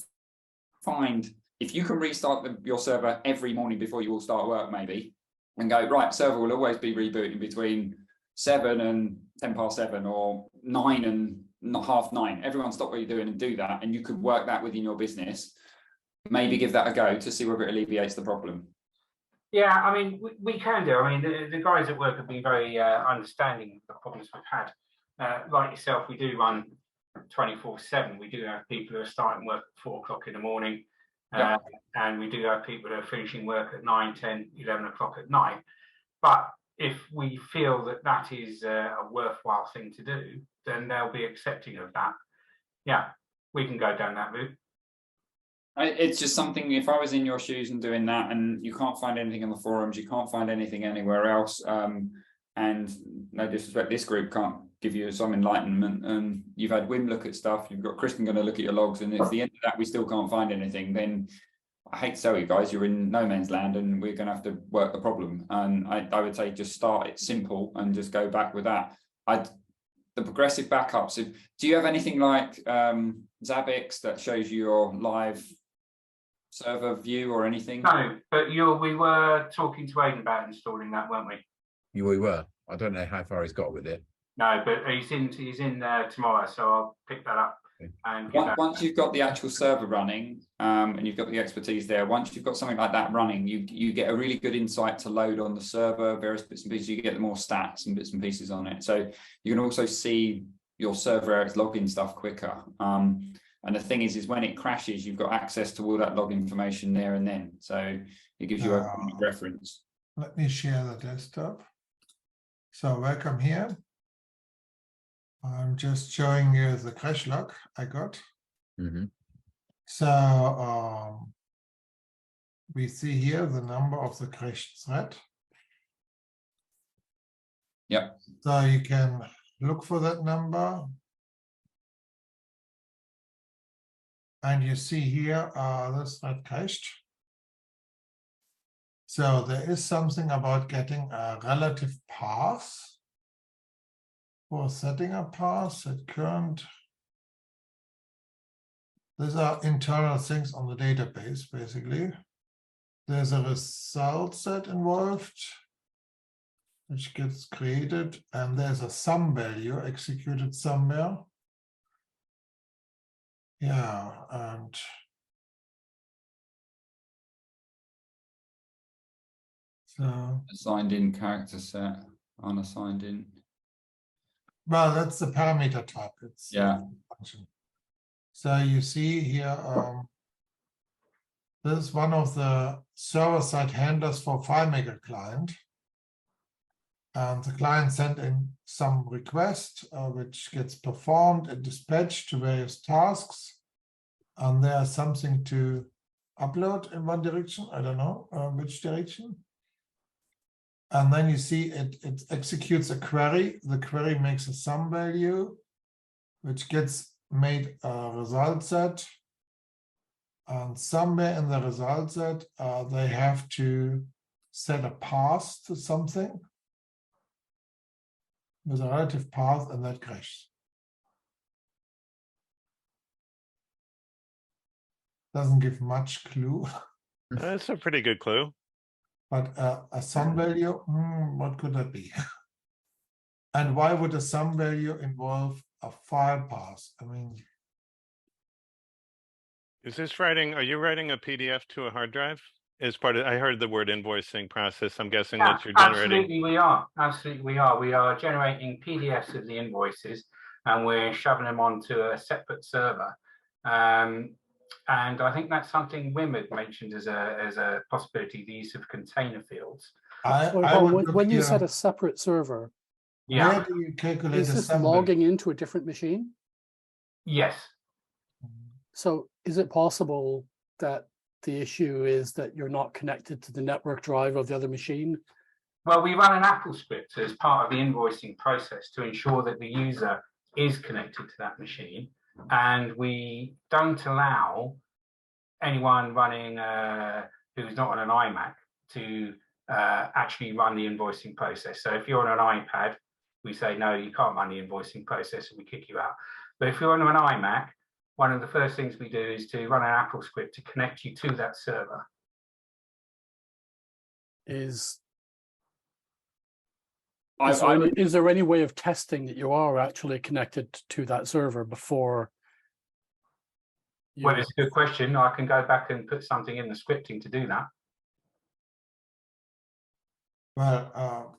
restart your server every morning before you all start work, maybe, and go, right, server will always be rebooting between 7 and 7:10 or 9 and not 9:30. Everyone stop what you're doing and do that. And you could work that within your business. Maybe give that a go to see whether it alleviates the problem. Yeah, I mean, we can do. I mean, the guys at work have been very understanding of the problems we've had. Like yourself, we do run 24/7. We do have people who are starting work at 4 o'clock in the morning. And we do have people who are finishing work at 9, 10, 11 o'clock at night. But if we feel that is a worthwhile thing to do, then they'll be accepting of that. Yeah, we can go down that route. It's just something, if I was in your shoes and doing that and you can't find anything on the forums, you can't find anything anywhere else, and no disrespect, this group can't give you some enlightenment, and you've had Wim look at stuff, you've got Kristen going to look at your logs, and if at the end of that we still can't find anything, then I hate to tell you guys, you're in no man's land and we're going to have to work the problem. And I would say just start it simple and just go back with that. The progressive backups, do you have anything like Zabbix that shows you your live server view or anything? No, but we were talking to Aidan about installing that, weren't we? We were. I don't know how far he's got with it. No, but he's in there tomorrow, so I'll pick that up. And once you've got the actual server running, and you've got the expertise there, once you've got something like that running, you get a really good insight to load on the server, various bits and pieces. You get more stats and bits and pieces on it. So you can also see your server login stuff quicker. And the thing is when it crashes, you've got access to all that log information there and then. So it gives you a reference. Let me share the desktop. So welcome here. I'm just showing you the crash log I got. Mm-hmm. So we see here the number of the crashed thread. Yep. So you can look for that number. And you see here this thread cached. So there is something about getting a relative path for setting a path at current. These are internal things on the database, basically. There's a result set involved, which gets created, and there's a sum value executed somewhere. Yeah, and so Assigned in character set, unassigned in. Well, that's the parameter type. It's function. So you see here, this is one of the server-side handlers for FileMaker client. And the client sent in some request, which gets performed and dispatched to various tasks. And there's something to upload in one direction. I don't know which direction. And then you see it executes a query. The query makes a sum value, which gets made a result set. And somewhere in the result set, they have to set a path to something with a relative path, and that crashes. Doesn't give much clue. That's a pretty good clue. But a sum value, what could that be? And why would a sum value involve a file path? I mean, Is this writing, are you writing a PDF to a hard drive? As part of, I heard the word invoicing process. I'm guessing Yeah, that you're generating. absolutely we are. Absolutely we are. We are generating PDFs of the invoices and we're shoving them onto a separate server. And I think that's something Wim had mentioned as a possibility, the use of container fields. When you said a separate server, Yeah. Where do you calculate is this assembly? logging into a different machine? Yes. So is it possible that the issue is that you're not connected to the network drive of the other machine? Well, we run an Apple script as part of the invoicing process to ensure that the user is connected to that machine. And we don't allow anyone running who's not on an iMac to actually run the invoicing process. So if you're on an iPad, we say, no, you can't run the invoicing process and we kick you out. But if you're on an iMac, one of the first things we do is to run an Apple script to connect you to that server. Is there any way of testing that you are actually connected to that server before? Well, it's a good question. I can go back and put something in the scripting to do that. Well,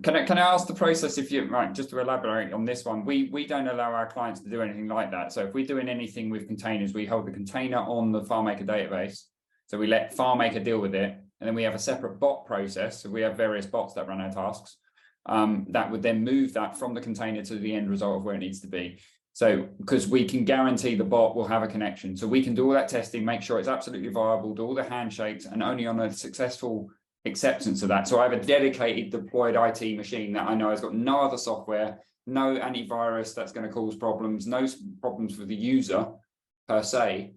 Can I ask the process if you, right, just to elaborate on this one, we don't allow our clients to do anything like that. So if we're doing anything with containers, we hold the container on the FileMaker database. So we let FileMaker deal with it. And then we have a separate bot process. So we have various bots that run our tasks that would then move that from the container to the end result of where it needs to be. So because we can guarantee the bot will have a connection. So we can do all that testing, make sure it's absolutely viable, do all the handshakes, and only on a successful acceptance of that. So I have a dedicated deployed IT machine that I know has got no other software, no antivirus that's going to cause problems, no problems for the user per se.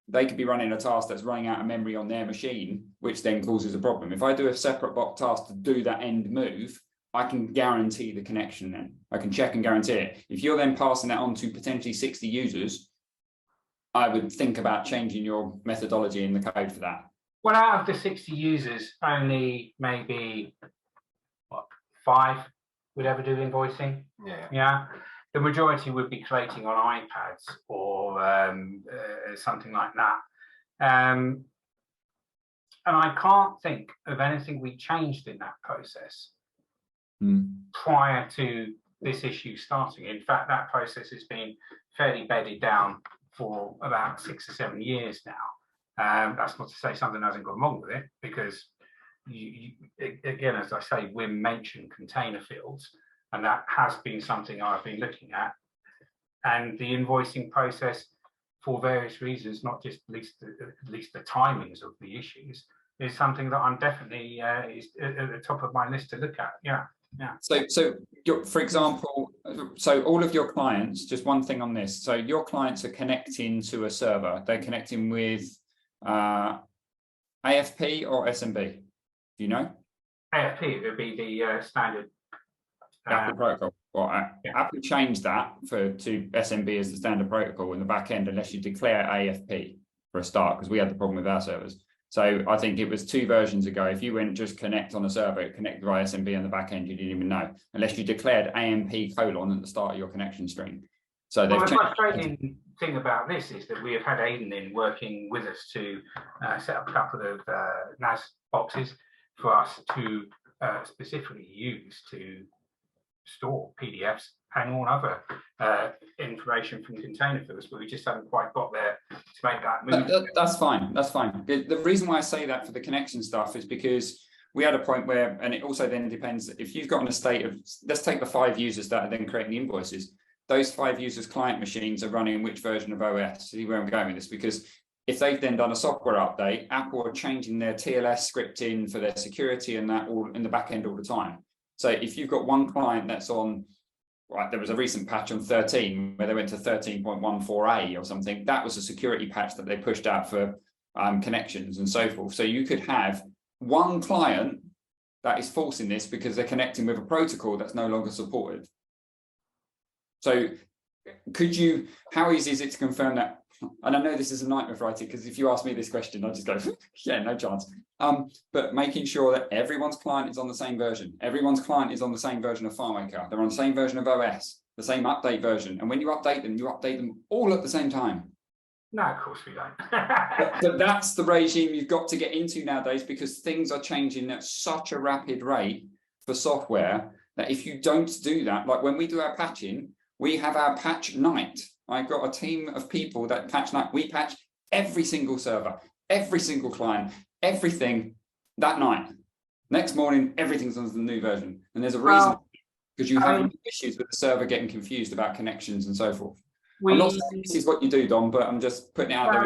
They could be running a task that's running out of memory on their machine, which then causes a problem. If I do a separate bot task to do that end move, I can guarantee the connection then. I can check and guarantee it. If you're then passing that on to potentially 60 users, I would think about changing your methodology in the code for that. Well, out of the 60 users, only maybe, what, 5 would ever do invoicing? Yeah. The majority would be creating on iPads or something like that. And I can't think of anything we changed in that process prior to this issue starting. In fact, that process has been fairly bedded down for about 6 or 7 years now. That's not to say something hasn't gone wrong with it, because again, as I say, Wim mentioned container fields, and that has been something I've been looking at. And the invoicing process, for various reasons, not just at least the timings of the issues, is something that I'm definitely is at the top of my list to look at. Yeah. So for example, so all of your clients, just one thing on this. So your clients are connecting to a server. They're connecting with AFP or SMB? Do you know? AFP would be the standard Apple protocol. Well, yeah. Apple changed that to SMB as the standard protocol in the back end, unless you declare AFP for a start, because we had the problem with our servers. So I think it was 2 versions ago. If you went just connect on a server, it connected via SMB on the back end, you didn't even know, unless you declared AMP : at the start of your connection string. So the frustrating thing about this is that we have had Aidan in working with us to set up a couple of NAS boxes for us to specifically use to store PDFs and all other information from container fields, but we just haven't quite got there to make that move. That's fine. That's fine. The reason why I say that for the connection stuff is because we had a point where, and it also then depends, if you've got an estate of, let's take the 5 users that are then creating the invoices. Those 5 users' client machines are running which version of OS? See where I'm going with this? Because if they've then done a software update, Apple are changing their TLS scripting for their security and that all in the back end all the time. So if you've got one client that's on, right, there was a recent patch on 13 where they went to 13.14a or something. That was a security patch that they pushed out for connections and so forth. So you could have one client that is forcing this because they're connecting with a protocol that's no longer supported. So could you, how easy is it to confirm that? And I know this is a nightmare for IT, because if you ask me this question, I just go, yeah, no chance. But making sure that everyone's client is on the same version. Everyone's client is on the same version of FileMaker. They're on the same version of OS, the same update version. And when you update them all at the same time. No, of course we don't. But that's the regime you've got to get into nowadays, because things are changing at such a rapid rate for software that if you don't do that, like when we do our patching, we have our patch night. I've got a team of people that patch night. We patch every single server, every single client, everything that night. Next morning, everything's on the new version. And there's a reason, because you have issues with the server getting confused about connections and so forth. I'm not saying this is what you do, Dom, but I'm just putting it out there.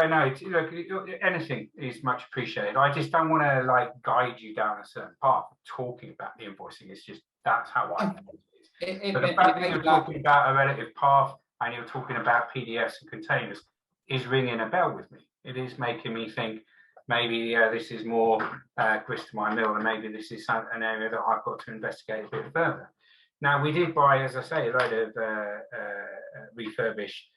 No. Look, anything is much appreciated. I just don't want to like guide you down a certain path. Talking about the invoicing, it's just that's how I think it is. But the fact that you're talking about a relative path and you're talking about PDFs and containers is ringing a bell with me. It is making me think maybe this is more grist to my mill, and maybe this is an area that I've got to investigate a bit further. Now, we did buy, as I say, a load of refurbished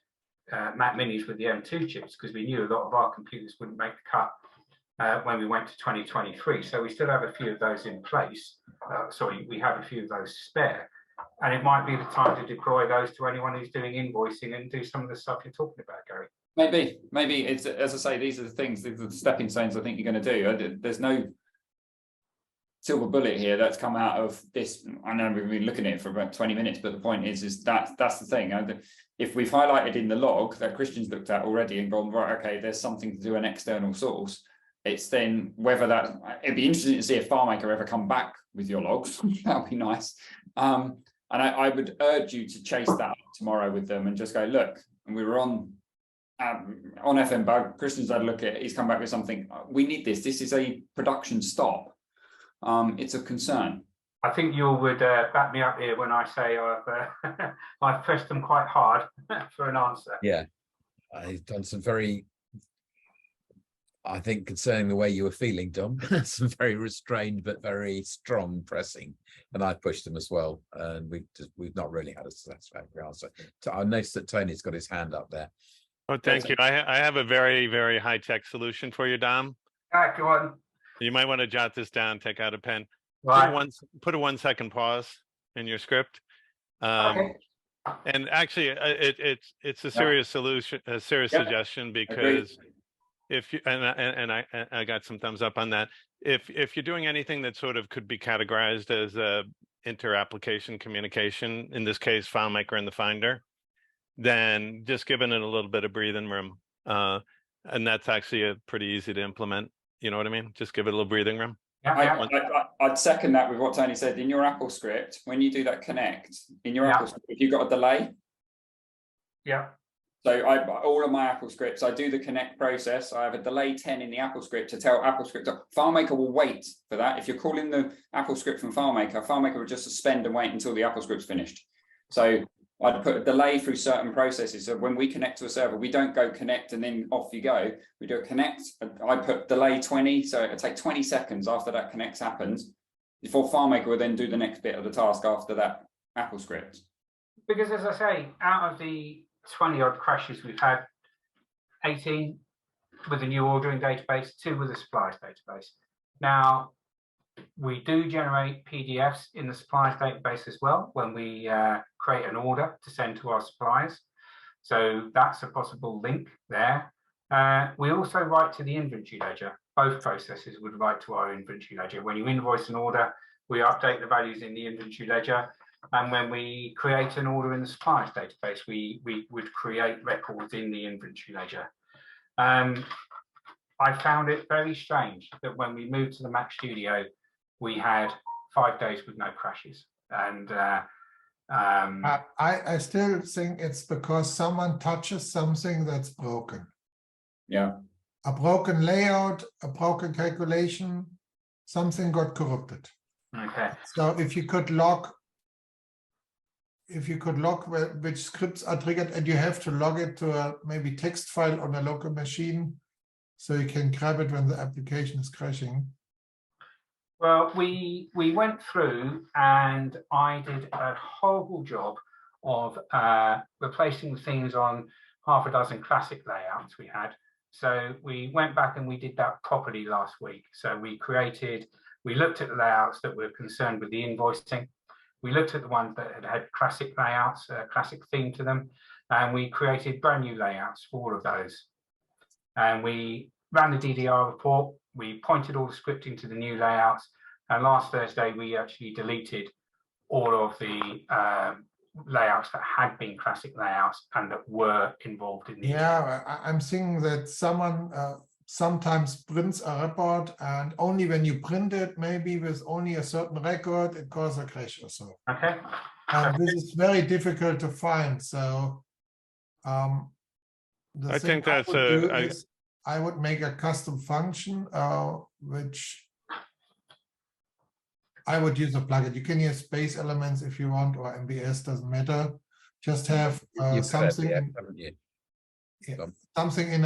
Mac Minis with the M2 chips, because we knew a lot of our computers wouldn't make the cut when we went to 2023. So we still have a few of those in place. We have a few of those spare. And it might be the time to deploy those to anyone who's doing invoicing and do some of the stuff you're talking about, Gary. Maybe it's, as I say, these are the things, these are the stepping stones I think you're going to do. There's no silver bullet here that's come out of this. I know we've been looking at it for about 20 minutes, but the point is that's the thing. If we've highlighted in the log that Christian's looked at already and gone, right, okay, there's something to do an external source, it's then whether that, it'd be interesting to see if FileMaker ever come back with your logs. That would be nice. And I would urge you to chase that up tomorrow with them and just go, look, and we were on FMBug, Christian's had a look at it, he's come back with something, we need this is a production stop. It's a concern. I think you would back me up here when I say I've pressed them quite hard for an answer. Yeah, I've done some very, I think, concerning the way you were feeling, Dom, some very restrained but very strong pressing, and I pushed them as well, and we've not really had a satisfactory answer. I noticed that Tony's got his hand up there. Oh, thank you. I have a very, very high-tech solution for you, Dom. Go on. You might want to jot this down, take out a pen. Right. Put a 1 second pause in your script. Okay. And actually, it's a serious solution, a serious suggestion, because if you and I got some thumbs up on that. If you're doing anything that sort of could be categorized as inter-application communication, in this case, FileMaker and the Finder, then just giving it a little bit of breathing room, and that's actually pretty easy to implement. You know what I mean? Just give it a little breathing room. I'd second that with what Tony said. In your Apple script, when you do that connect, in your Apple script, if you've got a delay. Yeah. So all of my Apple scripts, I do the connect process. I have a delay 10 in the Apple script to tell Apple script. FileMaker will wait for that. If you're calling the Apple script from FileMaker, FileMaker will just suspend and wait until the Apple script's finished. So I'd put a delay through certain processes. So when we connect to a server, we don't go connect and then off you go. We do a connect. I put delay 20. So it'll take 20 seconds after that connects happens before FileMaker will then do the next bit of the task after that Apple script. Because as I say, out of the 20 odd crashes we've had, 18 with the new ordering database, 2 with the suppliers database. Now, we do generate PDFs in the suppliers database as well when we create an order to send to our suppliers. So that's a possible link there. We also write to the inventory ledger. Both processes would write to our inventory ledger. When you invoice an order, we update the values in the inventory ledger. And when we create an order in the suppliers database, we would create records in the inventory ledger. I found it very strange that when we moved to the Mac Studio, we had 5 days with no crashes. And I still think it's because someone touches something that's broken. Yeah. A broken layout, a broken calculation, something got corrupted. Okay. So if you could log which scripts are triggered, and you have to log it to a maybe text file on a local machine, so you can grab it when the application is crashing. Well, we went through and I did a horrible job of replacing things on half a dozen classic layouts we had. So we went back and we did that properly last week. So we looked at the layouts that were concerned with the invoicing. We looked at the ones that had classic layouts, classic theme to them. and we created brand new layouts for all of those. And we ran the DDR report, we pointed all the scripting to the new layouts, and last Thursday we actually deleted all of the layouts that had been classic layouts and that were involved in the I'm seeing that someone sometimes prints a report, and only when you print it, maybe with only a certain record, it causes a crash or so. Okay. And this is very difficult to find. So I think that's I would make a custom function, which I would use a plugin. You can use space elements if you want, or MBS, doesn't matter. Just have something, something in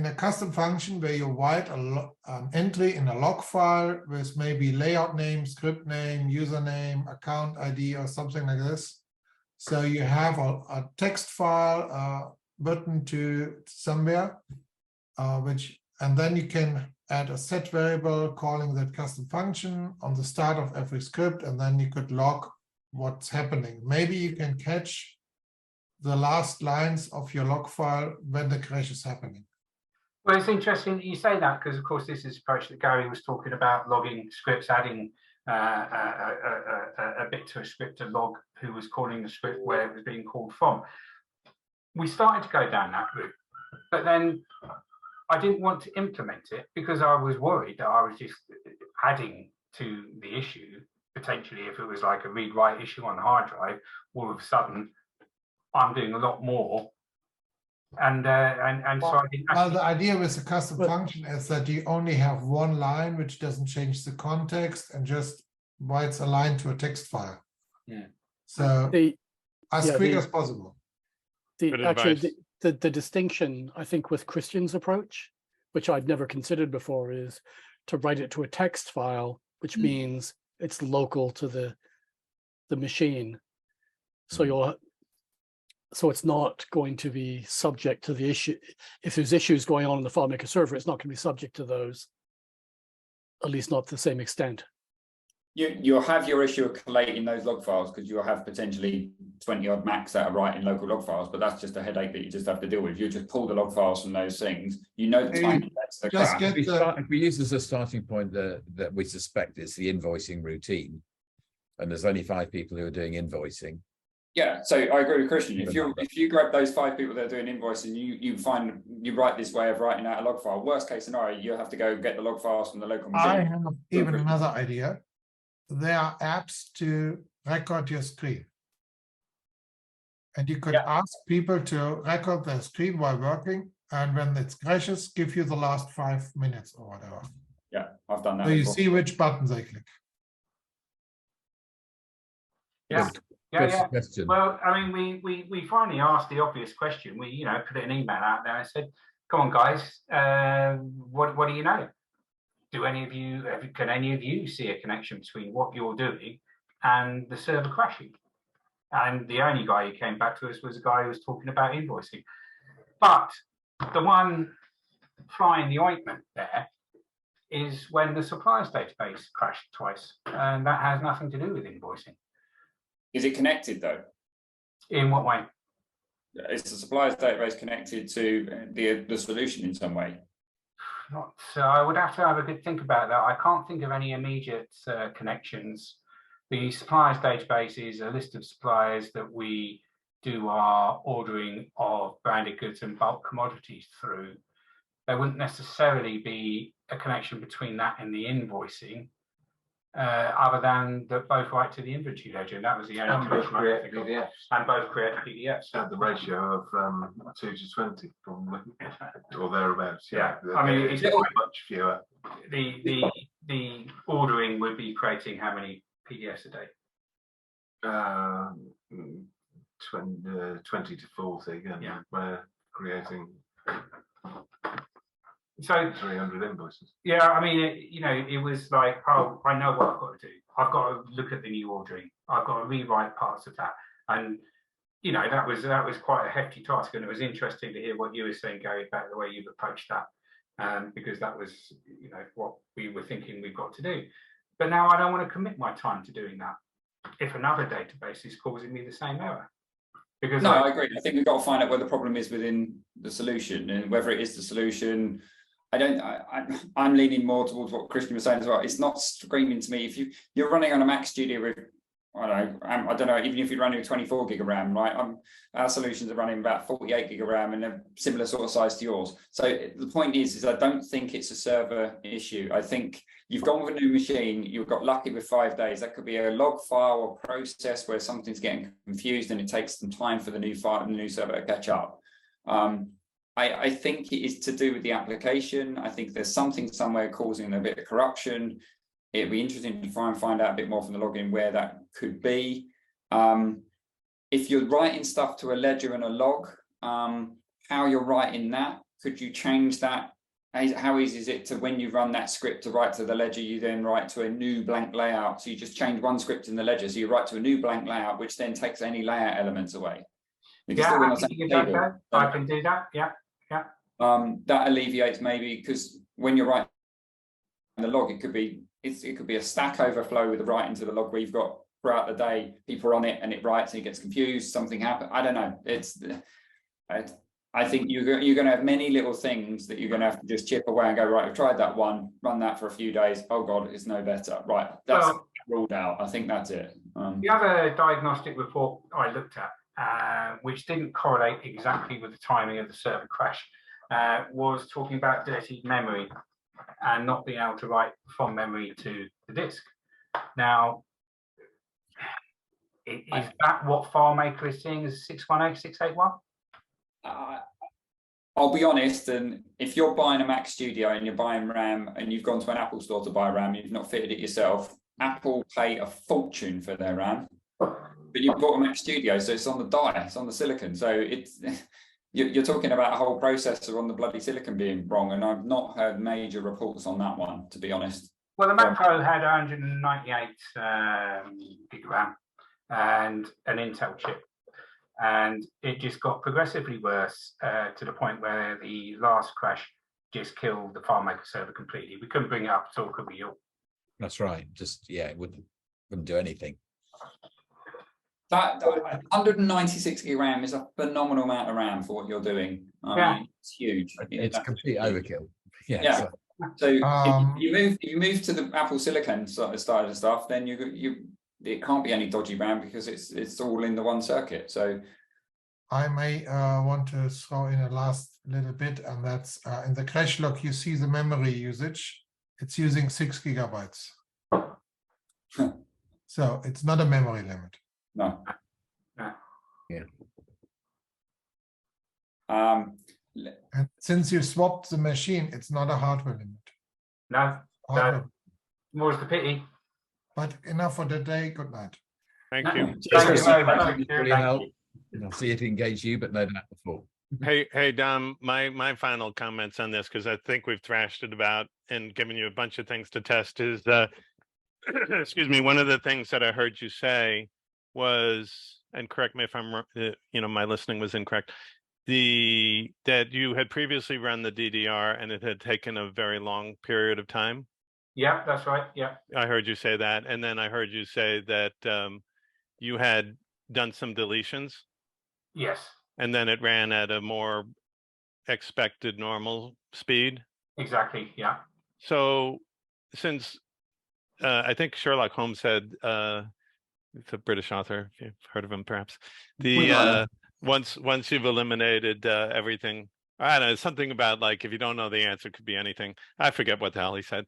a custom function where you write an entry in a log file with maybe layout name, script name, username, account ID, or something like this. So you have a text file written to somewhere, and then you can add a set variable calling that custom function on the start of every script, and then you could log what's happening. Maybe you can catch the last lines of your log file when the crash is happening. Well, it's interesting that you say that, because of course this is approach that Gary was talking about, logging scripts, adding a bit to a script to log who was calling the script, where it was being called from. We started to go down that route, but then I didn't want to implement it because I was worried that I was just adding to the issue. Potentially, if it was like a read-write issue on the hard drive, all of a sudden I'm doing a lot more. And so I think well, the idea with the custom function is that you only have one line which doesn't change the context and just writes a line to a text file. Yeah. So as quick as possible. The distinction, I think, with Christian's approach, which I'd never considered before, is to write it to a text file, which means it's local to the machine. So so it's not going to be subject to the issue. If there's issues going on in the FileMaker server, it's not going to be subject to those, at least not to the same extent. You'll have your issue of collating those log files, because you'll have potentially 20 odd Macs that are writing local log files, but that's just a headache that you just have to deal with. You just pull the log files from those things. You know the time that's the crash. If we use as a starting point that we suspect it's the invoicing routine, and there's only 5 people who are doing invoicing. Yeah, so I agree with Christian. If you grab those 5 people that are doing invoicing, you write this way of writing out a log file. Worst case scenario, you have to go get the log files from the local machine. I have even another idea. There are apps to record your screen. And you could ask people to record their screen while working, and when it crashes, give you the last 5 minutes or whatever. Yeah, I've done that. So you see which buttons they click. Yeah. Question. Well, I mean, we finally asked the obvious question. We put an email out there and said, "Come on, guys, what do you know? Can any of you see a connection between what you're doing and the server crashing?" And the only guy who came back to us was a guy who was talking about invoicing. But the one fly in the ointment there is when the suppliers database crashed twice, and that has nothing to do with invoicing. Is it connected though? In what way? Is the suppliers database connected to the solution in some way? Not, so I would have to have a good think about that. I can't think of any immediate connections. The suppliers database is a list of suppliers that we do our ordering of branded goods and bulk commodities through. There wouldn't necessarily be a connection between that and the invoicing, other than that both write to the inventory ledger. And that was the only and both create PDFs. And both create PDFs. At the ratio of 2 to 20, probably, or thereabouts. Yeah, I mean, it's quite much fewer. The ordering would be creating how many PDFs a day? 20 to 40, and we're creating so 300 invoices. Yeah, I mean, it was like, oh, I know what I've got to do. I've got to look at the new ordering. I've got to rewrite parts of that, and that was quite a hefty task. And it was interesting to hear what you were saying, Gary, about the way you've approached that, because that was what we were thinking we've got to do. But now I don't want to commit my time to doing that if another database is causing me the same error, Because No, I agree. I think we've got to find out where the problem is within the solution, and whether it is the solution. I'm leaning more towards what Christian was saying as well. It's not screaming to me if you're running on a Mac Studio with, I don't know, even if you're running with 24 gig of RAM, right? Our solutions are running about 48 gig of RAM and they're similar sort of size to yours. So the point is I don't think it's a server issue. I think you've gone with a new machine, you've got lucky with 5 days. That could be a log file or process where something's getting confused and it takes some time for the new file and the new server to catch up. I think it is to do with the application. I think there's something somewhere causing a bit of corruption. It'd be interesting to try and find out a bit more from the login where that could be. If you're writing stuff to a ledger and a log, how you're writing that, could you change that? How easy is it to, when you run that script to write to the ledger, you then write to a new blank layout? So you just change one script in the ledger. So you write to a new blank layout, which then takes any layout elements away. Yeah, I can do that. Yeah. That alleviates maybe, because when you're writing the log, it could be a Stack Overflow with the writing to the log where you've got throughout the day people are on it and it writes and it gets confused, something happened. I don't know. I think you're going to have many little things that you're going to have to just chip away and go, right, I've tried that one, run that for a few days. Oh God, it's no better. Right, that's ruled out. I think that's it. The other diagnostic report I looked at, which didn't correlate exactly with the timing of the server crash, was talking about dirty memory and not being able to write from memory to the disk. Now, is that what FileMaker is seeing as 618, 681? I'll be honest, and if you're buying a Mac Studio and you're buying RAM and you've gone to an Apple store to buy RAM, you've not fitted it yourself, Apple pay a fortune for their RAM, but you bought a Mac Studio, so it's on the die, it's on the silicon, so it's you're talking about a whole processor on the bloody silicon being wrong, and I've not heard major reports on that one, to be honest. Well, the Mac Pro had 198 gig RAM and an Intel chip, and it just got progressively worse to the point where the last crash just killed the FileMaker server completely. We couldn't bring it up at all, could we? That's right. Just, yeah, it wouldn't do anything. That 196 gig RAM is a phenomenal amount of RAM for what you're doing. I mean, it's huge. It's complete overkill. Yeah. So if you move to the Apple Silicon side of stuff, then it can't be any dodgy RAM because it's all in the one circuit. So I may want to throw in a last little bit, and that's in the crash log, you see the memory usage. It's using 6 gigabytes. So it's not a memory limit. No. Yeah. And since you swapped the machine, it's not a hardware limit. No, more's the pity. But enough for today. Good night. Thank you. Thank you very much. Thank you for your help. And I'll see it engage you, but no doubt before. Hey, Dom, my final comments on this, because I think we've thrashed it about and given you a bunch of things to test, is excuse me, one of the things that I heard you say was, and correct me if I'm wrong, my listening was incorrect, that you had previously run the DDR and it had taken a very long period of time. Yeah, that's right. Yeah, I heard you say that, and then I heard you say that you had done some deletions. Yes. And then it ran at a more expected normal speed. Exactly. Yeah. So, since I think Sherlock Holmes had, it's a British author, if you've heard of him, perhaps. Once you've eliminated everything, I don't know, something about like if you don't know the answer, it could be anything. I forget what the hell he said.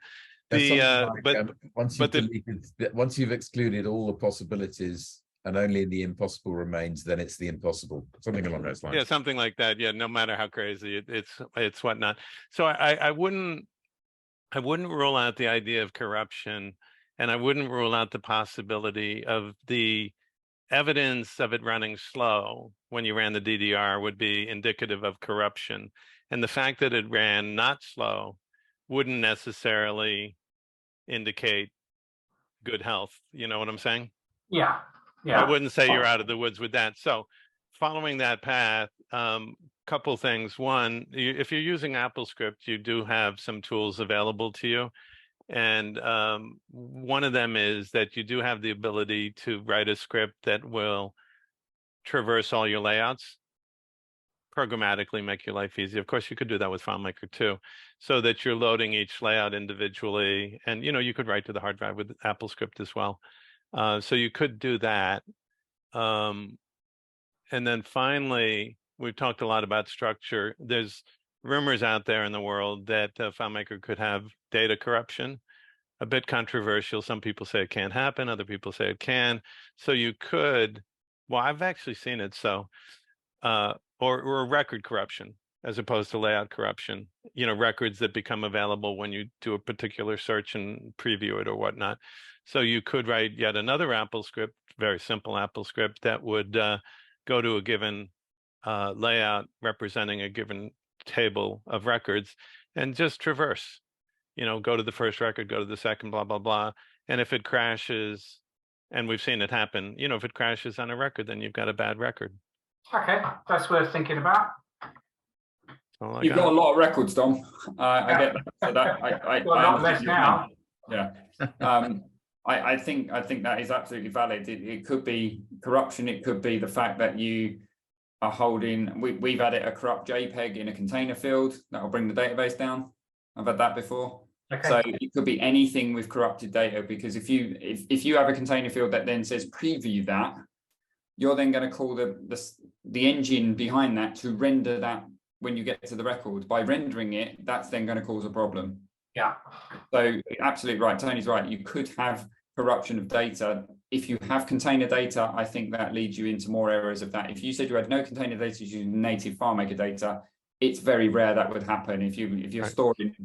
Once you've excluded all the possibilities and only the impossible remains, then it's the impossible. Something along those lines. Yeah, something like that. Yeah, no matter how crazy it's whatnot. So I wouldn't rule out the idea of corruption, and I wouldn't rule out the possibility of the evidence of it running slow when you ran the DDR would be indicative of corruption. And the fact that it ran not slow wouldn't necessarily indicate good health. You know what I'm saying? Yeah. Yeah. I wouldn't say you're out of the woods with that. So following that path, couple things. One, if you're using AppleScript, you do have some tools available to you. And one of them is that you do have the ability to write a script that will traverse all your layouts, programmatically make your life easy. Of course, you could do that with FileMaker too, so that you're loading each layout individually. And, you know, you could write to the hard drive with AppleScript as well. So you could do that. And then finally, we've talked a lot about structure. There's rumors out there in the world that FileMaker could have data corruption. A bit controversial. Some people say it can't happen. Other people say it can. So you could, well, I've actually seen it. So, or record corruption as opposed to layout corruption, you know, records that become available when you do a particular search and preview it or whatnot. So you could write yet another AppleScript, very simple AppleScript that would go to a given layout representing a given table of records and just traverse, you know, go to the first record, go to the second, blah, blah, blah. And if it crashes, and we've seen it happen, you know, if it crashes on a record, then you've got a bad record. Okay, that's worth thinking about. You've got a lot of records, Dom. I get that. So that I not less now. Yeah. I think that is absolutely valid. It could be corruption. It could be the fact that you are holding. We've added a corrupt JPEG in a container field that will bring the database down. I've had that before. Okay. So it could be anything with corrupted data, because if you have a container field that then says preview that, you're then going to call the engine behind that to render that when you get to the record. By rendering it, that's then going to cause a problem. Yeah. So absolutely right. Tony's right. You could have corruption of data. If you have container data, I think that leads you into more areas of that. If you said you had no container data using native FileMaker data, it's very rare that would happen. If you're storing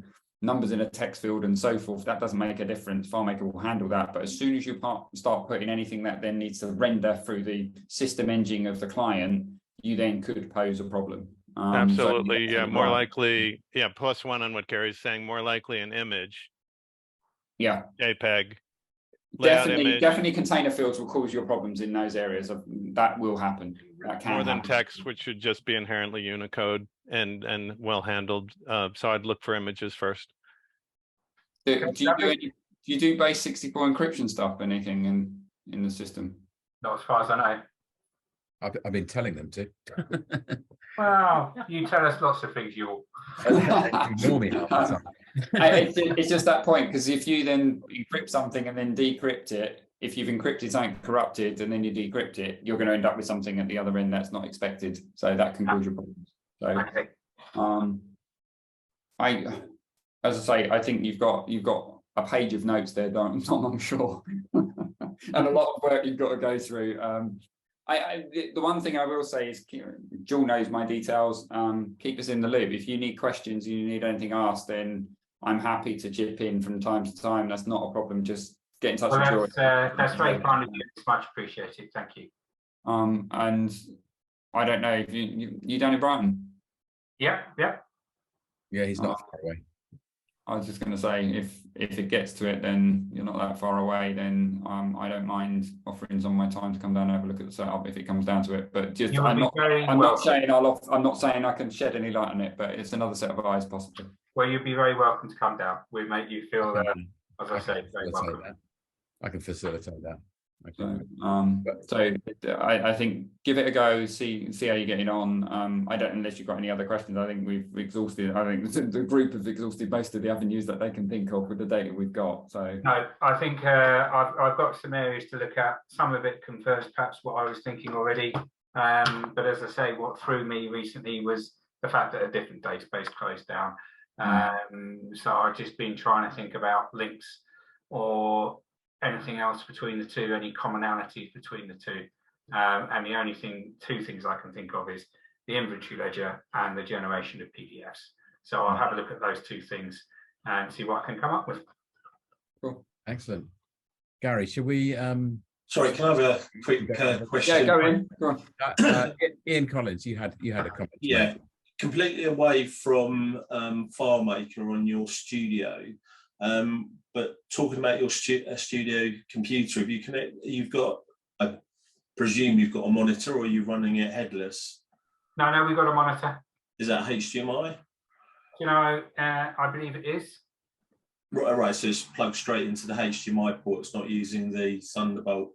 numbers in a text field and so forth, that doesn't make a difference. FileMaker will handle that. But as soon as you start putting anything that then needs to render through the system engine of the client, you then could pose a problem. Absolutely. So, yeah, more likely. Yeah, +1 on what Gary's saying. More likely an image. Yeah. JPEG. Definitely container fields will cause your problems in those areas. That will happen. That can more than happen. Text, which should just be inherently Unicode and well handled. So I'd look for images first. Do you do base 64 encryption stuff? Anything in the system? Not as far as I know. I've been telling them to. Well, you tell us lots of things, Jul. Ignore me half the time. It's just that point, because if you then encrypt something and then decrypt it, if you've encrypted something corrupted and then you decrypt it, you're going to end up with something at the other end that's not expected. So that can cause you problems. So, okay. As I say, I think you've got a page of notes there, Dom, I'm sure, and a lot of work you've got to go through. The one thing I will say is, Jul knows my details. Keep us in the loop. If you need questions, you need anything asked, then I'm happy to chip in from time to time. That's not a problem. Just get in touch with Jul. That's very kind of you. It's much appreciated. Thank you. And I don't know if you down in Brighton. Yeah. Yeah, he's not far away. I was just going to say, if it gets to it, then you're not that far away. Then I don't mind offering some of my time to come down and have a look at the setup if it comes down to it. But just I'm not saying I can shed any light on it, but it's another set of eyes possibly. Well, you'd be very welcome to come down. We make you feel, as I say, very welcome. I can facilitate that. So I think give it a go, see how you're getting on. I don't, unless you've got any other questions. I think we've exhausted. I think the group have exhausted most of the avenues that they can think of with the data we've got. So no, I think I've got some areas to look at. Some of it confirms perhaps what I was thinking already. But as I say, what threw me recently was the fact that a different database closed down. So I've just been trying to think about links or anything else between the two, any commonalities between the two. And the only two things I can think of is the inventory ledger and the generation of PDFs. So I'll have a look at those two things and see what I can come up with. Cool. Excellent. Gary, should we sorry, can I have a quick question? Yeah, go in. Go on. Ian Collins, you had a comment. Yeah, completely away from FileMaker on your studio. But talking about your studio computer, if you connect, you've got, I presume you've got a monitor, or are you running it headless? No, we've got a monitor. Is that HDMI? You know, I believe it is. Right, so it's plugged straight into the HDMI port. It's not using the Thunderbolt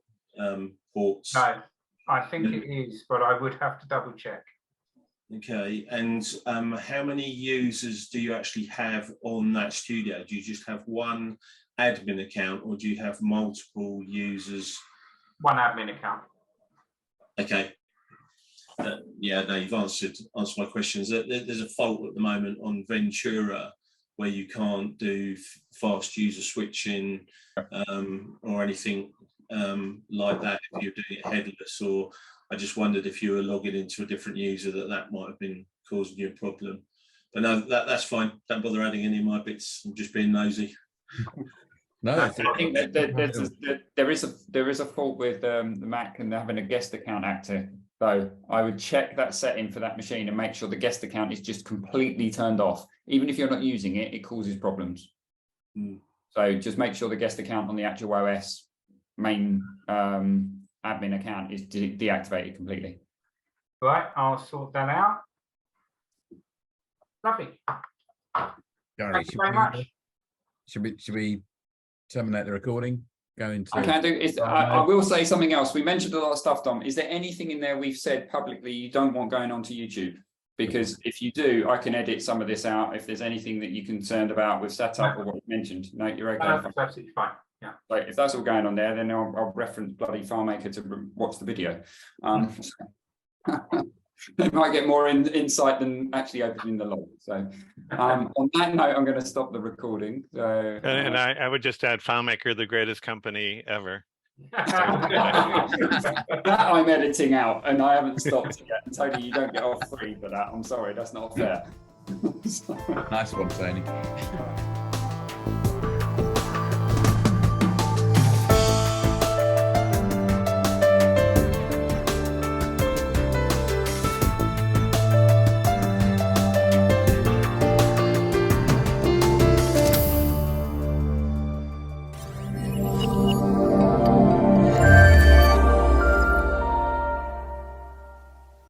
ports. No, I think it is, but I would have to double check. Okay, and how many users do you actually have on that studio? Do you just have one admin account, or do you have multiple users? One admin account. Okay. Yeah, no, you've answered my questions. There's a fault at the moment on Ventura where you can't do fast user switching or anything like that if you're doing it headless. Or I just wondered if you were logging into a different user that might have been causing you a problem. But no, that's fine. Don't bother adding any of my bits. I'm just being nosy. No, I think that there is a fault with the Mac and having a guest account active. So I would check that setting for that machine and make sure the guest account is just completely turned off. Even if you're not using it, it causes problems. So just make sure the guest account on the actual OS main admin account is deactivated completely. Right, I'll sort that out. Lovely. Gary, Thank you very much. should we terminate the recording? I can do. I will say something else. We mentioned a lot of stuff, Dom. Is there anything in there we've said publicly you don't want going onto YouTube? Because if you do, I can edit some of this out. If there's anything that you're concerned about with setup or what you mentioned, no, you're okay. No, that's absolutely fine. Yeah. So if that's all going on there, then I'll reference bloody FileMaker to watch the video. They might get more insight than actually opening the log. So on that note, I'm going to stop the recording. So, and I would just add FileMaker, the greatest company ever. that I'm editing out, and I haven't stopped yet. Tony, you don't get off free for that. I'm sorry, that's not fair. Nice one, Tony.